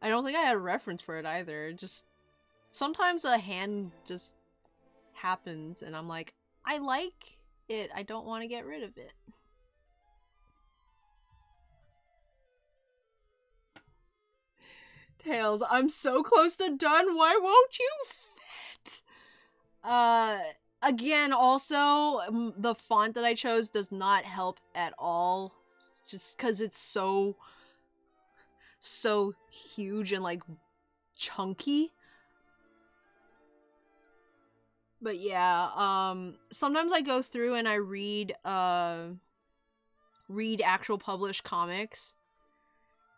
don't think I had a reference for it either. Just sometimes a hand just happens and I'm like, I like it, I don't want to get rid of it. Tails, I'm so close to done, why won't you fit? Again, also, the font that I chose does not help at all. Just because it's so huge and, like, chunky. But yeah, sometimes I go through and I read actual published comics.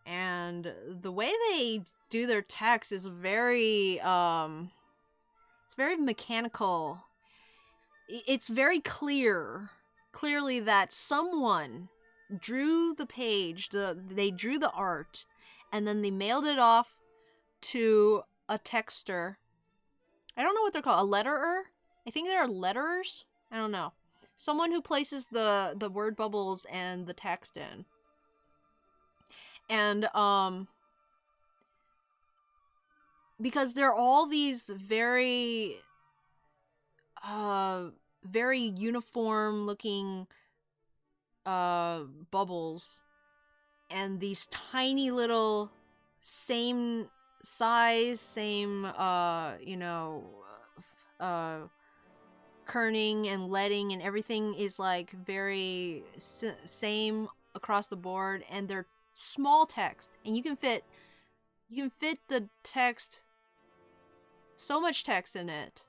And the way they do their text is very, it's very mechanical. It's very clearly that someone drew the page, they drew the art, and then they mailed it off to a texter. I don't know what they're called, a letterer? I think there are letterers? I don't know. Someone who places the word bubbles and the text in. And, because they're all these very uniform looking, bubbles, and these tiny little, same size, same, kerning and leading and everything is, like, very same across the board, and they're small text, and you can fit the text, so much text in it,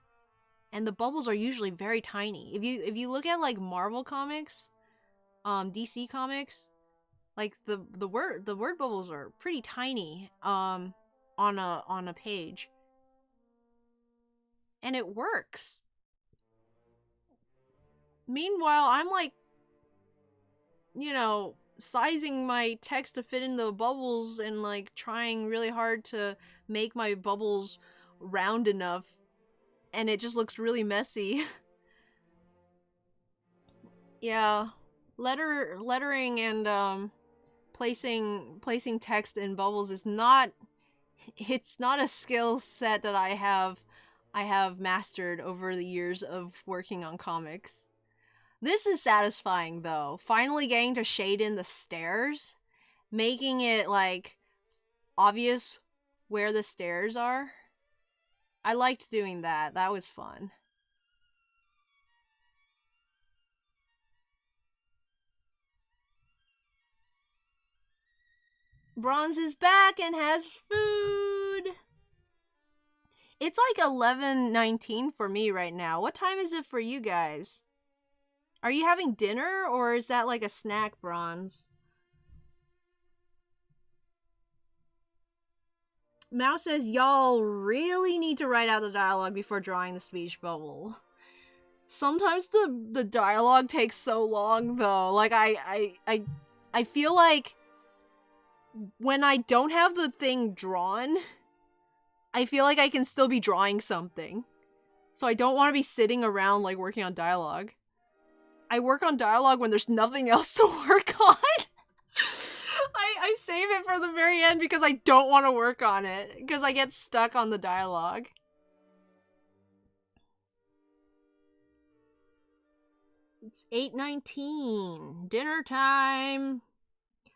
and the bubbles are usually very tiny. If you look at, like, Marvel comics, DC comics, like, the word bubbles are pretty tiny on a page, and it works. Meanwhile, I'm, like, sizing my text to fit in the bubbles and, like, trying really hard to make my bubbles round enough, and it just looks really messy. Yeah, lettering and placing text in bubbles is not, it's not a skill set that I have mastered over the years of working on comics. This is satisfying, though. Finally getting to shade in the stairs. Making it, like, obvious where the stairs are. I liked doing that. That was fun. Bronze is back and has food! It's like 11:19 for me right now. What time is it for you guys? Are you having dinner, or is that like a snack, Bronze? Mouse says, y'all really need to write out the dialogue before drawing the speech bubble. Sometimes the dialogue takes so long, though. Like, I feel like when I don't have the thing drawn, I feel like I can still be drawing something. So I don't want to be sitting around, like, working on dialogue. I work on dialogue when there's nothing else to work on. I save it for the very end because I don't want to work on it. Because I get stuck on the dialogue. It's 8:19. Dinner time.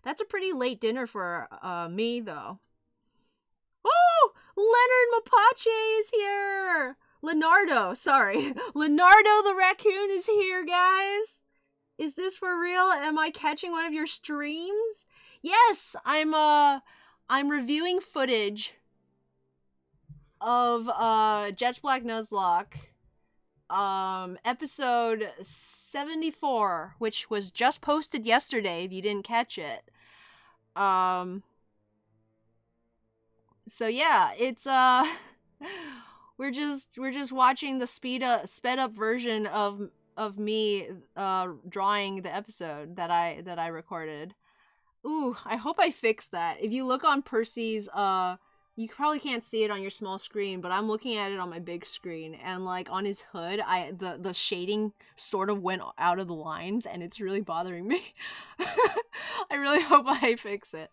That's a pretty late dinner for me, though. Oh! Leonard Mapache is here! Leonardo, sorry. Leonardo the raccoon is here, guys! Is this for real? Am I catching one of your streams? Yes, I'm reviewing footage of Jet's Black Nuzlocke, episode 74, which was just posted yesterday if you didn't catch it. So yeah, it's we're just watching the sped up version of me drawing the episode that I recorded. Ooh, I hope I fixed that. If you look on Percy's you probably can't see it on your small screen, but I'm looking at it on my big screen, and like on his hood, the shading sort of went out of the lines, and it's really bothering me. I really hope I fix it.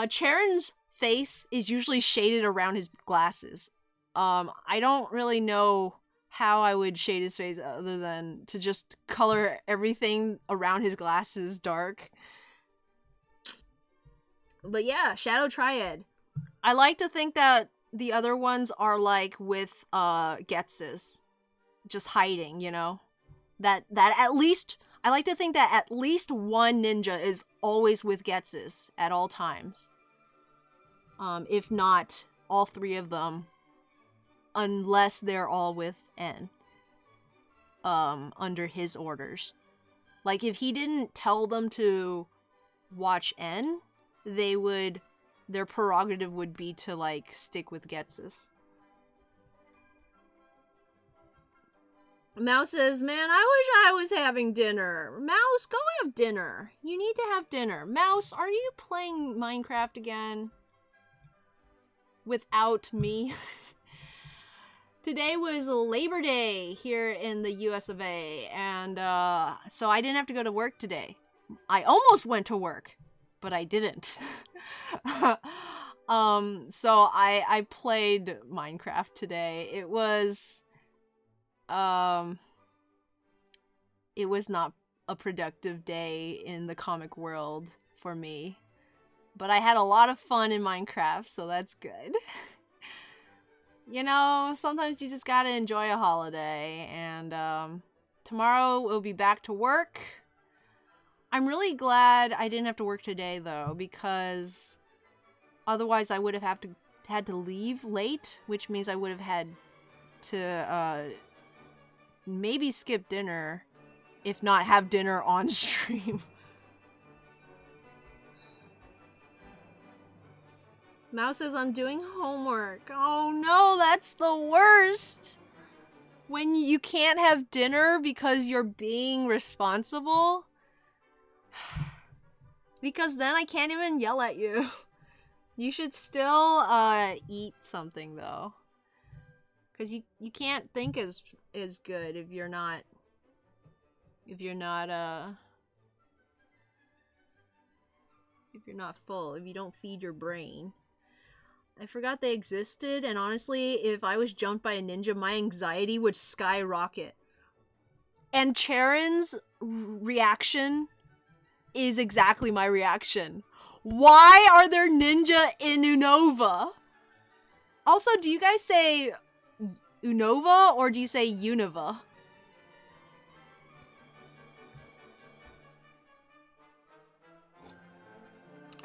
Charon's face is usually shaded around his glasses. I don't really know how I would shade his face other than to just color everything around his glasses dark. But yeah, Shadow Triad. I like to think that the other ones are like with Getz's, just hiding, you know? That at least, I like to think that at least one ninja is always with Getz's at all times. If not all three of them, unless they're all with N. Under his orders. Like, if he didn't tell them to watch N, their prerogative would be to, like, stick with Getz's. Mouse says, man, I wish I was having dinner. Mouse, go have dinner. You need to have dinner. Mouse, are you playing Minecraft again? Without me? Today was Labor Day here in the US of A, and so I didn't have to go to work today. I almost went to work, but I didn't. So I played Minecraft today. It was not a productive day in the comic world for me, but I had a lot of fun in Minecraft, so that's good. You know, sometimes you just gotta enjoy a holiday, and tomorrow we'll be back to work. I'm really glad I didn't have to work today, though, because otherwise I would have had to leave late, which means I would have had to maybe skip dinner, if not have dinner on stream. Mouse says I'm doing homework. Oh no, that's the worst! When you can't have dinner because you're being responsible. Because then I can't even yell at you. You should still eat something, though. Because you can't think as good if you're not full, if you don't feed your brain. I forgot they existed, and honestly, if I was jumped by a ninja, my anxiety would skyrocket. And Charon's reaction is exactly my reaction. Why are there ninja in Unova? Also, do you guys say Unova or do you say Unova?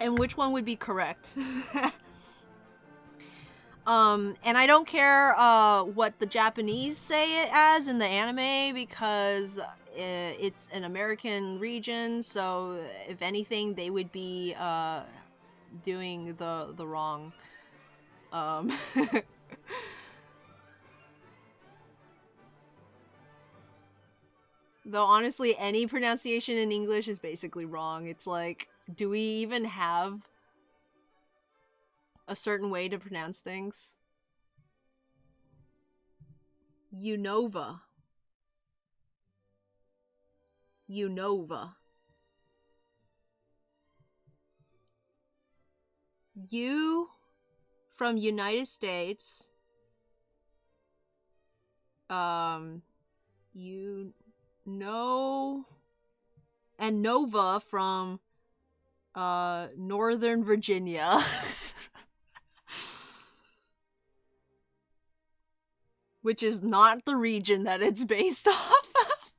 And which one would be correct? And I don't care what the Japanese say it as in the anime, because it's an American region, so if anything, they would be doing the wrong Though honestly, any pronunciation in English is basically wrong. It's like, do we even have a certain way to pronounce things? Unova. Unova. U from United States. You know, and Nova from Northern Virginia. Which is not the region that it's based off of.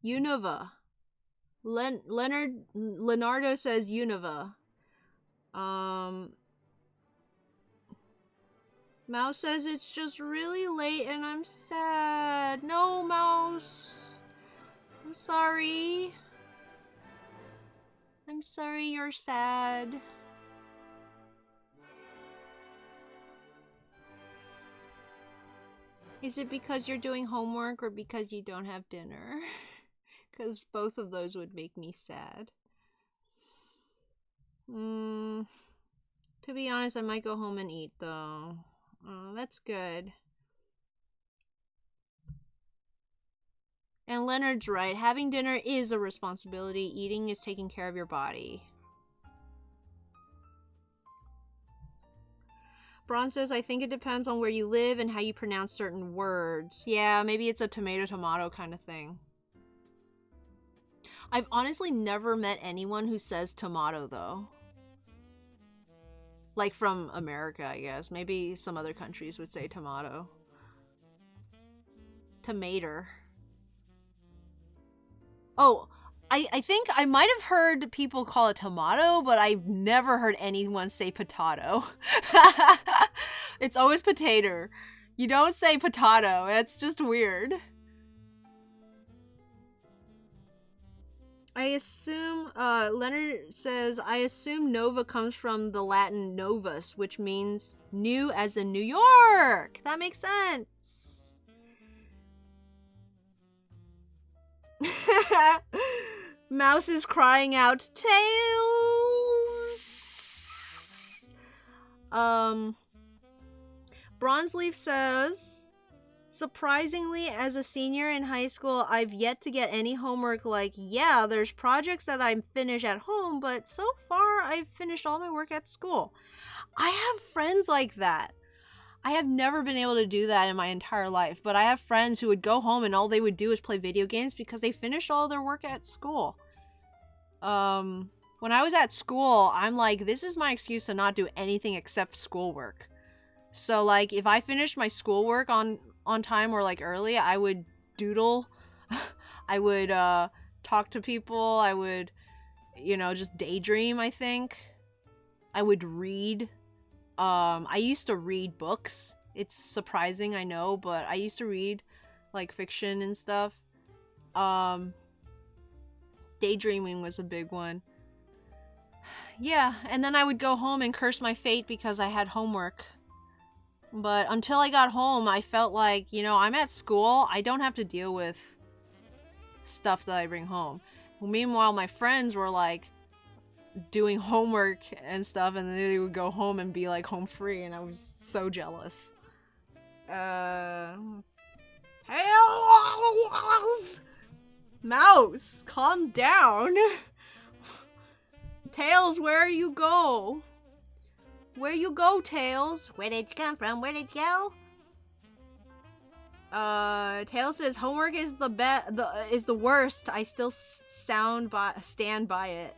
Unova. Leonardo says Unova. Mouse says it's just really late and I'm sad. No, Mouse. I'm sorry. I'm sorry you're sad. Is it because you're doing homework or because you don't have dinner? Because both of those would make me sad. To be honest, I might go home and eat though. Oh, that's good. And Leonard's right. Having dinner is a responsibility. Eating is taking care of your body. Braun says, I think it depends on where you live and how you pronounce certain words. Yeah, maybe it's a tomato-tomato kind of thing. I've honestly never met anyone who says tomato, though. Like from America, I guess. Maybe some other countries would say tomato. Tomato. Oh, I think I might have heard people call it tomato, but I've never heard anyone say potato. It's always potato. You don't say potato. It's just weird. I assume, Leonard says, I assume Nova comes from the Latin novus, which means new as in New York. That makes sense. Mouse is crying out, Tails! Bronzeleaf says, surprisingly, as a senior in high school, I've yet to get any homework. Like, yeah, there's projects that I finish at home, but so far I've finished all my work at school. I have friends like that. I have never been able to do that in my entire life, but I have friends who would go home and all they would do is play video games because they finished all their work at school. When I was at school, I'm like, this is my excuse to not do anything except schoolwork. So, like, if I finished my schoolwork on time or, like, early, I would doodle. I would, talk to people. I would, you know, just daydream, I think. I would read. I used to read books. It's surprising, I know, but I used to read, like, fiction and stuff. Daydreaming was a big one. Yeah, and then I would go home and curse my fate because I had homework. But until I got home, I felt like, you know, I'm at school. I don't have to deal with stuff that I bring home. Meanwhile, my friends were, like, doing homework and stuff, and then they would go home and be, like, home free, and I was so jealous. Tails! Mouse, calm down. Tails, where you go? Where you go, Tails? Where did you come from? Where did you go? Tails says homework is the worst. I still stand by it.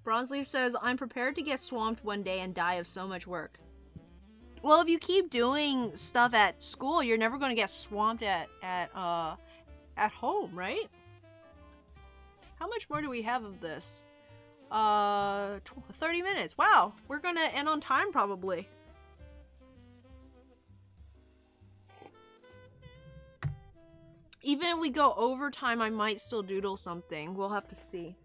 Bronzeleaf says I'm prepared to get swamped one day and die of so much work. Well, if you keep doing stuff at school, you're never going to get swamped at home, right? How much more do we have of this? 30 minutes. Wow, we're gonna end on time probably. Even if we go overtime, I might still doodle something. We'll have to see.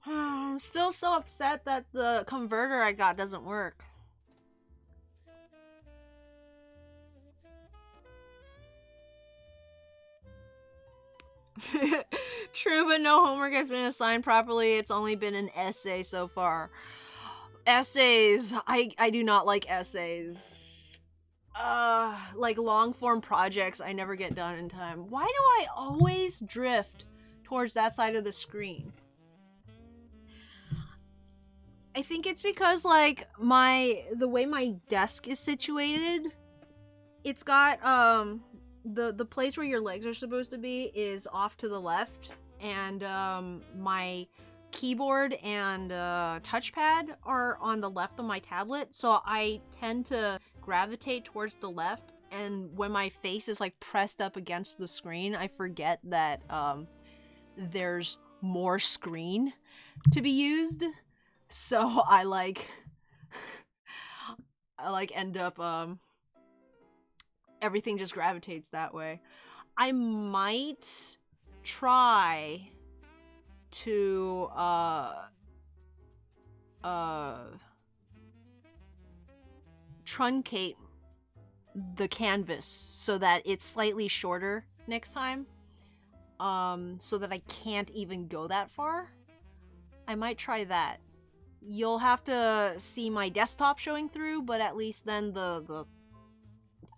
I'm still so upset that the converter I got doesn't work. True, but no homework has been assigned properly. It's only been an essay so far. Essays. I do not like essays. Like long form projects I never get done in time. Why do I always drift towards that side of the screen? I think it's because like the way my desk is situated, it's got the place where your legs are supposed to be is off to the left, and my keyboard and touchpad are on the left of my tablet, so I tend to gravitate towards the left, and when my face is like pressed up against the screen, I forget that there's more screen to be used, so I end up everything just gravitates that way. I might try to truncate the canvas so that it's slightly shorter next time, so that I can't even go that far. I might try that. You'll have to see my desktop showing through, but at least then the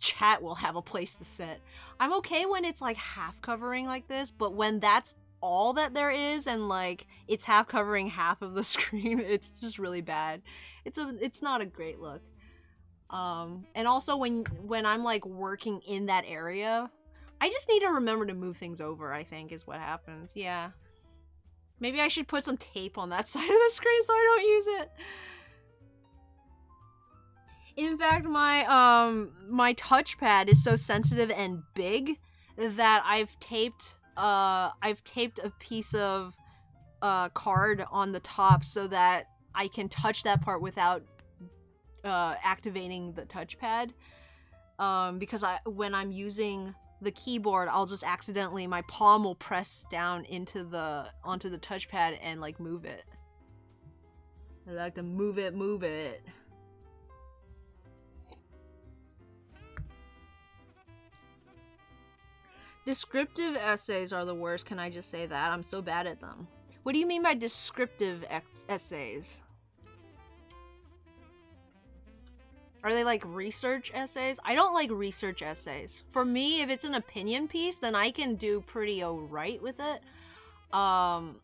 chat will have a place to sit. I'm okay when it's like half covering like this, but when that's all that there is and like it's half covering half of the screen, it's just really bad. It's not a great look. And also when I'm like working in that area, I just need to remember to move things over, I think is what happens. Yeah. Maybe I should put some tape on that side of the screen so I don't use it. In fact, my touchpad is so sensitive and big that I've taped a piece of card on the top so that I can touch that part without activating the touchpad. Because when I'm using the keyboard, I'll just accidentally, my palm will press down onto the touchpad and like move it. I like to move it. Descriptive essays are the worst, can I just say that? I'm so bad at them. What do you mean by descriptive essays? Are they like research essays? I don't like research essays. For me, if it's an opinion piece, then I can do pretty alright with it. I'm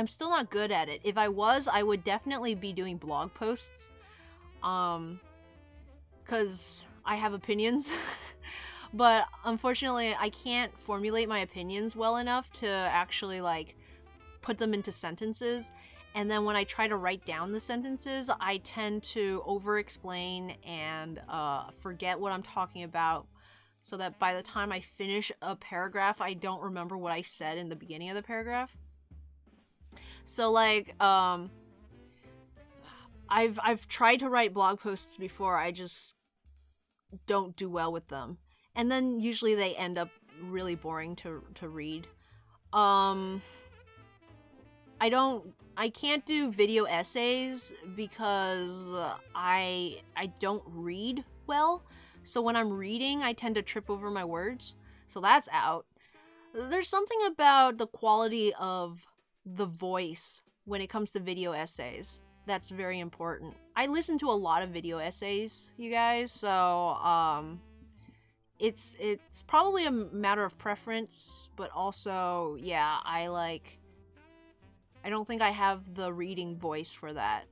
still not good at it. If I was, I would definitely be doing blog posts. Cause I have opinions. But unfortunately, I can't formulate my opinions well enough to actually like put them into sentences. And then when I try to write down the sentences, I tend to over-explain and forget what I'm talking about, so that by the time I finish a paragraph, I don't remember what I said in the beginning of the paragraph. So like, I've tried to write blog posts before, I just don't do well with them. And then usually they end up really boring to read. I can't do video essays because I don't read well. So when I'm reading, I tend to trip over my words. So that's out. There's something about the quality of the voice when it comes to video essays that's very important. I listen to a lot of video essays, you guys, so it's probably a matter of preference, but also, yeah, I don't think I have the reading voice for that.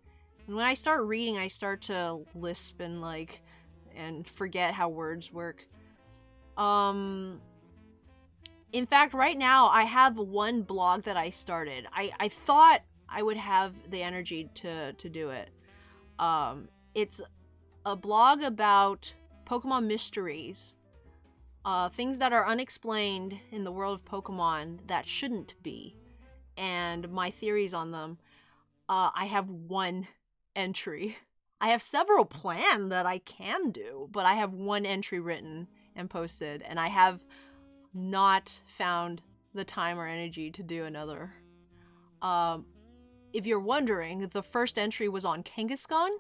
And when I start reading, I start to lisp and forget how words work. In fact, right now, I have one blog that I started. I thought I would have the energy to do it. It's a blog about Pokemon mysteries. Things that are unexplained in the world of Pokemon that shouldn't be. And my theories on them. I have one entry I have several planned that I can do, but I have one entry written and posted, and I have not found the time or energy to do another. If you're wondering, the first entry was on Kangaskhan,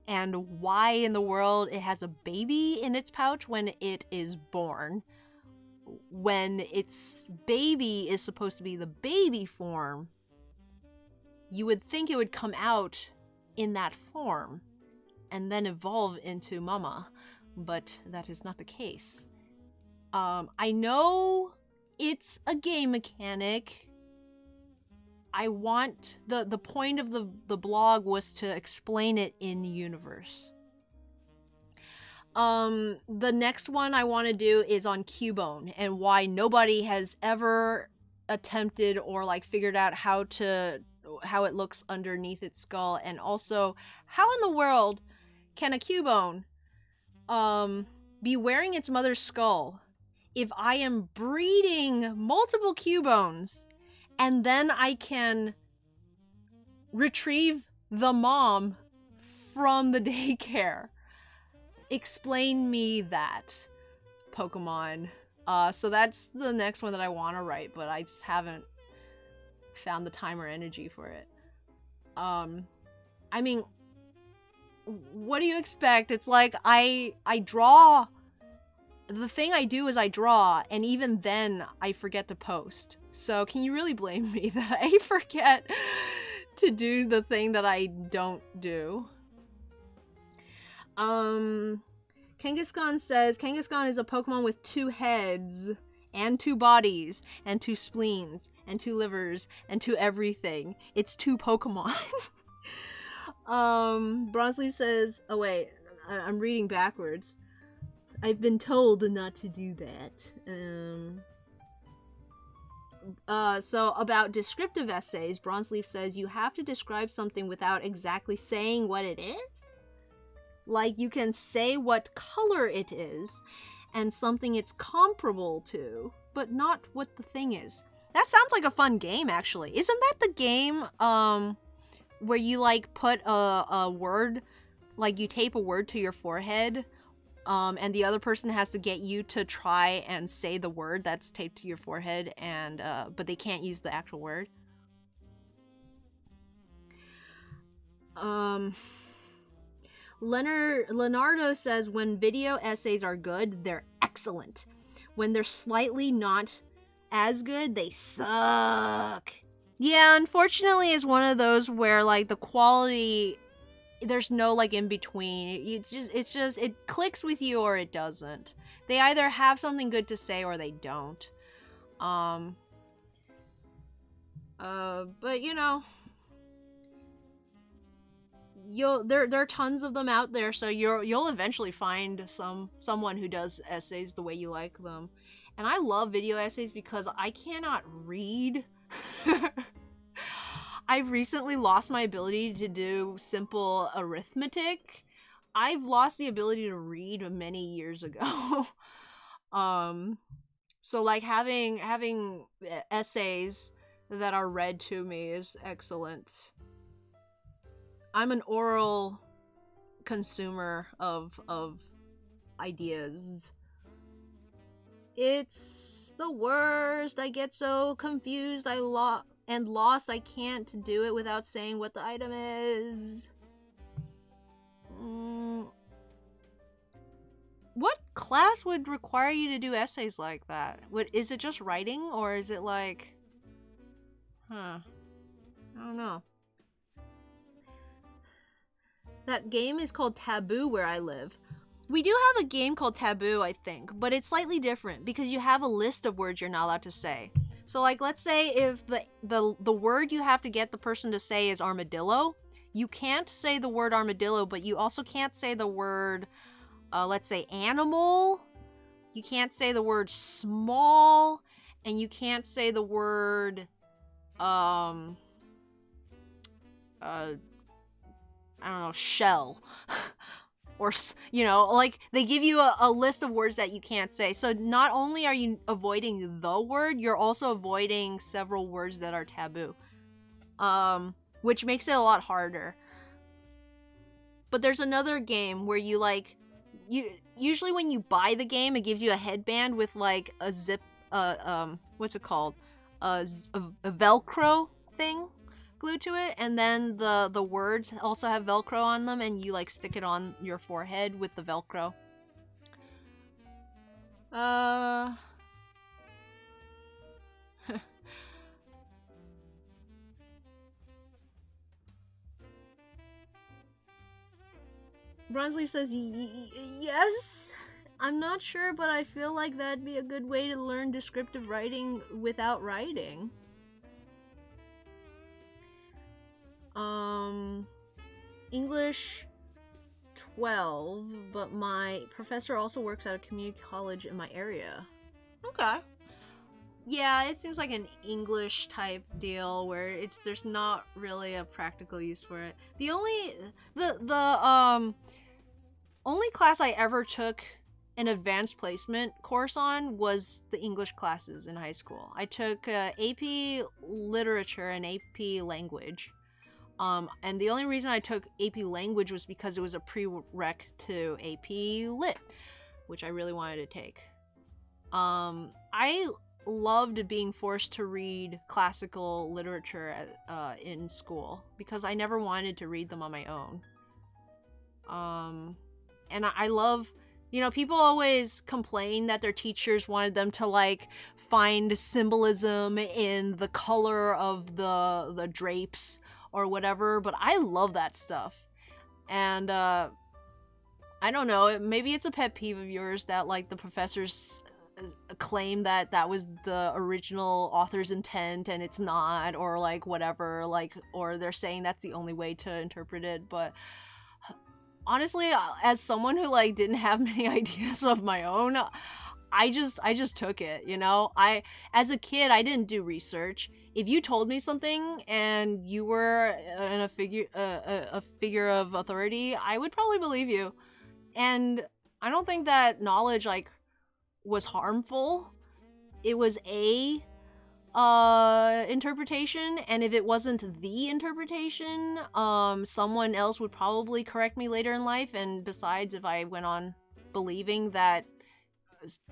and why in the world it has a baby in its pouch when it is born, when its baby is supposed to be the baby form. You would think it would come out in that form and then evolve into mama, but that is not the case. I know it's a game mechanic. I want the point of the blog was to explain it in universe. The next one I want to do is on Cubone and why nobody has ever attempted or like figured out how it looks underneath its skull, and also how in the world can a Cubone be wearing its mother's skull if I am breeding multiple Cubones and then I can retrieve the mom from the daycare? Explain me that, Pokemon. So that's the next one that I want to write, but I just haven't found the time or energy for it. I mean, what do you expect? It's like I draw. The thing I do is I draw, and even then I forget to post. So can you really blame me that I forget to do the thing that I don't do? Kangaskhan says, Kangaskhan is a Pokemon with 2 heads, and 2 bodies, and 2 spleens, and 2 livers, and 2 everything. It's 2 Pokemon. Bronzeleaf says, oh wait, I'm reading backwards. I've been told not to do that. So about descriptive essays, Bronzeleaf says you have to describe something without exactly saying what it is. Like, you can say what color it is and something it's comparable to, but not what the thing is. That sounds like a fun game, actually. Isn't that the game where you like put a word, like you tape a word to your forehead, and the other person has to get you to try and say the word that's taped to your forehead, and but they can't use the actual word? Leonardo says, when video essays are good, they're excellent. When they're slightly not as good, they suck. Yeah, unfortunately, it's one of those where, like, the quality, there's no, like, in between. It clicks with you or it doesn't. They either have something good to say or they don't. But, you know, there are tons of them out there, so you'll eventually find someone who does essays the way you like them. And I love video essays because I cannot read. I've recently lost my ability to do simple arithmetic. I've lost the ability to read many years ago. So like having essays that are read to me is excellent. I'm an oral consumer of ideas. It's the worst. I get so confused and lost I can't do it without saying what the item is. What class would require you to do essays like that? Is it just writing, or is it like... I don't know. That game is called Taboo where I live. We do have a game called Taboo, I think, but it's slightly different because you have a list of words you're not allowed to say. So, like, let's say if the word you have to get the person to say is armadillo, you can't say the word armadillo, but you also can't say the word, let's say, animal. You can't say the word small, and you can't say the word, I don't know, shell. Or, you know, like, they give you a list of words that you can't say. So not only are you avoiding the word, you're also avoiding several words that are taboo. Which makes it a lot harder. But there's another game where you like, you usually when you buy the game, it gives you a headband with like a zip, what's it called, a Velcro thing glued to it, and then the words also have Velcro on them, and you like stick it on your forehead with the Velcro. Bronzeleaf says yes. I'm not sure, but I feel like that'd be a good way to learn descriptive writing without writing. English 12, but my professor also works at a community college in my area. Okay. Yeah, it seems like an English type deal where there's not really a practical use for it. The only class I ever took an advanced placement course on was the English classes in high school. I took AP Literature and AP Language. And the only reason I took AP Language was because it was a prereq to AP Lit, which I really wanted to take. I loved being forced to read classical literature in school because I never wanted to read them on my own. And I love, people always complain that their teachers wanted them to like find symbolism in the color of the drapes or whatever, but I love that stuff. And I don't know, maybe it's a pet peeve of yours that like the professors claim that was the original author's intent and it's not, or like whatever, like, or they're saying that's the only way to interpret it. But honestly, as someone who like didn't have many ideas of my own, I just took it, as a kid I didn't do research. If you told me something and you were in a figure of authority, I would probably believe you. And I don't think that knowledge like was harmful. It was a interpretation, and if it wasn't the interpretation, someone else would probably correct me later in life. And besides, if I went on believing that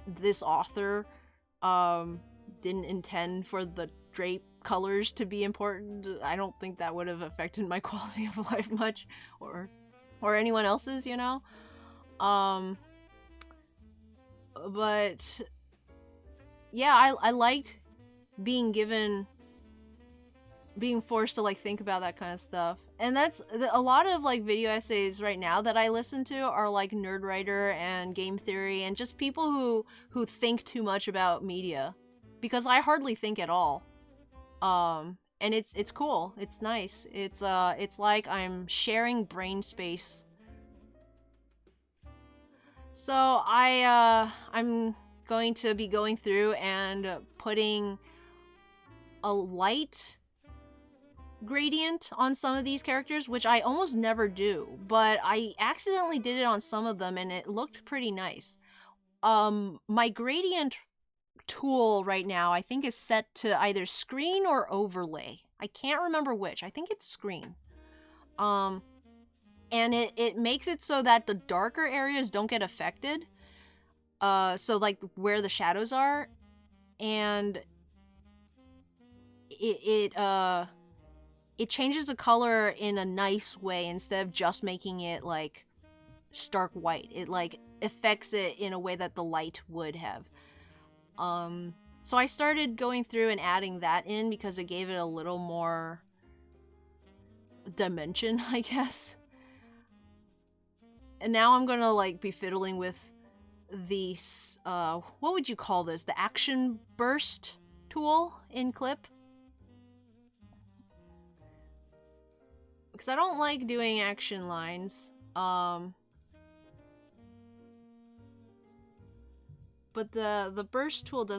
this author didn't intend for the drape colors to be important, I don't think that would have affected my quality of life much, or anyone else's, but yeah, I liked being forced to like think about that kind of stuff. And that's a lot of like video essays right now that I listen to are like Nerdwriter and Game Theory and just people who think too much about media, because I hardly think at all. And it's cool, it's nice, it's like I'm sharing brain space. So I'm going to be going through and putting a light gradient on some of these characters, which I almost never do, but I accidentally did it on some of them and it looked pretty nice. My gradient tool right now I think is set to either screen or overlay. I can't remember which. I think it's screen. And it makes it so that the darker areas don't get affected. So like where the shadows are, and it changes the color in a nice way instead of just making it like stark white. It like affects it in a way that the light would have. So I started going through and adding that in because it gave it a little more dimension, I guess. And now I'm gonna like be fiddling with these, what would you call this? The action burst tool in Clip. Because I don't like doing action lines. But the burst tool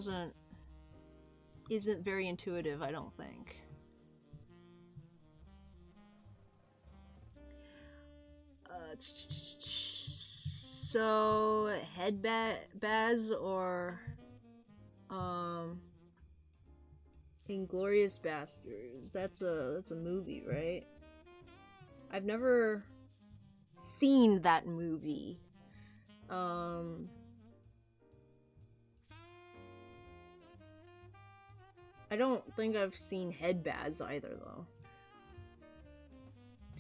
isn't very intuitive, I don't think. So head baz or Inglorious Bastards. That's a movie, right? I've never seen that movie. I don't think I've seen Headbads either, though.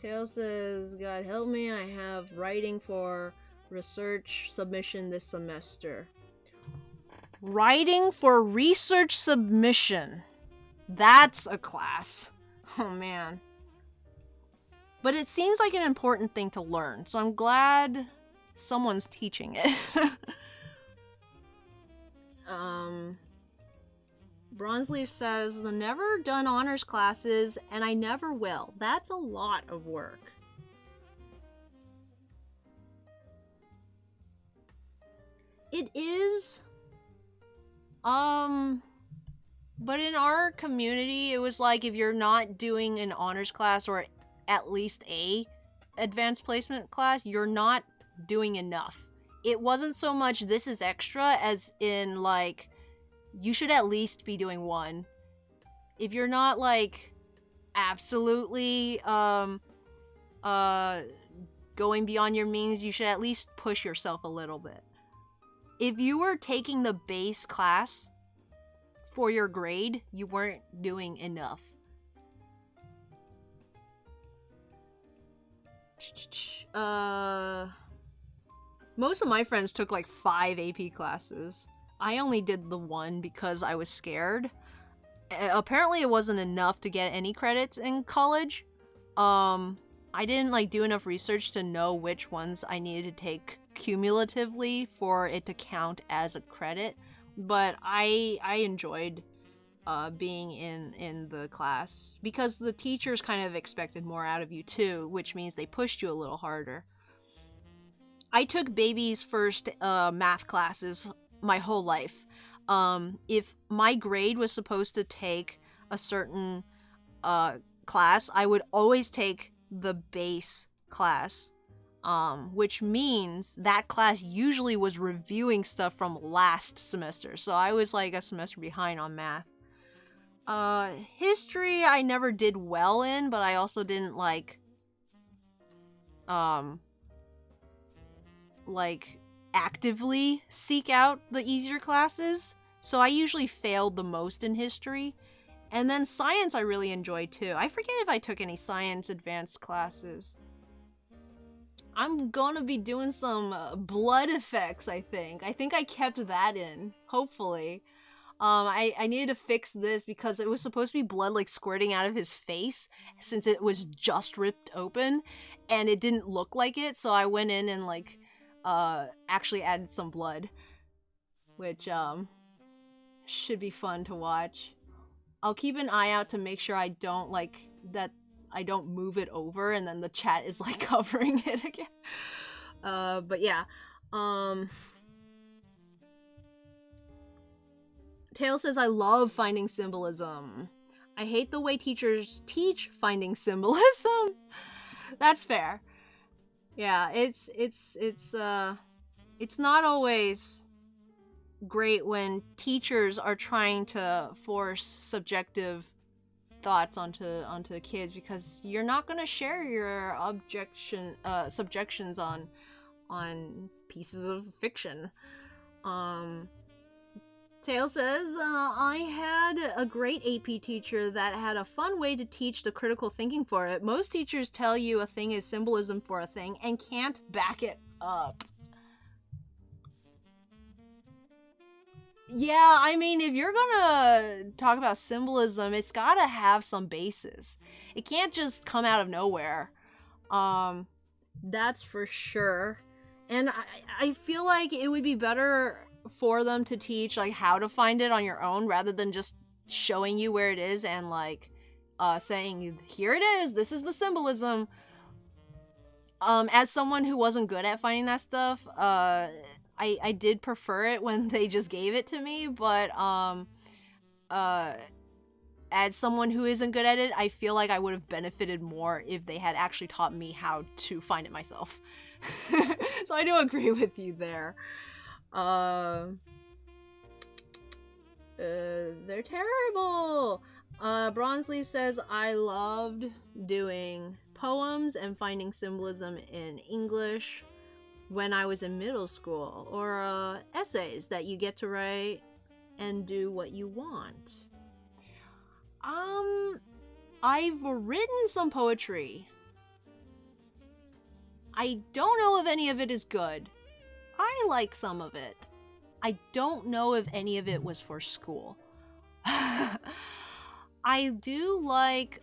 Tail says, God help me, I have writing for research submission this semester. Writing for research submission. That's a class. Oh, man. But it seems like an important thing to learn, so I'm glad someone's teaching it. Bronzeleaf says, I've never done honors classes, and I never will. That's a lot of work. It is. But in our community, it was like if you're not doing an honors class or at least a advanced placement class, you're not doing enough. It wasn't so much this is extra as in like you should at least be doing one. If you're not like absolutely going beyond your means, you should at least push yourself a little bit. If you were taking the base class for your grade, you weren't doing enough. Most of my friends took like 5 AP classes. I only did the one because I was scared. Apparently it wasn't enough to get any credits in college. I didn't like do enough research to know which ones I needed to take cumulatively for it to count as a credit, but I enjoyed being in the class because the teachers kind of expected more out of you too, which means they pushed you a little harder. I took baby's first math classes my whole life. If my grade was supposed to take a certain class, I would always take the base class, which means that class usually was reviewing stuff from last semester, so I was like a semester behind on math. History I never did well in, but I also didn't like actively seek out the easier classes, so I usually failed the most in history. And then science I really enjoyed too. I forget if I took any science advanced classes. I'm gonna be doing some blood effects, I think. I think I kept that in, hopefully. I needed to fix this because it was supposed to be blood like squirting out of his face since it was just ripped open and it didn't look like it, so I went in and like actually added some blood, which should be fun to watch. I'll keep an eye out to make sure I don't move it over and then the chat is like covering it again. But yeah. Tail says, I love finding symbolism. I hate the way teachers teach finding symbolism. That's fair. Yeah, it's not always great when teachers are trying to force subjective thoughts onto kids, because you're not going to share your subjections on pieces of fiction. Tail says, I had a great AP teacher that had a fun way to teach the critical thinking for it. Most teachers tell you a thing is symbolism for a thing and can't back it up. Yeah, I mean, if you're gonna talk about symbolism, it's gotta have some basis. It can't just come out of nowhere. That's for sure. And I feel like it would be better for them to teach like how to find it on your own rather than just showing you where it is and like saying, here it is, this is the symbolism. As someone who wasn't good at finding that stuff, I did prefer it when they just gave it to me, but as someone who isn't good at it, I feel like I would have benefited more if they had actually taught me how to find it myself. So I do agree with you there. They're terrible. Bronzeleaf says, I loved doing poems and finding symbolism in English when I was in middle school, or essays that you get to write and do what you want. I've written some poetry. I don't know if any of it is good. I like some of it. I don't know if any of it was for school. I do like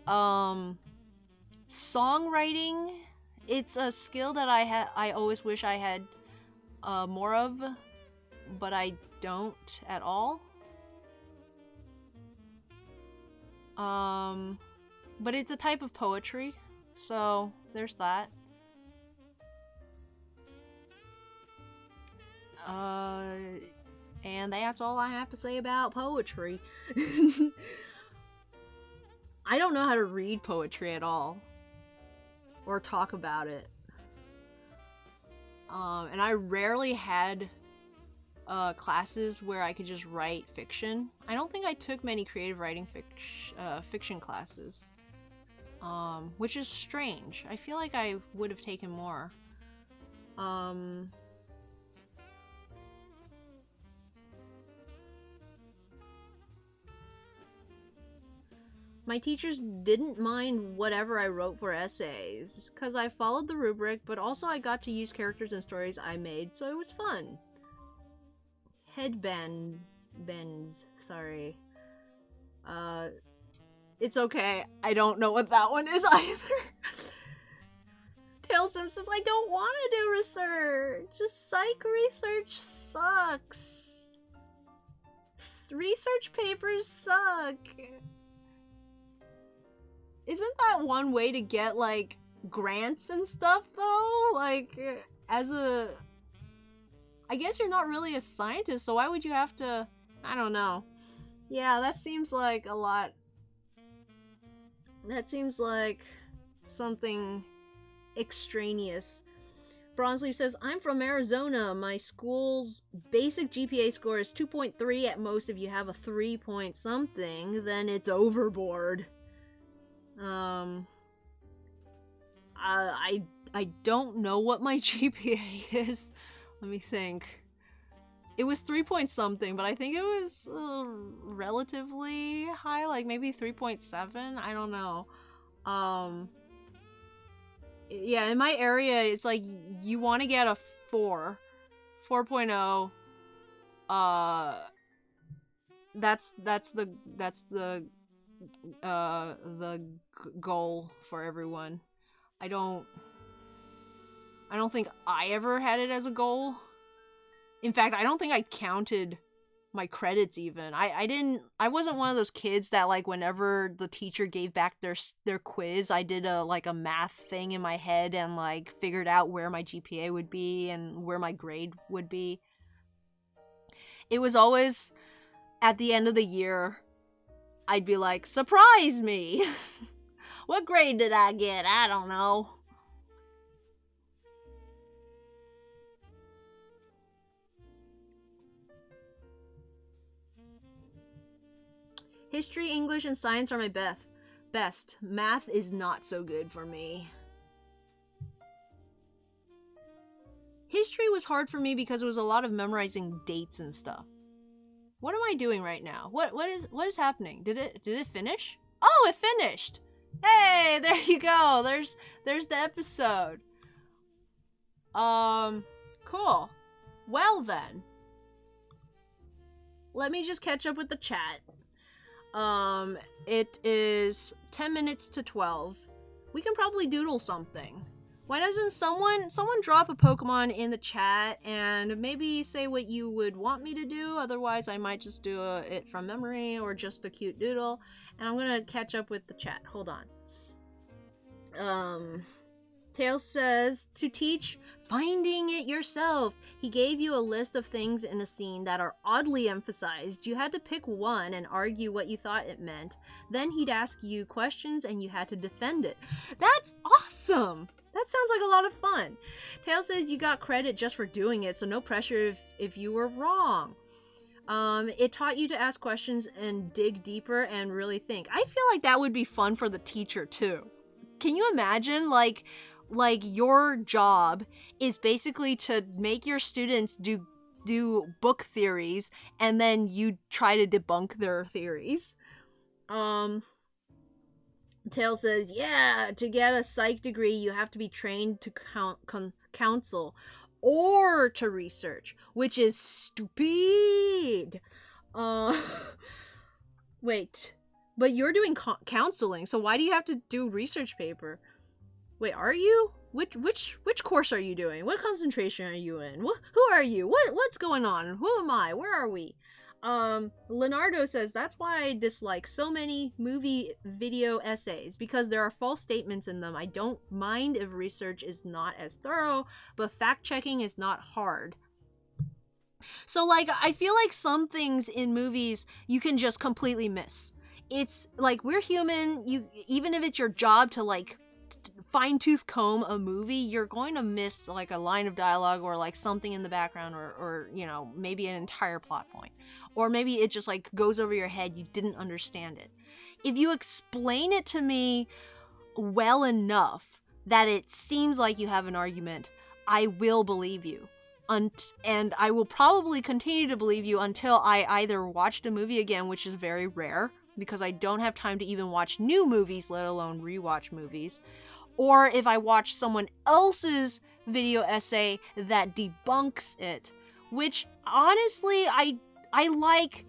songwriting. It's a skill that I always wish I had more of, but I don't at all. But it's a type of poetry, so there's that. And that's all I have to say about poetry. I don't know how to read poetry at all. Or talk about it. And I rarely had classes where I could just write fiction. I don't think I took many creative writing fiction classes. Which is strange. I feel like I would have taken more. My teachers didn't mind whatever I wrote for essays, because I followed the rubric, but also I got to use characters and stories I made, so it was fun. Bends, sorry. It's okay, I don't know what that one is either. Tailsim says, I don't want to do research. Just psych research sucks. Research papers suck. Isn't that one way to get, like, grants and stuff, though? Like, as a... I guess you're not really a scientist, so why would you have to... I don't know. Yeah, that seems like a lot... That seems like something extraneous. Bronzeleaf says, I'm from Arizona. My school's basic GPA score is 2.3 at most. If you have a 3 point something, then it's overboard. I don't know what my GPA is. Let me think. It was 3 point something, but I think it was relatively high, like maybe 3.7. I don't know. Yeah, in my area, it's like you want to get a 4.0. That's the goal for everyone. I don't think I ever had it as a goal. In fact, I don't think I counted my credits even. I wasn't one of those kids that, like, whenever the teacher gave back their quiz, I did a math thing in my head and, like, figured out where my GPA would be and where my grade would be. It was always at the end of the year, I'd be like, surprise me! What grade did I get? I don't know. History, English, and science are my best. Math is not so good for me. History was hard for me because it was a lot of memorizing dates and stuff. What am I doing right now? What is happening? Did it finish? Oh, it finished! Hey, there you go. There's the episode. Cool. Well then. Let me just catch up with the chat. It is 10 minutes to 12. We can probably doodle something. Why doesn't someone drop a Pokemon in the chat and maybe say what you would want me to do? Otherwise, I might just do it from memory or just a cute doodle. And I'm gonna catch up with the chat. Hold on. Tails says, to teach finding it yourself. He gave you a list of things in a scene that are oddly emphasized. You had to pick one and argue what you thought it meant. Then he'd ask you questions and you had to defend it. That's awesome! That sounds like a lot of fun. Tails says you got credit just for doing it, so no pressure if you were wrong. It taught you to ask questions and dig deeper and really think. I feel like that would be fun for the teacher too. Can you imagine, like your job is basically to make your students do book theories, and then you try to debunk their theories. Tail says, yeah, to get a psych degree, you have to be trained to counsel or to research, which is stupid. Wait, but you're doing counseling, so why do you have to do research paper? Wait, are you? Which course are you doing? What concentration are you in? Who are you? What's going on? Who am I? Where are we? Leonardo says, that's why I dislike so many movie video essays, because there are false statements in them. I don't mind if research is not as thorough, but fact-checking is not hard. So, like, I feel like some things in movies you can just completely miss. It's, like, we're human. Even if it's your job to, like, fine-tooth comb a movie, you're going to miss, like, a line of dialogue or, like, something in the background or you know, maybe an entire plot point. Or maybe it just, like, goes over your head. You didn't understand it. If you explain it to me well enough that it seems like you have an argument, I will believe you. And I will probably continue to believe you until I either watch the movie again, which is very rare, because I don't have time to even watch new movies, let alone rewatch movies, or if I watch someone else's video essay that debunks it, which honestly, I like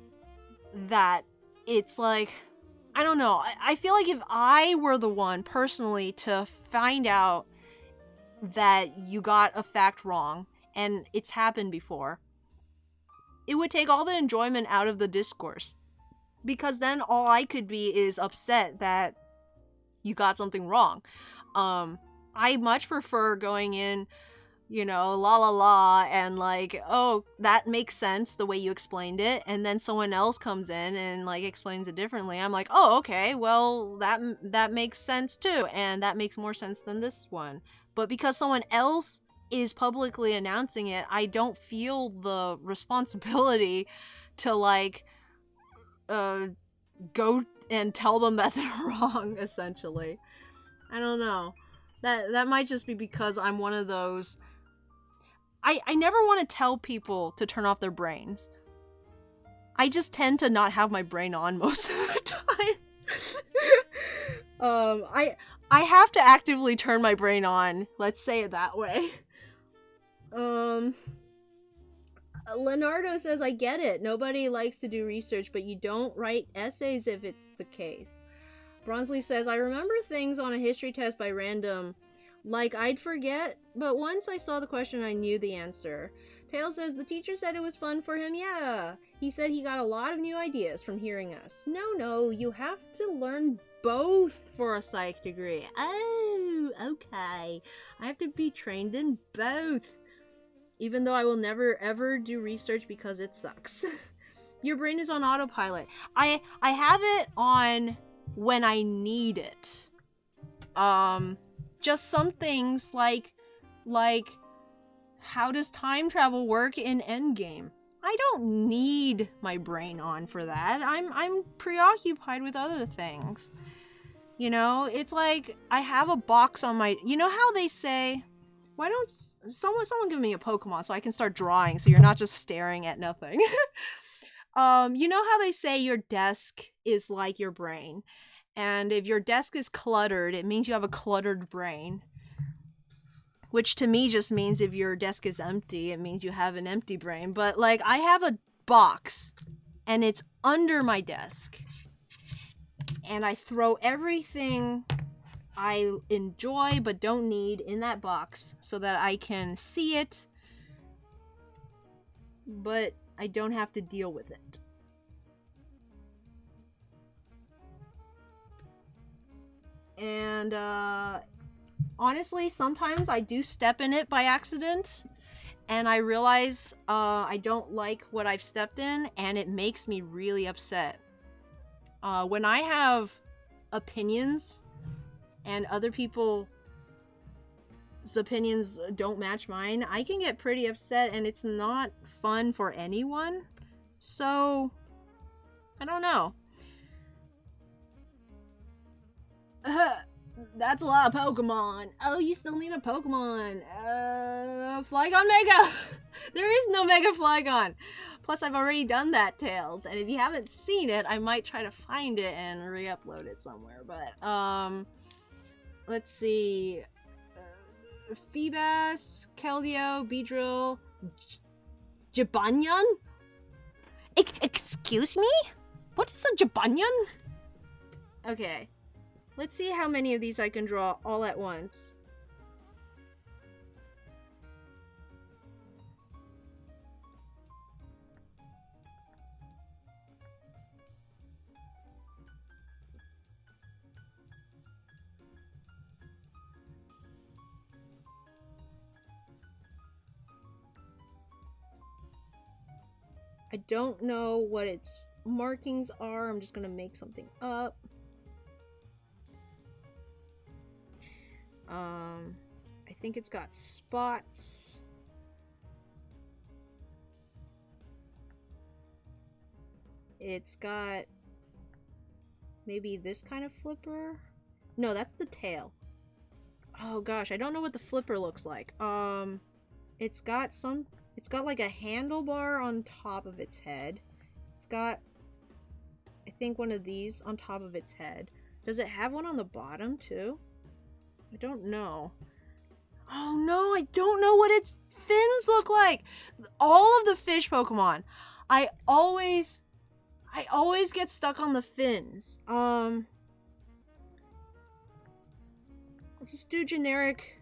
that. It's like, I don't know, I feel like if I were the one personally to find out that you got a fact wrong, and it's happened before, it would take all the enjoyment out of the discourse. Because then all I could be is upset that you got something wrong. I much prefer going in, you know, la la la, and like, oh, that makes sense the way you explained it, and then someone else comes in and like explains it differently. I'm like, oh, okay, well, that makes sense too, and that makes more sense than this one. But because someone else is publicly announcing it, I don't feel the responsibility to like go and tell them that they're wrong, essentially. I don't know. That might just be because I'm one of those... I never want to tell people to turn off their brains. I just tend to not have my brain on most of the time. I have to actively turn my brain on. Let's say it that way. Leonardo says, I get it. Nobody likes to do research, but you don't write essays if it's the case. Bronzeleaf says, I remember things on a history test by random. Like, I'd forget, but once I saw the question, I knew the answer. Tail says, the teacher said it was fun for him. Yeah. He said he got a lot of new ideas from hearing us. No, you have to learn both for a psych degree. Oh, okay. I have to be trained in both. Even though I will never ever do research because it sucks. Your brain is on autopilot. I have it on when I need it. Just some things like how does time travel work in Endgame? I don't need my brain on for that. I'm preoccupied with other things. You know, it's like I have a box on my... You know how they say... Why don't someone give me a Pokemon so I can start drawing so you're not just staring at nothing? You know how they say your desk is like your brain? And if your desk is cluttered, it means you have a cluttered brain. Which to me just means if your desk is empty, it means you have an empty brain. But like, I have a box and it's under my desk. And I throw everything I enjoy but don't need in that box so that I can see it, but I don't have to deal with it. And honestly, sometimes I do step in it by accident and I realize I don't like what I've stepped in, and it makes me really upset. When I have opinions and other people's opinions don't match mine, I can get pretty upset, and it's not fun for anyone. So, I don't know. That's a lot of Pokemon. Oh, you still need a Pokemon. Flygon Mega! There is no Mega Flygon! Plus, I've already done that, Tails. And if you haven't seen it, I might try to find it and re-upload it somewhere. But, let's see. Feebas, Keldeo, Beedrill, Jibanyan? Excuse me? What is a Jibanyan? Okay. Let's see how many of these I can draw all at once. I don't know what its markings are. I'm just gonna make something up. I think it's got spots. It's got maybe this kind of flipper. No, that's the tail. Oh gosh, I don't know what the flipper looks like. It's got like a handlebar on top of its head. It's got, I think, one of these on top of its head. Does it have one on the bottom too? I don't know. Oh no, I don't know what its fins look like. All of the fish Pokemon, I always get stuck on the fins. I'll just do generic.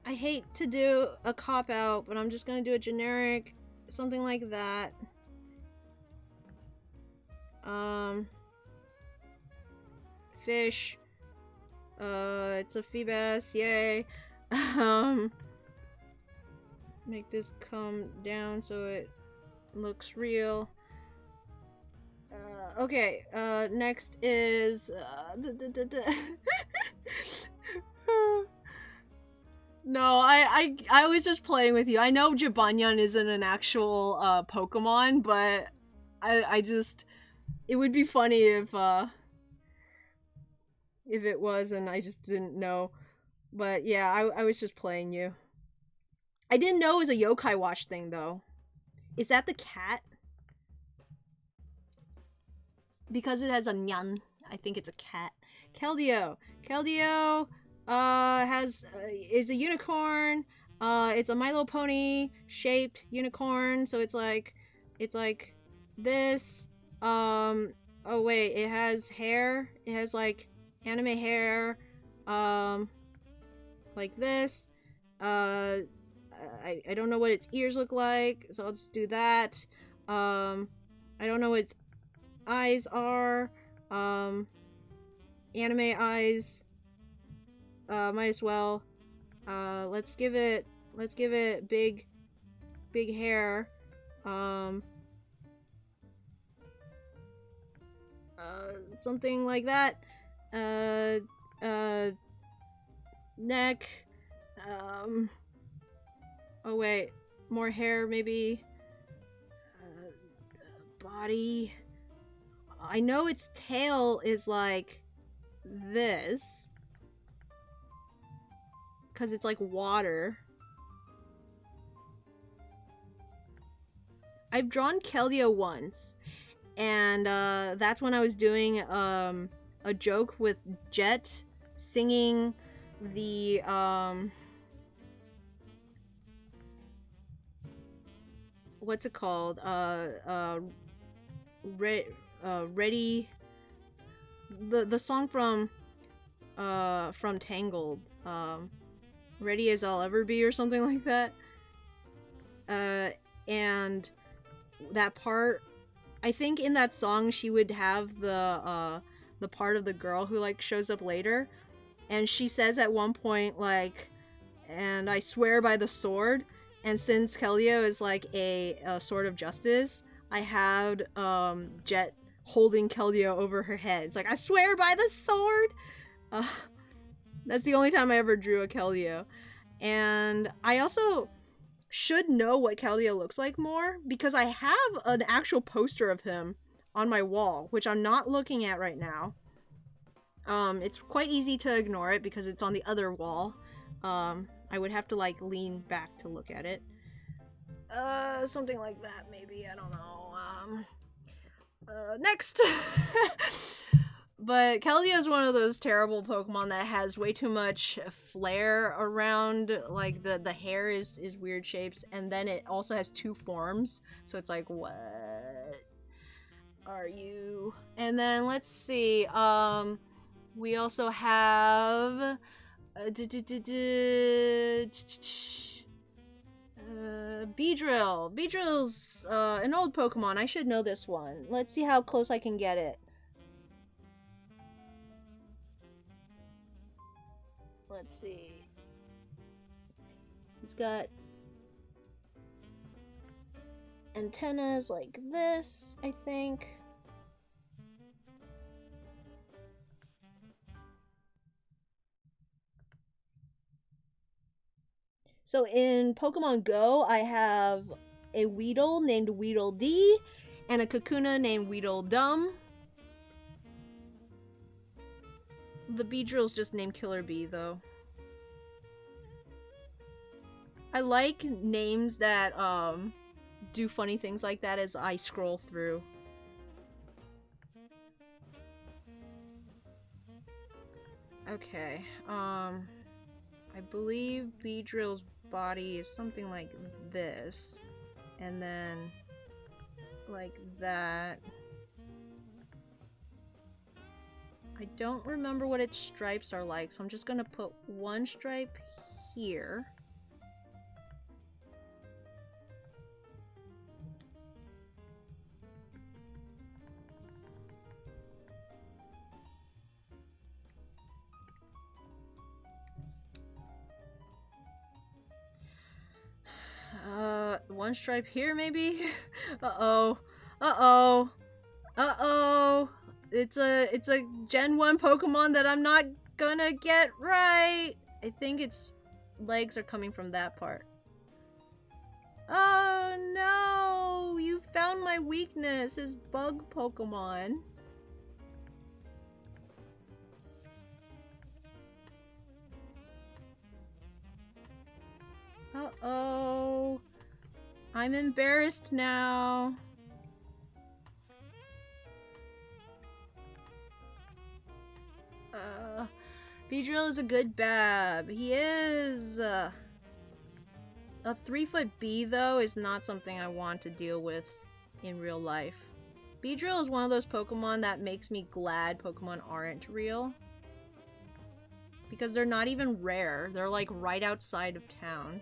I hate to do a cop-out, but I'm just gonna do a generic, something like that. Fish. It's a Feebas, yay. Make this come down so it looks real. Okay, next is, No, I was just playing with you. I know Jibanyan isn't an actual Pokemon, but I just, it would be funny if it was and I just didn't know. But yeah, I was just playing you. I didn't know it was a Yokai Watch thing though. Is that the cat? Because it has a nyan, I think it's a cat. Keldeo. Keldeo is a unicorn. It's a My Little Pony shaped unicorn, so it's like this. Oh wait, it has hair. It has like anime hair. Like this. I don't know what its ears look like, so I'll just do that. I don't know what its eyes are. Anime eyes. Might as well. Let's give it big hair. Something like that. Neck. Oh wait, more hair maybe. Body. I know its tail is like this. 'Cause it's like water. I've drawn Keldeo once. And that's when I was doing a joke with Jet singing the what's it called? Ready, the song from Tangled, Ready as I'll Ever Be or something like that. And that part, I think in that song she would have the part of the girl who like shows up later, and she says at one point like, and I swear by the sword. And since Keldeo is like a sword of justice, I had Jet holding Keldeo over her head. It's like, I swear by the sword! That's the only time I ever drew a Keldeo. And I also should know what Keldeo looks like more, because I have an actual poster of him on my wall, which I'm not looking at right now. It's quite easy to ignore it because it's on the other wall. I would have to like lean back to look at it. Something like that, maybe. I don't know. Next! But Keldeo is one of those terrible Pokemon that has way too much flair around. Like, the hair is weird shapes, and then it also has 2 forms. So it's like, what are you? And then, let's see. We also have... Beedrill. Beedrill's an old Pokemon. I should know this one. Let's see how close I can get it. Let's see. He's got antennas like this, I think. So in Pokemon Go, I have a Weedle named Weedle D and a Kakuna named Weedle Dum. The Beedrill's just named Killer Bee, though. I like names that do funny things like that as I scroll through. Okay, I believe Beedrill's body is something like this, and then like that. I don't remember what its stripes are like, so I'm just gonna put 1 stripe here. One stripe here, maybe? Uh-oh. Uh-oh. Uh-oh. It's a Gen 1 Pokemon that I'm not gonna get right. I think its legs are coming from that part. Oh no! You found my weakness, his bug Pokemon. Uh-oh. I'm embarrassed now. Beedrill is a good Bab. He is. A 3-foot bee, though, is not something I want to deal with in real life. Beedrill is one of those Pokemon that makes me glad Pokemon aren't real. Because they're not even rare. They're like right outside of town.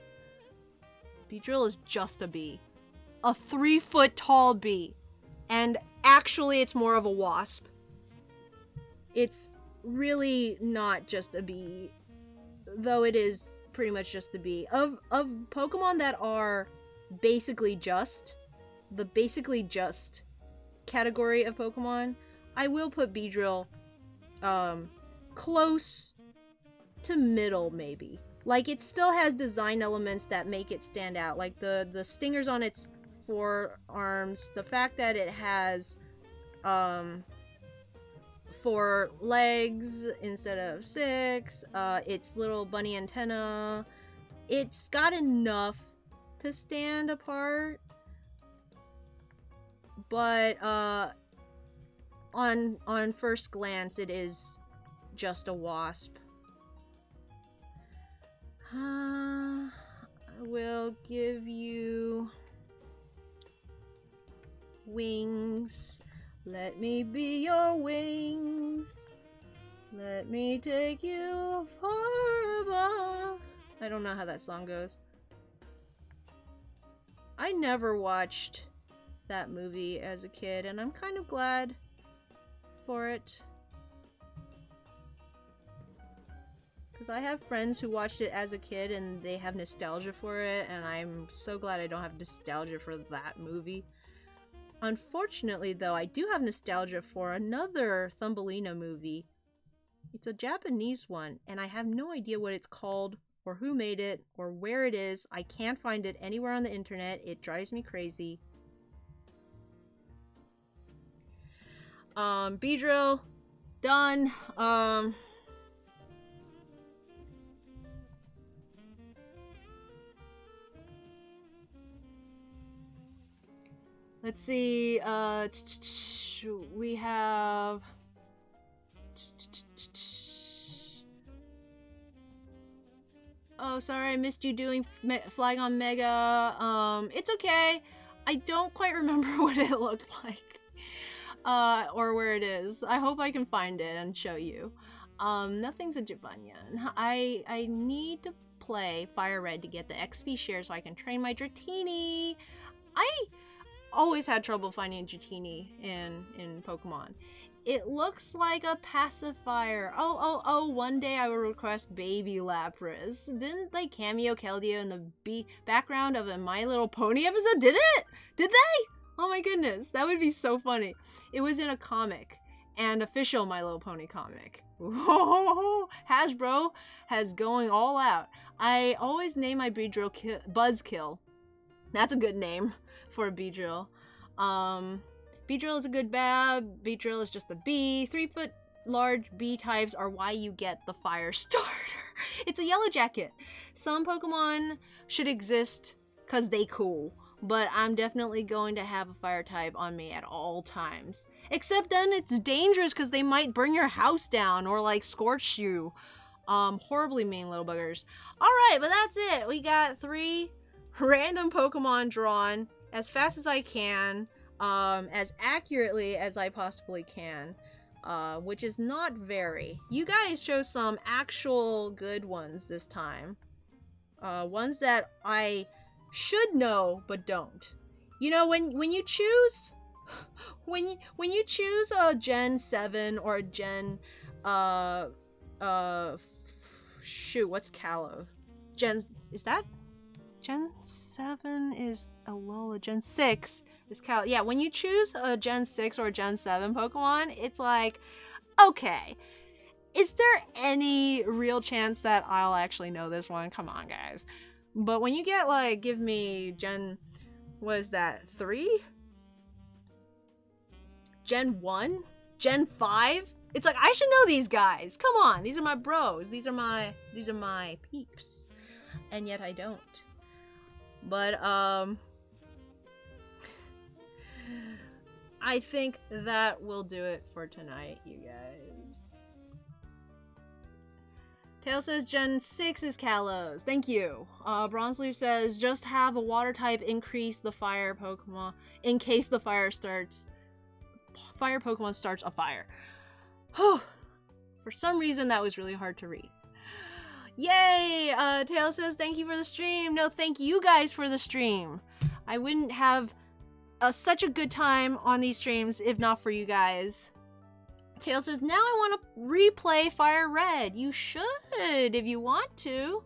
Beedrill is just a bee. A 3-foot tall bee. And actually it's more of a wasp. It's really not just a bee, though it is pretty much just a bee. Of Pokemon that are basically just, the basically just category of Pokemon, I will put Beedrill close to middle, maybe. Like, it still has design elements that make it stand out, like the stingers on its forearms, the fact that it has 4 legs instead of 6, its little bunny antenna. It's got enough to stand apart, but on first glance it is just a wasp. I will give you wings. Let me be your wings. Let me take you far above. I don't know how that song goes. I never watched that movie as a kid, and I'm kind of glad for it. Because I have friends who watched it as a kid and they have nostalgia for it, and I'm so glad I don't have nostalgia for that movie. Unfortunately, though, I do have nostalgia for another Thumbelina movie. It's a Japanese one, and I have no idea what it's called or who made it, or where it is. I can't find it anywhere on the internet. It drives me crazy. Beedrill, done. Let's see, we have... Oh, sorry, I missed you doing Flygon Mega. It's okay. I don't quite remember what it looked like. Or where it is. I hope I can find it and show you. Nothing's a Jibanyan. I need to play Fire Red to get the XP share so I can train my Dratini. I always had trouble finding Dratini in Pokemon. It looks like a pacifier. Oh, one day I will request Baby Lapras. Didn't they cameo Keldeo in the background of a My Little Pony episode? Did it? Did they? Oh my goodness, that would be so funny. It was in a comic, and official My Little Pony comic. Whoa, Hasbro has going all out. I always name my Beedrill Buzzkill. That's a good name for a Beedrill. Beedrill is a good bab. Beedrill is just a bee. 3-foot large bee types are why you get the fire starter. It's a yellow jacket. Some Pokemon should exist because they cool. But I'm definitely going to have a fire type on me at all times. Except then it's dangerous because they might burn your house down or like scorch you. Horribly mean little buggers. Alright, but that's it. We got 3 random Pokemon drawn as fast as I can. As accurately as I possibly can. Which is not very. You guys chose some actual good ones this time. Ones that I should know but don't. You know, when you choose when you choose a Gen 7 or a Gen shoot, what's Kalos? Is that Gen 7 is Alola, Gen 6 is Kalos. Yeah, when you choose a Gen 6 or a Gen 7 Pokemon, it's like, okay, is there any real chance that I'll actually know this one? Come on, guys. But when you get, like, give me Gen, was that 3? Gen 1? Gen 5? It's like, I should know these guys. Come on, these are my bros. These are my peeps. And yet I don't. But, I think that will do it for tonight, you guys. Tail says Gen 6 is Kalos. Thank you. Bronzeleaf says just have a water type increase the fire Pokemon in case the fire Pokemon starts a fire. For some reason that was really hard to read. Yay! Tail says thank you for the stream. No, thank you guys for the stream. I wouldn't have such a good time on these streams if not for you guys. Tail says, now I want to replay Fire Red. You should if you want to.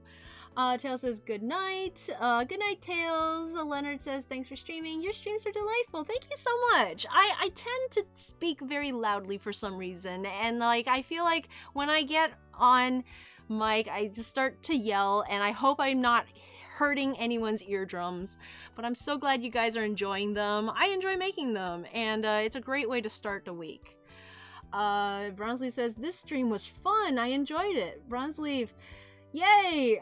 Tail says, good night. Good night, Tails. Leonard says, thanks for streaming. Your streams are delightful. Thank you so much. I tend to speak very loudly for some reason. And like, I feel like when I get on mic, I just start to yell. And I hope I'm not hurting anyone's eardrums. But I'm so glad you guys are enjoying them. I enjoy making them. And it's a great way to start the week. Bronzeleaf says, this stream was fun. I enjoyed it. Bronzeleaf, yay!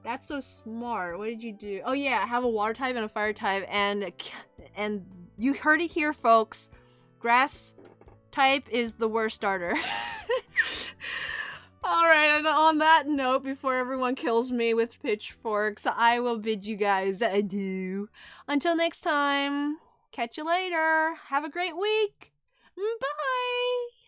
That's so smart. What did you do? Oh yeah, have a water type and a fire type, and you heard it here, folks. Grass type is the worst starter. Alright, and on that note, before everyone kills me with pitchforks, I will bid you guys adieu. Until next time, catch you later. Have a great week. Bye!